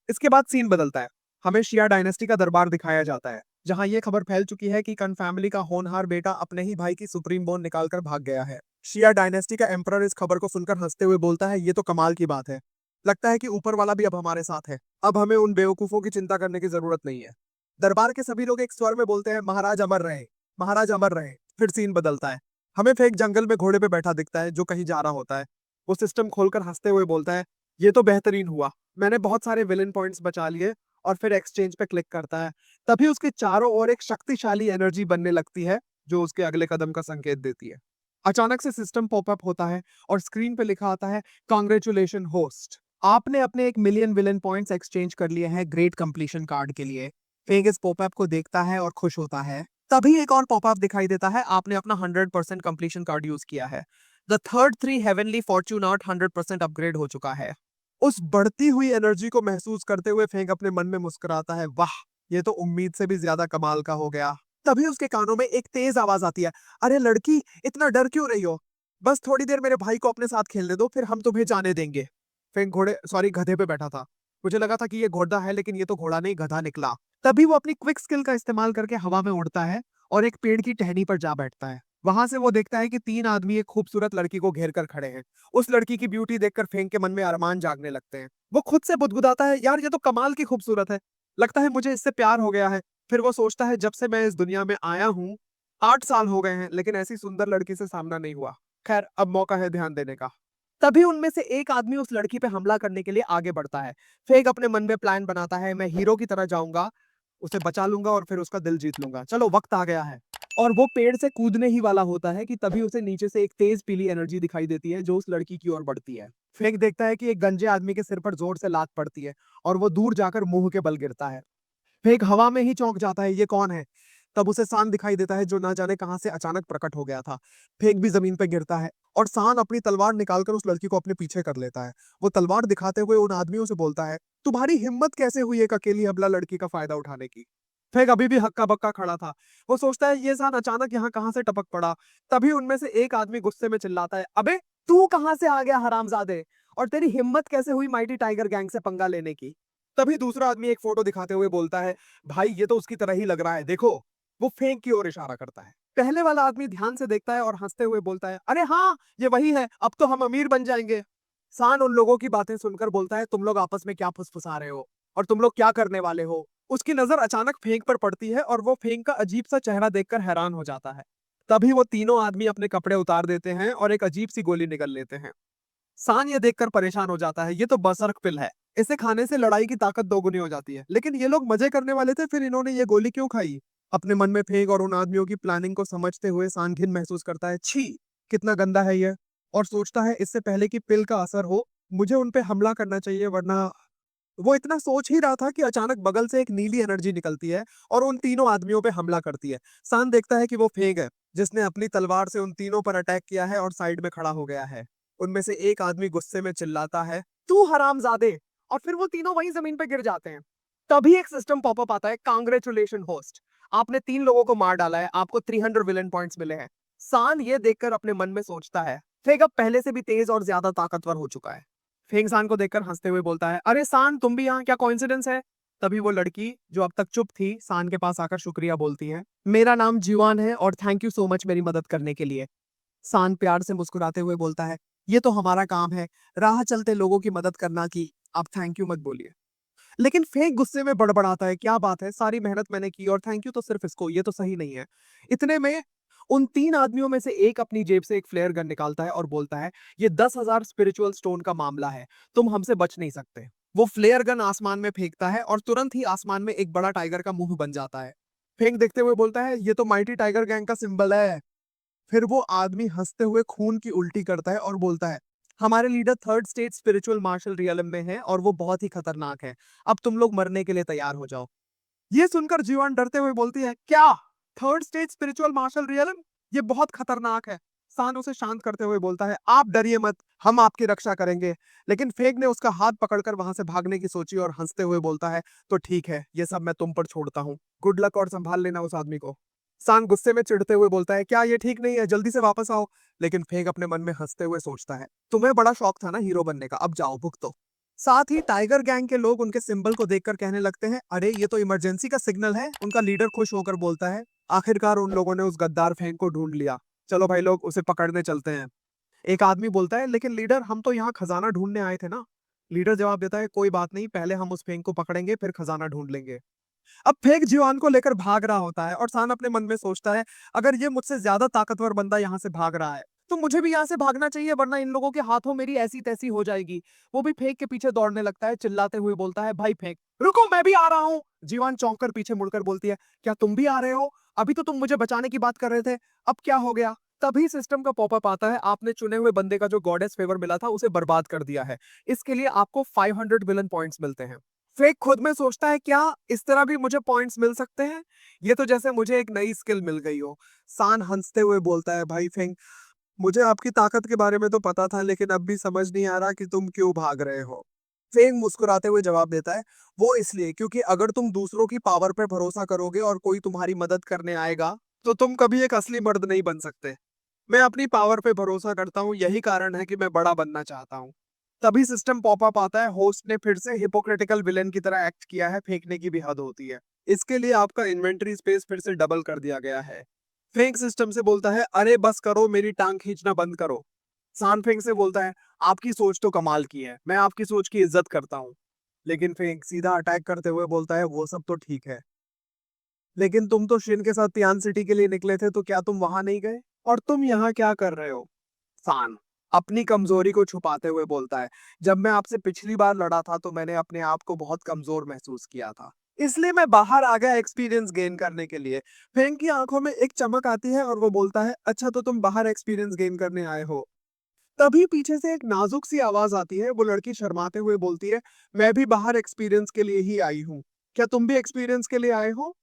इसके बाद सीन बदलता है। हमें शिया डायनेस्टी का दरबार दिखाया जाता है, जहां यह खबर फैल चुकी है कि कन फैमिली का होनहार बेटा अपने ही भाई की सुप्रीम बोन निकालकर भाग गया है। शिया डायनेस्टी का एम्परर इस खबर को सुनकर हंसते हुए बोलता है, ये तो कमाल की बात है। लगता है कि ऊपर वाला भी अब हमारे साथ है। अब हमें उन बेवकूफों की चिंता करने की जरूरत नहीं है। दरबार के सभी लोग एक स्वर में बोलते हैं, महाराज अमर रहे, महाराज अमर रहे। फिर सीन बदलता है। हमें फेक जंगल में घोड़े पे बैठा दिखता है, जो कहीं जा रहा होता है। वो सिस्टम खोलकर हंसते हुए बोलता है, ये तो बेहतरीन हुआ, मैंने बहुत सारे विलन पॉइंट्स बचा लिए। और फिर एक्सचेंज पे क्लिक करता है। तभी उसके चारों ओर एक शक्तिशाली एनर्जी बनने लगती है, जो उसके अगले कदम का संकेत देती है। अचानक से सिस्टम पॉपअप होता है और स्क्रीन पे लिखा आता है, कांग्रेचुलेशन होस्ट, आपने अपने 1 मिलियन विलन पॉइंट्स एक्सचेंज कर लिए हैं ग्रेट कंप्लीशन कार्ड के लिए। फेग इस पॉपअप को देखता है और खुश होता है। तभी एक और पॉपअप दिखाई देता है, आपने अपना 100% कंप्लीशन कार्ड यूज किया है। The third 3 heavenly Fortune art 100% upgrade हो चुका है। उस बढ़ती हुई एनर्जी को महसूस करते हुए फेंक अपने मन में मुस्कुराता है, वाह, ये तो उम्मीद से भी ज्यादा कमाल का हो गया। तभी उसके कानों में एक तेज आवाज आती है, अरे लड़की, इतना डर क्यों रही हो? बस थोड़ी देर मेरे भाई को अपने साथ खेलने दो, फिर हम तुम्हें जाने देंगे। फेंक गधे पे बैठा था। मुझे लगा था कि ये घोड़ा है, लेकिन ये तो घोड़ा नहीं, गधा निकला। तभी वो अपनी क्विक स्किल का इस्तेमाल करके हवा में उड़ता है और एक पेड़ की टहनी पर जा बैठता है। वहां से वो देखता है कि 3 आदमी एक खूबसूरत लड़की को घेर कर खड़े हैं। उस लड़की की ब्यूटी देखकर फेंक के मन में अरमान जागने लगते हैं। वो खुद से बुदबुदाता है, यार ये तो कमाल की खूबसूरत है, लगता है मुझे इससे प्यार हो गया है। फिर वो सोचता है, जब से मैं इस दुनिया में आया हूँ 8 साल हो गए हैं, लेकिन ऐसी सुंदर लड़की से सामना नहीं हुआ। खैर, अब मौका है ध्यान देने का। तभी उनमें से एक आदमी उस लड़की पे हमला करने के लिए आगे बढ़ता है। फेक अपने मन में प्लान बनाता है, मैं हीरो की तरह जाऊंगा, उसे बचा लूंगा और फिर उसका दिल जीत लूंगा, चलो वक्त आ गया है। और वो पेड़ से कूदने ही वाला होता है कि तभी उसे नीचे से एक तेज पीली एनर्जी दिखाई देती है जो उस लड़की की ओर बढ़ती है। फेक देखता है कि एक गंजे आदमी के सिर पर जोर से लात पड़ती है और वो दूर जाकर मुंह के बल गिरता है। फेक हवा में ही चौंक जाता है, ये कौन है? तब उसे सांड दिखाई देता है जो ना जाने कहां से अचानक प्रकट हो गया था। फेक भी जमीन पर गिरता है और सांड अपनी तलवार निकालकर उस लड़की को अपने पीछे कर लेता है। वो तलवार दिखाते हुए उन आदमियों से बोलता है, तुम्हारी हिम्मत कैसे हुई एक अकेली अबला लड़की का फायदा उठाने की? फेक अभी भी हक्का बक्का खड़ा था। वो सोचता है, ये सांड अचानक यहाँ कहां से टपक पड़ा। तभी उनमें से एक आदमी गुस्से में चिल्लाता है, अबे तू कहां से आ गया हरामजादे, और तेरी हिम्मत कैसे हुई माइटी टाइगर गैंग से पंगा लेने की? तभी दूसरा आदमी एक फोटो दिखाते हुए बोलता है, भाई ये तो उसकी तरह ही लग रहा है, देखो। वो फेंक की ओर इशारा करता है। पहले वाला आदमी ध्यान से देखता है और हंसते हुए बोलता है, अरे हाँ, ये वही है, अब तो हम अमीर बन जाएंगे। सान उन लोगों की बातें सुनकर बोलता है, तुम लोग आपस में क्या फुसफुसा रहे हो और तुम लोग क्या करने वाले हो? उसकी नजर अचानक फेंक पर पड़ती है और वो फेंक का अजीब सा चेहरा देखकर हैरान हो जाता है। तभी वो तीनों आदमी अपने कपड़े उतार देते हैं और एक अजीब सी गोली निगल लेते हैं। सान ये देखकर परेशान हो जाता है, ये तो बसर्क पिल है, इसे खाने से लड़ाई की ताकत दोगुनी हो जाती है। लेकिन ये लोग मजे करने वाले थे, फिर इन्होंने ये गोली क्यों खाई? अपने मन में फेंक और उन आदमियों की प्लानिंग को समझते हुए सान घिन महसूस करता है, छी, कितना गंदा है ये। और सोचता है, इससे पहले कि पिल का असर हो, मुझे उन पे हमला करना चाहिए, वरना। वो इतना सोच ही रहा था कि अचानक बगल से एक नीली एनर्जी निकलती है और उन तीनों आदमियों पे हमला करती है। सान देखता है कि वो फेंग है, जिसने अपनी तलवार से उन तीनों पर अटैक किया है और साइड में खड़ा हो गया है। उनमें से एक आदमी गुस्से में चिल्लाता है, तू हरामजादे, और फिर वो तीनों वहीं जमीन पे गिर जाते हैं। तभी एक सिस्टम पॉपअप आता है, कांग्रेचुलेशन होस्ट, आपने 3 लोगों को मार डाला है, आपको 300 विलन पॉइंट्स मिले हैं। सान ये देखकर अपने मन में सोचता है, फेग अब पहले से भी तेज और ज्यादा ताकतवर हो चुका है। फेंग सान को देखकर हंसते हुए बोलता है, अरे सान, तुम भी यहाँ, क्या कोइंसिडेंस है? तभी वो लड़की जो अब तक चुप थी सान के पास आकर शुक्रिया बोलती है, मेरा नाम जीवान है और थैंक यू सो मच मेरी मदद करने के लिए। सान प्यार से मुस्कुराते हुए बोलता है, ये तो हमारा काम है, राह चलते लोगों की मदद करना, की आप थैंक यू मत बोलिए। लेकिन फेंक गुस्से में बड़बड़ाता है, क्या बात है, सारी मेहनत मैंने की और थैंक यू तो सिर्फ इसको, ये तो सही नहीं है। इतने में उन 3 आदमियों में से एक अपनी जेब से एक फ्लेयर गन निकालता है और बोलता है, ये 10,000 स्पिरिचुअल स्टोन का मामला है, तुम हमसे बच नहीं सकते। वो फ्लेयर गन आसमान में फेंकता है और तुरंत ही आसमान में एक बड़ा टाइगर का मुंह बन जाता है। फेंक देखते हुए बोलता है, ये तो माइटी टाइगर गैंग का सिंबल है। फिर वो आदमी हंसते हुए खून की उल्टी करता है और बोलता है, हमारे leader third state spiritual martial realm में है और वो बहुत ही खतरनाक है, अब तुम लोग मरने के लिए तैयार हो जाओ। ये सुनकर जीवान डरते हुए बोलती है, क्या? Third stage spiritual martial realm? ये बहुत खतरनाक है। सान उसे शांत करते हुए बोलता है, आप डरिए मत, हम आपकी रक्षा करेंगे। लेकिन फेग ने उसका हाथ पकड़कर वहां से भागने की सोची और हंसते हुए बोलता है, तो ठीक है, ये सब मैं तुम पर छोड़ता हूँ, गुड लक और संभाल लेना उस आदमी को। सान गुस्से में चिढ़ते हुए बोलता है, क्या ये ठीक नहीं है, जल्दी से वापस आओ। लेकिन फेग अपने मन में हंसते हुए सोचता है, तुम्हें बड़ा शौक था ना हीरो बनने का, अब जाओ भुगतो। साथ ही टाइगर गैंग के लोग उनके सिंबल को देखकर कहने लगते हैं, अरे ये तो इमरजेंसी का सिग्नल है। उनका लीडर खुश होकर बोलता है, आखिरकार उन लोगों ने उस गद्दार फेंक को ढूंढ लिया, चलो भाई लोग उसे पकड़ने चलते हैं। एक आदमी बोलता है, लेकिन लीडर हम तो यहाँ खजाना ढूंढने आए थे ना। लीडर जवाब देता है, कोई बात नहीं, पहले हम उस फेंक को पकड़ेंगे फिर खजाना ढूंढ लेंगे। अब फेक जीवान को लेकर भाग रहा होता है और सान अपने मन में सोचता है, अगर ये मुझसे ज्यादा ताकतवर बंदा यहाँ से भाग रहा है तो मुझे भी यहाँ से भागना चाहिए, वरना इन लोगों के हाथों मेरी ऐसी तैसी हो जाएगी। वो भी फेक के पीछे दौड़ने लगता है, चिल्लाते हुए बोलता है, भाई फेक, रुको, मैं भी आ रहा हूँ। जीवान चौंक कर पीछे मुड़कर बोलती है, क्या तुम भी आ रहे हो? अभी तो तुम मुझे बचाने की बात कर रहे थे, अब क्या हो गया? तभी सिस्टम का पॉपअप आता है, आपने चुने हुए बंदे का जो गॉडेस फेवर मिला था उसे बर्बाद कर दिया है, इसके लिए आपको 500 विलन पॉइंट्स मिलते हैं। फेक खुद में सोचता है क्या इस तरह भी मुझे पॉइंट्स मिल सकते हैं? ये तो जैसे मुझे एक नई स्किल मिल गई हो। सान हंसते हुए बोलता है, भाई फेंग, मुझे आपकी ताकत के बारे में तो पता था, लेकिन अब भी समझ नहीं आ रहा कि तुम क्यों भाग रहे हो। फेंग मुस्कुराते हुए जवाब देता है, वो इसलिए क्योंकि अगर तुम दूसरों की पावर पर भरोसा करोगे और कोई तुम्हारी मदद करने आएगा, तो तुम कभी एक असली मर्द नहीं बन सकते। मैं अपनी पावर पे भरोसा करता हूँ, यही कारण है कि मैं बड़ा बनना चाहता हूँ। तभी सिस्टम पॉपअप आता है, होस्ट ने फिर से हिपोक्रेटिकल विलेन की तरह एक्ट किया है, फेंकने की भी हद होती है। इसके लिए आपका इन्वेंटरी स्पेस फिर से डबल कर दिया गया है। फेंक सिस्टम से बोलता है, अरे बस करो, मेरी टांग खींचना बंद करो। सान फेंक से बोलता है, आपकी सोच तो कमाल की है, मैं आपकी सोच की इज्जत करता हूँ। लेकिन फेंक सीधा अटैक करते हुए बोलता है, वो सब तो ठीक है, लेकिन तुम तो शिन के साथ तियान सिटी के लिए निकले थे, तो क्या तुम वहां नहीं गए? और तुम यहाँ क्या कर रहे हो? सान अपनी कमजोरी को छुपाते हुए बोलता है, जब मैं आपसे पिछली बार लड़ा था तो मैंने अपने आप को बहुत कमजोर महसूस किया था, इसलिए मैं बाहर आ गया एक्सपीरियंस गेन करने के लिए। फेंग की आंखों में एक चमक आती है और वो बोलता है, अच्छा तो तुम बाहर एक्सपीरियंस गेन करने आए हो। तभी पीछे से एक नाजुक सी आवाज आती है, वो लड़की शर्माते हुए बोलती है, मैं भी बाहर एक्सपीरियंस के लिए ही आई हूँ। क्या तुम भी एक्सपीरियंस के लिए आए हो?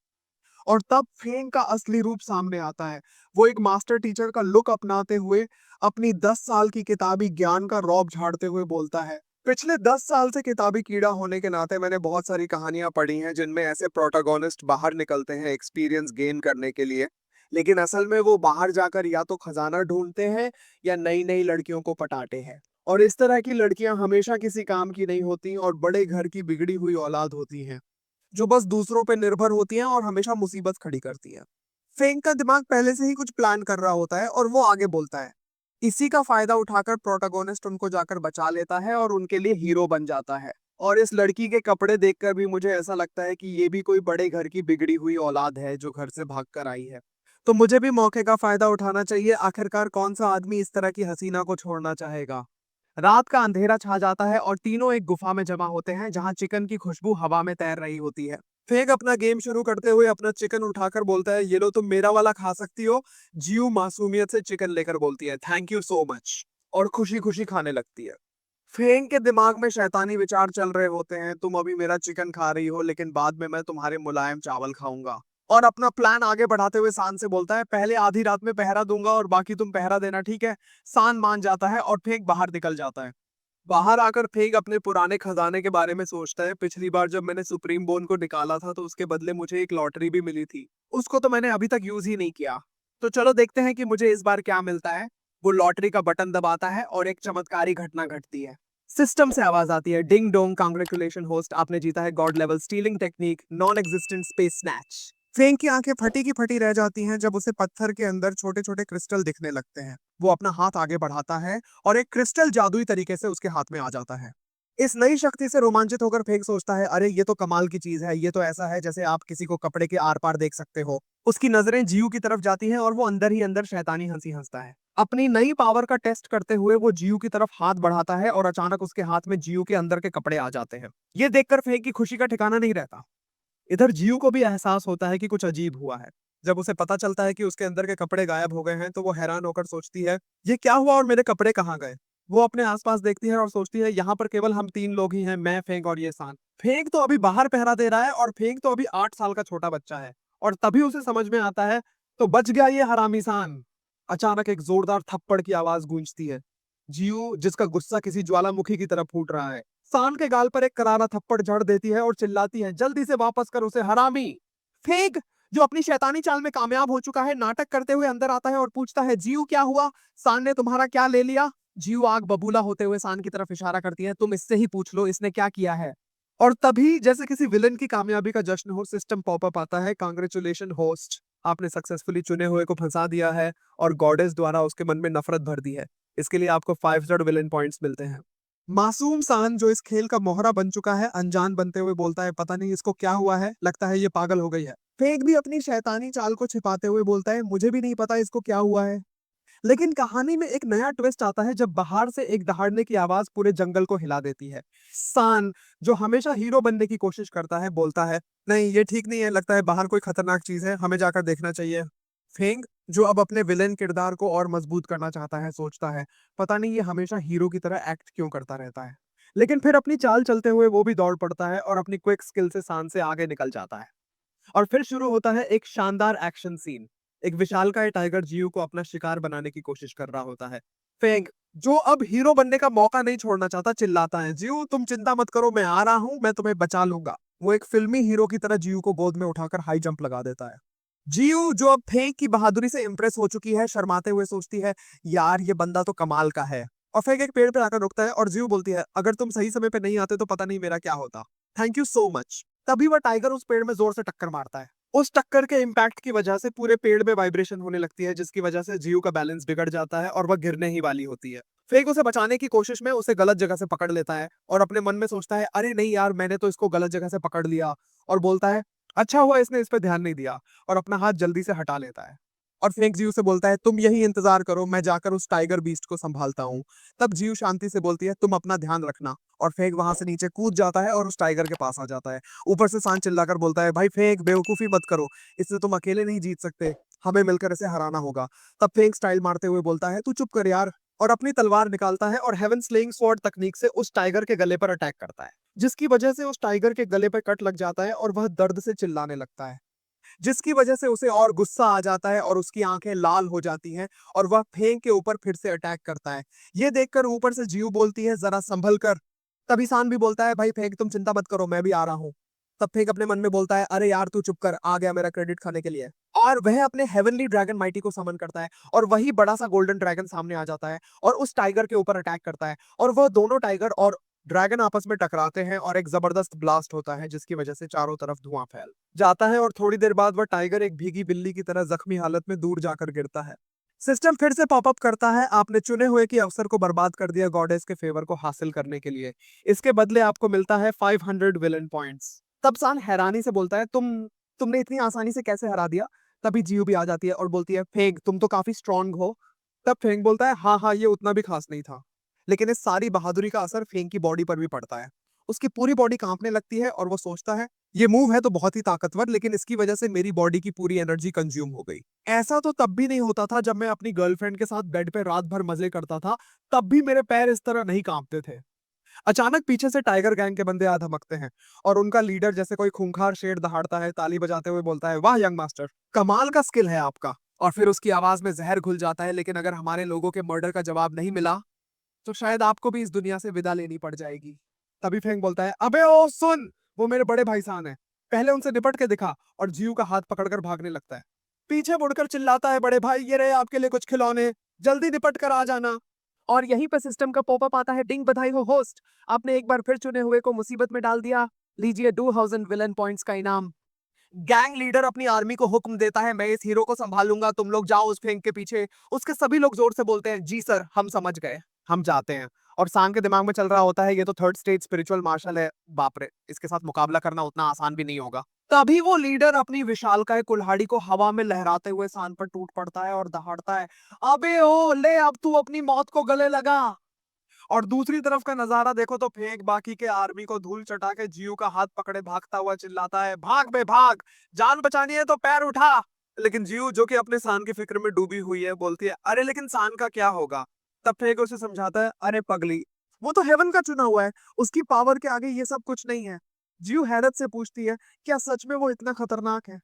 और तब फेंग का असली रूप सामने आता है। वो एक मास्टर टीचर का लुक अपनाते हुए अपनी 10 साल की किताबी ज्ञान का रौब झाड़ते हुए बोलता है, पिछले 10 साल से किताबी कीड़ा होने के नाते मैंने बहुत सारी कहानियां पढ़ी हैं जिनमें ऐसे प्रोटोगोनिस्ट बाहर निकलते हैं एक्सपीरियंस गेन करने के लिए, लेकिन असल में वो बाहर जाकर या तो खजाना ढूंढते हैं या नई नई लड़कियों को पटाते हैं। और इस तरह की लड़कियां हमेशा किसी काम की नहीं होती और बड़े घर की बिगड़ी हुई औलाद होती हैं, जो बस दूसरों पे निर्भर होती हैं और हमेशा मुसीबत खड़ी करती हैं। फेंग का दिमाग पहले से ही कुछ प्लान कर रहा होता है और वो आगे बोलता है, इसी का फायदा उठाकर प्रोटोगोनिस्ट उनको जाकर बचा लेता है और उनके लिए हीरो बन जाता है। और इस लड़की के कपड़े देखकर भी मुझे ऐसा लगता है कि ये भी कोई बड़े घर की बिगड़ी हुई औलाद है जो घर से भाग कर आई है। तो मुझे भी मौके का फायदा उठाना चाहिए, आखिरकार कौन सा आदमी इस तरह की हसीना को छोड़ना चाहेगा। रात का अंधेरा छा जाता है और तीनों एक गुफा में जमा होते हैं जहां चिकन की खुशबू हवा में तैर रही होती है। फेग अपना गेम शुरू करते हुए अपना चिकन उठाकर बोलता है, ये लो तुम मेरा वाला खा सकती हो। जियो मासूमियत से चिकन लेकर बोलती है, थैंक यू सो मच, और खुशी खुशी खाने लगती है। फेंग के दिमाग में शैतानी विचार चल रहे होते हैं, तुम अभी मेरा चिकन खा रही हो, लेकिन बाद में मैं तुम्हारे मुलायम चावल खाऊंगा। और अपना प्लान आगे बढ़ाते हुए सान से बोलता है, पहले आधी रात में पहरा दूंगा और बाकी तुम पहरा देना, ठीक है? सान मान जाता है और फेंग बाहर निकल जाता है। बाहर आकर फेंग अपने पुराने खजाने के बारे में सोचता है, पिछली बार जब मैंने सुप्रीम बोन को निकाला था तो उसके बदले मुझे एक लॉटरी भी मिली थी, उसको तो मैंने अभी तक यूज ही नहीं किया। तो चलो देखते हैं कि मुझे इस बार क्या मिलता है। वो लॉटरी का बटन दबाता है और एक चमत्कारी घटना घटती है। सिस्टम से आवाज आती है, डिंग डोंग, कांग्रेचुलेशन होस्ट, आपने जीता है God level stealing technique non existent space snatch. Feng की आंखें फटी की फटी रह जाती हैं जब उसे पत्थर के अंदर छोटे छोटे क्रिस्टल दिखने लगते हैं। वो अपना हाथ आगे बढ़ाता है और एक क्रिस्टल जादुई तरीके से उसके हाथ में आ जाता है। इस नई शक्ति से रोमांचित होकर फेंग सोचता है, अरे ये तो कमाल की चीज है, ये तो ऐसा है जैसे आप किसी को कपड़े के आर पार देख सकते हो। उसकी नजरें जियू की तरफ जाती हैं और वो अंदर ही अंदर शैतानी हंसी हंसता है। अपनी नई पावर का टेस्ट करते हुए वो जियू की तरफ हाथ बढ़ाता है और अचानक उसके हाथ में जियू के अंदर के कपड़े आ जाते हैं। ये देखकर फेंग की खुशी का ठिकाना नहीं रहता। इधर जियू को भी एहसास होता है कि कुछ अजीब हुआ है। जब उसे पता चलता है कि उसके अंदर के कपड़े गायब हो गए हैं तो वो हैरान होकर सोचती है, ये क्या हुआ और मेरे कपड़े कहाँ गए? वो अपने आसपास देखती है और सोचती है, यहाँ पर केवल हम तीन लोग ही हैं, मैं, फेंग और ये सान। फेंग तो अभी बाहर पहरा दे रहा है और फेंग तो अभी 8 साल का छोटा बच्चा है। और तभी उसे समझ में आता है, तो बच गया ये हरामी सान। अचानक एक जोरदार थप्पड़ की आवाज गूंजती है। जियू, जिसका गुस्सा किसी ज्वालामुखी की तरह फूट रहा है, सान के गाल पर एक करारा थप्पड़ जड़ देती है और चिल्लाती है, जल्दी से वापस कर उसे हरामी। फेग, जो अपनी शैतानी चाल में कामयाब हो चुका है, नाटक करते हुए अंदर आता है और पूछता है, जियू क्या हुआ? सान ने तुम्हारा क्या ले लिया? जियू आग बबूला होते हुए सान की तरफ इशारा करती है, तुम इससे ही पूछ लो इसने क्या किया है। और तभी जैसे किसी विलन की कामयाबी का जश्न हो, सिस्टम पॉपअप आता है, कांग्रेचुलेशन होस्ट, आपने सक्सेसफुली चुने हुए को फंसा दिया है और गॉडेस द्वारा उसके मन में नफरत भर दी है। इसके लिए आपको 5 विलन पॉइंट्स मिलते हैं। मासूम सान, जो इस खेल का मोहरा बन चुका है, अनजान बनते हुए बोलता है, पता नहीं इसको क्या हुआ है, लगता है ये पागल हो गई है। फेग भी अपनी शैतानी चाल को छिपाते हुए बोलता है, मुझे भी नहीं पता इसको क्या हुआ है। लेकिन कहानी में एक नया ट्विस्ट आता है जब बाहर से एक दहाड़ने की आवाज पूरे जंगल को हिला देती है। सान, जो हमेशा हीरो बनने की कोशिश करता है, बोलता है, नहीं ये ठीक नहीं है, लगता है बाहर कोई खतरनाक चीज है, हमें जाकर देखना चाहिए। फेंग, जो अब अपने विलेन किरदार को और मजबूत करना चाहता है, सोचता है, पता नहीं ये हमेशा हीरो की तरह एक्ट क्यों करता रहता है। लेकिन फिर अपनी चाल चलते हुए वो भी दौड़ पड़ता है और अपनी क्विक स्किल से शान से आगे निकल जाता है। और फिर शुरू होता है एक शानदार एक्शन सीन। एक विशालकाय टाइगर जियू को अपना शिकार बनाने की कोशिश कर रहा होता है। फेंग, जो अब हीरो बनने का मौका नहीं छोड़ना चाहता, चिल्लाता है, जियू तुम चिंता मत करो, मैं आ रहा हूं, मैं तुम्हें बचा लूंगा। वो एक फिल्मी हीरो की तरह जियू को गोद में उठाकर हाई जंप लगा देता है। जियू, जो अब फेंग की बहादुरी से इंप्रेस हो चुकी है, शर्माते हुए सोचती है, यार ये बंदा तो कमाल का है। और फेंग एक पेड़ पे आकर रुकता है और जियू बोलती है, अगर तुम सही समय पे नहीं आते तो पता नहीं मेरा क्या होता। Thank you so much. तभी वह टाइगर उस पेड़ में जोर से टक्कर मारता है। उस टक्कर के इम्पैक्ट की वजह से पूरे पेड़ में वाइब्रेशन होने लगती है, जिसकी वजह से जियू का बैलेंस बिगड़ जाता है और वह गिरने ही वाली होती है। फेक उसे बचाने की कोशिश में उसे गलत जगह से पकड़ लेता है और अपने मन में सोचता है, अरे नहीं यार, मैंने तो इसको गलत जगह से पकड़ लिया। और बोलता है, अच्छा हुआ इसने इस पर ध्यान नहीं दिया। और अपना हाथ जल्दी से हटा लेता है। और फेंक जियू से बोलता है, तुम यही इंतजार करो, मैं जाकर उस टाइगर बीस्ट को संभालता हूँ। तब जियू शांति से बोलती है, तुम अपना ध्यान रखना। और फेंक वहां से नीचे कूद जाता है और उस टाइगर के पास आ जाता है। ऊपर से सांड चिल्लाकर बोलता है, भाई फेंक, बेवकूफी मत करो, इससे तुम अकेले नहीं जीत सकते, हमें मिलकर इसे हराना होगा। तब फेंक स्टाइल मारते हुए बोलता है, तू चुप कर यार। और अपनी तलवार निकालता है और हेवन स्लेइंग स्वॉर्ड तकनीक से उस टाइगर के गले पर अटैक करता है, जिसकी वजह से उस टाइगर के गले पर कट लग जाता है और वह दर्द से चिल्लाने लगता है, जिसकी वजह से उसे और गुस्सा आ जाता है और उसकी आंखें लाल हो जाती हैं और वह फेंग के ऊपर फिर से अटैक करता है। ये देखकर ऊपर से जियू बोलती है, जरा संभल कर। तभी सान भी बोलता है, भाई फेंग तुम चिंता मत करो, मैं भी आ रहा हूँ। तब फेंग अपने मन में बोलता है, अरे यार तू चुप कर, आ गया मेरा क्रेडिट खाने के लिए। और वह अपने हेवनली ड्रैगन माइटी को समन करता है और वही बड़ा सा गोल्डन ड्रैगन सामने आ जाता है और उस टाइगर के ऊपर अटैक करता है और वह दोनों टाइगर और ड्रैगन आपस में टकराते हैं और एक जबरदस्त ब्लास्ट होता है, जिसकी वजह से चारों तरफ धुआं फैल जाता है और थोड़ी देर बाद वह टाइगर एक भीगी बिल्ली की तरह जख्मी हालत में दूर जाकर गिरता है। सिस्टम फिर से पॉपअप करता है, आपने चुने हुए के अवसर को बर्बाद कर दिया गॉडेस के फेवर को हासिल करने के लिए। इसके बदले आपको मिलता है 500 विलन पॉइंट्स। तब सान हैरानी से बोलता है, तुमने इतनी आसानी से कैसे हरा दिया? तभी जियो भी आ जाती है और बोलती है, फेंग तुम तो काफी स्ट्रांग हो। तब फेंग बोलता है, हाँ हाँ, ये उतना भी खास नहीं था। लेकिन इस सारी बहादुरी का असर फेंग की बॉडी पर भी पड़ता है। उसकी पूरी बॉडी कांपने लगती है और वो सोचता है, ये मूव है तो बहुत ही ताकतवर, लेकिन इसकी वजह से मेरी बॉडी की पूरी एनर्जी कंज्यूम हो गई। ऐसा तो तब भी नहीं होता था जब मैं अपनी गर्लफ्रेंड के साथ बेड पे रात भर मजे करता था, तब भी मेरे पैर इस तरह नहीं कांपते थे। अचानक पीछे से टाइगर गैंग के बंदे आ धमकते हैं और उनका लीडर जैसे कोई खूंखार शेर दहाड़ता है, ताली बजाते हुए बोलता है, वाह यंग मास्टर, कमाल का स्किल है आपका। और फिर उसकी आवाज में जहर घुल जाता है, लेकिन अगर हमारे लोगों के मर्डर का जवाब नहीं मिला तो शायद आपको भी इस दुनिया से विदा लेनी पड़ जाएगी। तभी फेंग बोलता है, अबे ओ सुन, वो मेरे बड़े भाईसान है, पहले उनसे निपट के दिखा। और जियू का हाथ पकड़कर भागने लगता है। पीछे मुड़कर चिल्लाता है, बड़े भाई ये रहे आपके लिए कुछ खिलौने, जल्दी निपट कर आ जाना। और यहीं पर सिस्टम का पॉपअप आता है, डिंग बधाई हो होस्ट, आपने एक बार फिर चुने हुए को मुसीबत में डाल दिया, लीजिए 2000 विलन पॉइंट्स का इनाम। गैंग लीडर अपनी आर्मी को हुक्म देता है, मैं इस हीरो को संभालूंगा, तुम लोग जाओ उस फेंक के पीछे। उसके सभी लोग जोर से बोलते हैं, जी सर, हम समझ गए, हम जाते हैं। और सांग के दिमाग में चल रहा होता है, ये तो थर्ड स्टेज स्पिरिचुअल मार्शल है, बाप रे, इसके साथ मुकाबला करना उतना आसान भी नहीं होगा। तभी वो लीडर अपनी विशालकाय कुल्हाड़ी को हवा में लहराते हुए सान पर टूट पड़ता है और दहाड़ता है, अबे ओ ले, अब तू अपनी मौत को गले लगा। और दूसरी तरफ का नजारा देखो तो फेंक बाकी के आर्मी को धूल चटा के जियू का हाथ पकड़े भागता हुआ चिल्लाता है, भाग बे भाग, जान बचानी है तो पैर उठा। लेकिन जियू, जो कि अपने सान की फिक्र में डूबी हुई है, बोलती है, अरे लेकिन सान का क्या होगा? तब फेंक उसे समझाता है, अरे पगली, वो तो हेवन का चुना हुआ है, उसकी पावर के आगे ये सब कुछ नहीं है। जियू हैरत से पूछती है, क्या सच में वो इतना खतरनाक है?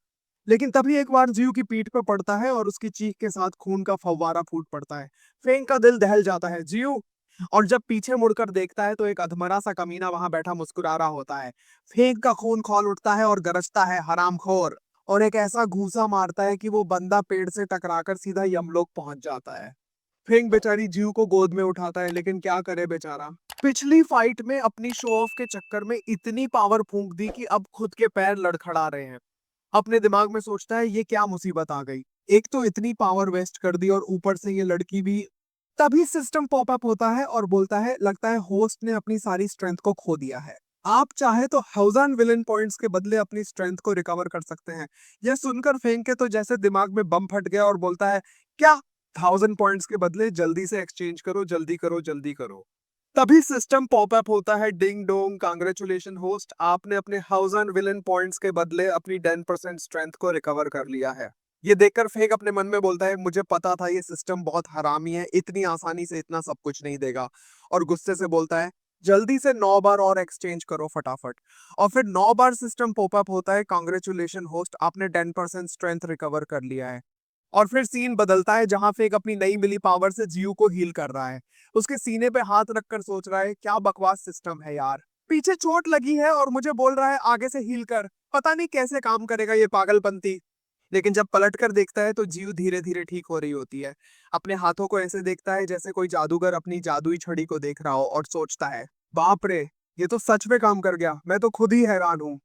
लेकिन तभी एक बार जियू की पीठ पर पड़ता है और उसकी चीख के साथ खून का फव्वारा फूट पड़ता है। फेंक का दिल दहल जाता है, जियू। और जब पीछे मुड़कर देखता है तो एक अधमरा सा कमीना वहां बैठा मुस्कुरा रहा होता है। फेंक का खून खौल उठता है और गरजता है, हरामखोर। और एक ऐसा घूंसा मारता है कि वो बंदा पेड़ से टकराकर सीधा यमलोक पहुंच जाता है। फेंक बेचारी जीव को गोद में उठाता है, लेकिन क्या करे बेचारा, पिछली फाइट में अपनी शो ऑफ के चक्कर में इतनी पावर फूंक दी कि अब खुद के पैर लड़खड़ा रहे हैं। अपने दिमाग में सोचता है, ये क्या मुसीबत आ गई, एक तो इतनी पावर वेस्ट कर दी और ऊपर से ये लड़की भी। तभी सिस्टम पॉपअप होता है और बोलता है, लगता है होस्ट ने अपनी सारी स्ट्रेंथ को खो दिया है, आप चाहे तो 1000 विलन पॉइंट्स के बदले अपनी स्ट्रेंथ को रिकवर कर सकते हैं। यह सुनकर फेंक के तो जैसे दिमाग में बम फट गया और बोलता है, क्या 1000 पॉइंट्स के बदले, जल्दी से एक्सचेंज करो, जल्दी करो, जल्दी करो। तभी सिस्टम पॉपअप होता है, डिंग डोंग, कांग्रेचुलेशन होस्ट, आपने अपने 1000 विलन पॉइंट्स के बदले अपनी 10% स्ट्रेंथ को रिकवर कर लिया है। ये देखकर फेक अपने मन में बोलता है, मुझे पता था ये सिस्टम बहुत हरामी है, इतनी आसानी से इतना सब कुछ नहीं देगा। और गुस्से से बोलता है, जल्दी से 9 बार और एक्सचेंज करो फटाफट। और फिर 9 बार सिस्टम पॉपअप होता है, कांग्रेचुलेशन होस्ट, आपने 10% स्ट्रेंथ रिकवर कर लिया है। और फिर सीन बदलता है जहां फेक अपनी नई मिली पावर से जियो को हील कर रहा है। उसके सीने पे हाथ रखकर सोच रहा है, क्या बकवास सिस्टम है यार। पीछे चोट लगी है और मुझे बोल रहा है आगे से हील कर। पता नहीं कैसे काम करेगा ये पागलपंती। लेकिन जब पलट कर देखता है तो जीव धीरे धीरे ठीक हो रही होती है। अपने हाथों को ऐसे देखता है जैसे कोई जादूगर अपनी जादुई छड़ी को देख रहा हो और सोचता है, बाप रे, ये तो सच में काम कर गया, मैं तो खुद ही हैरान हूँ।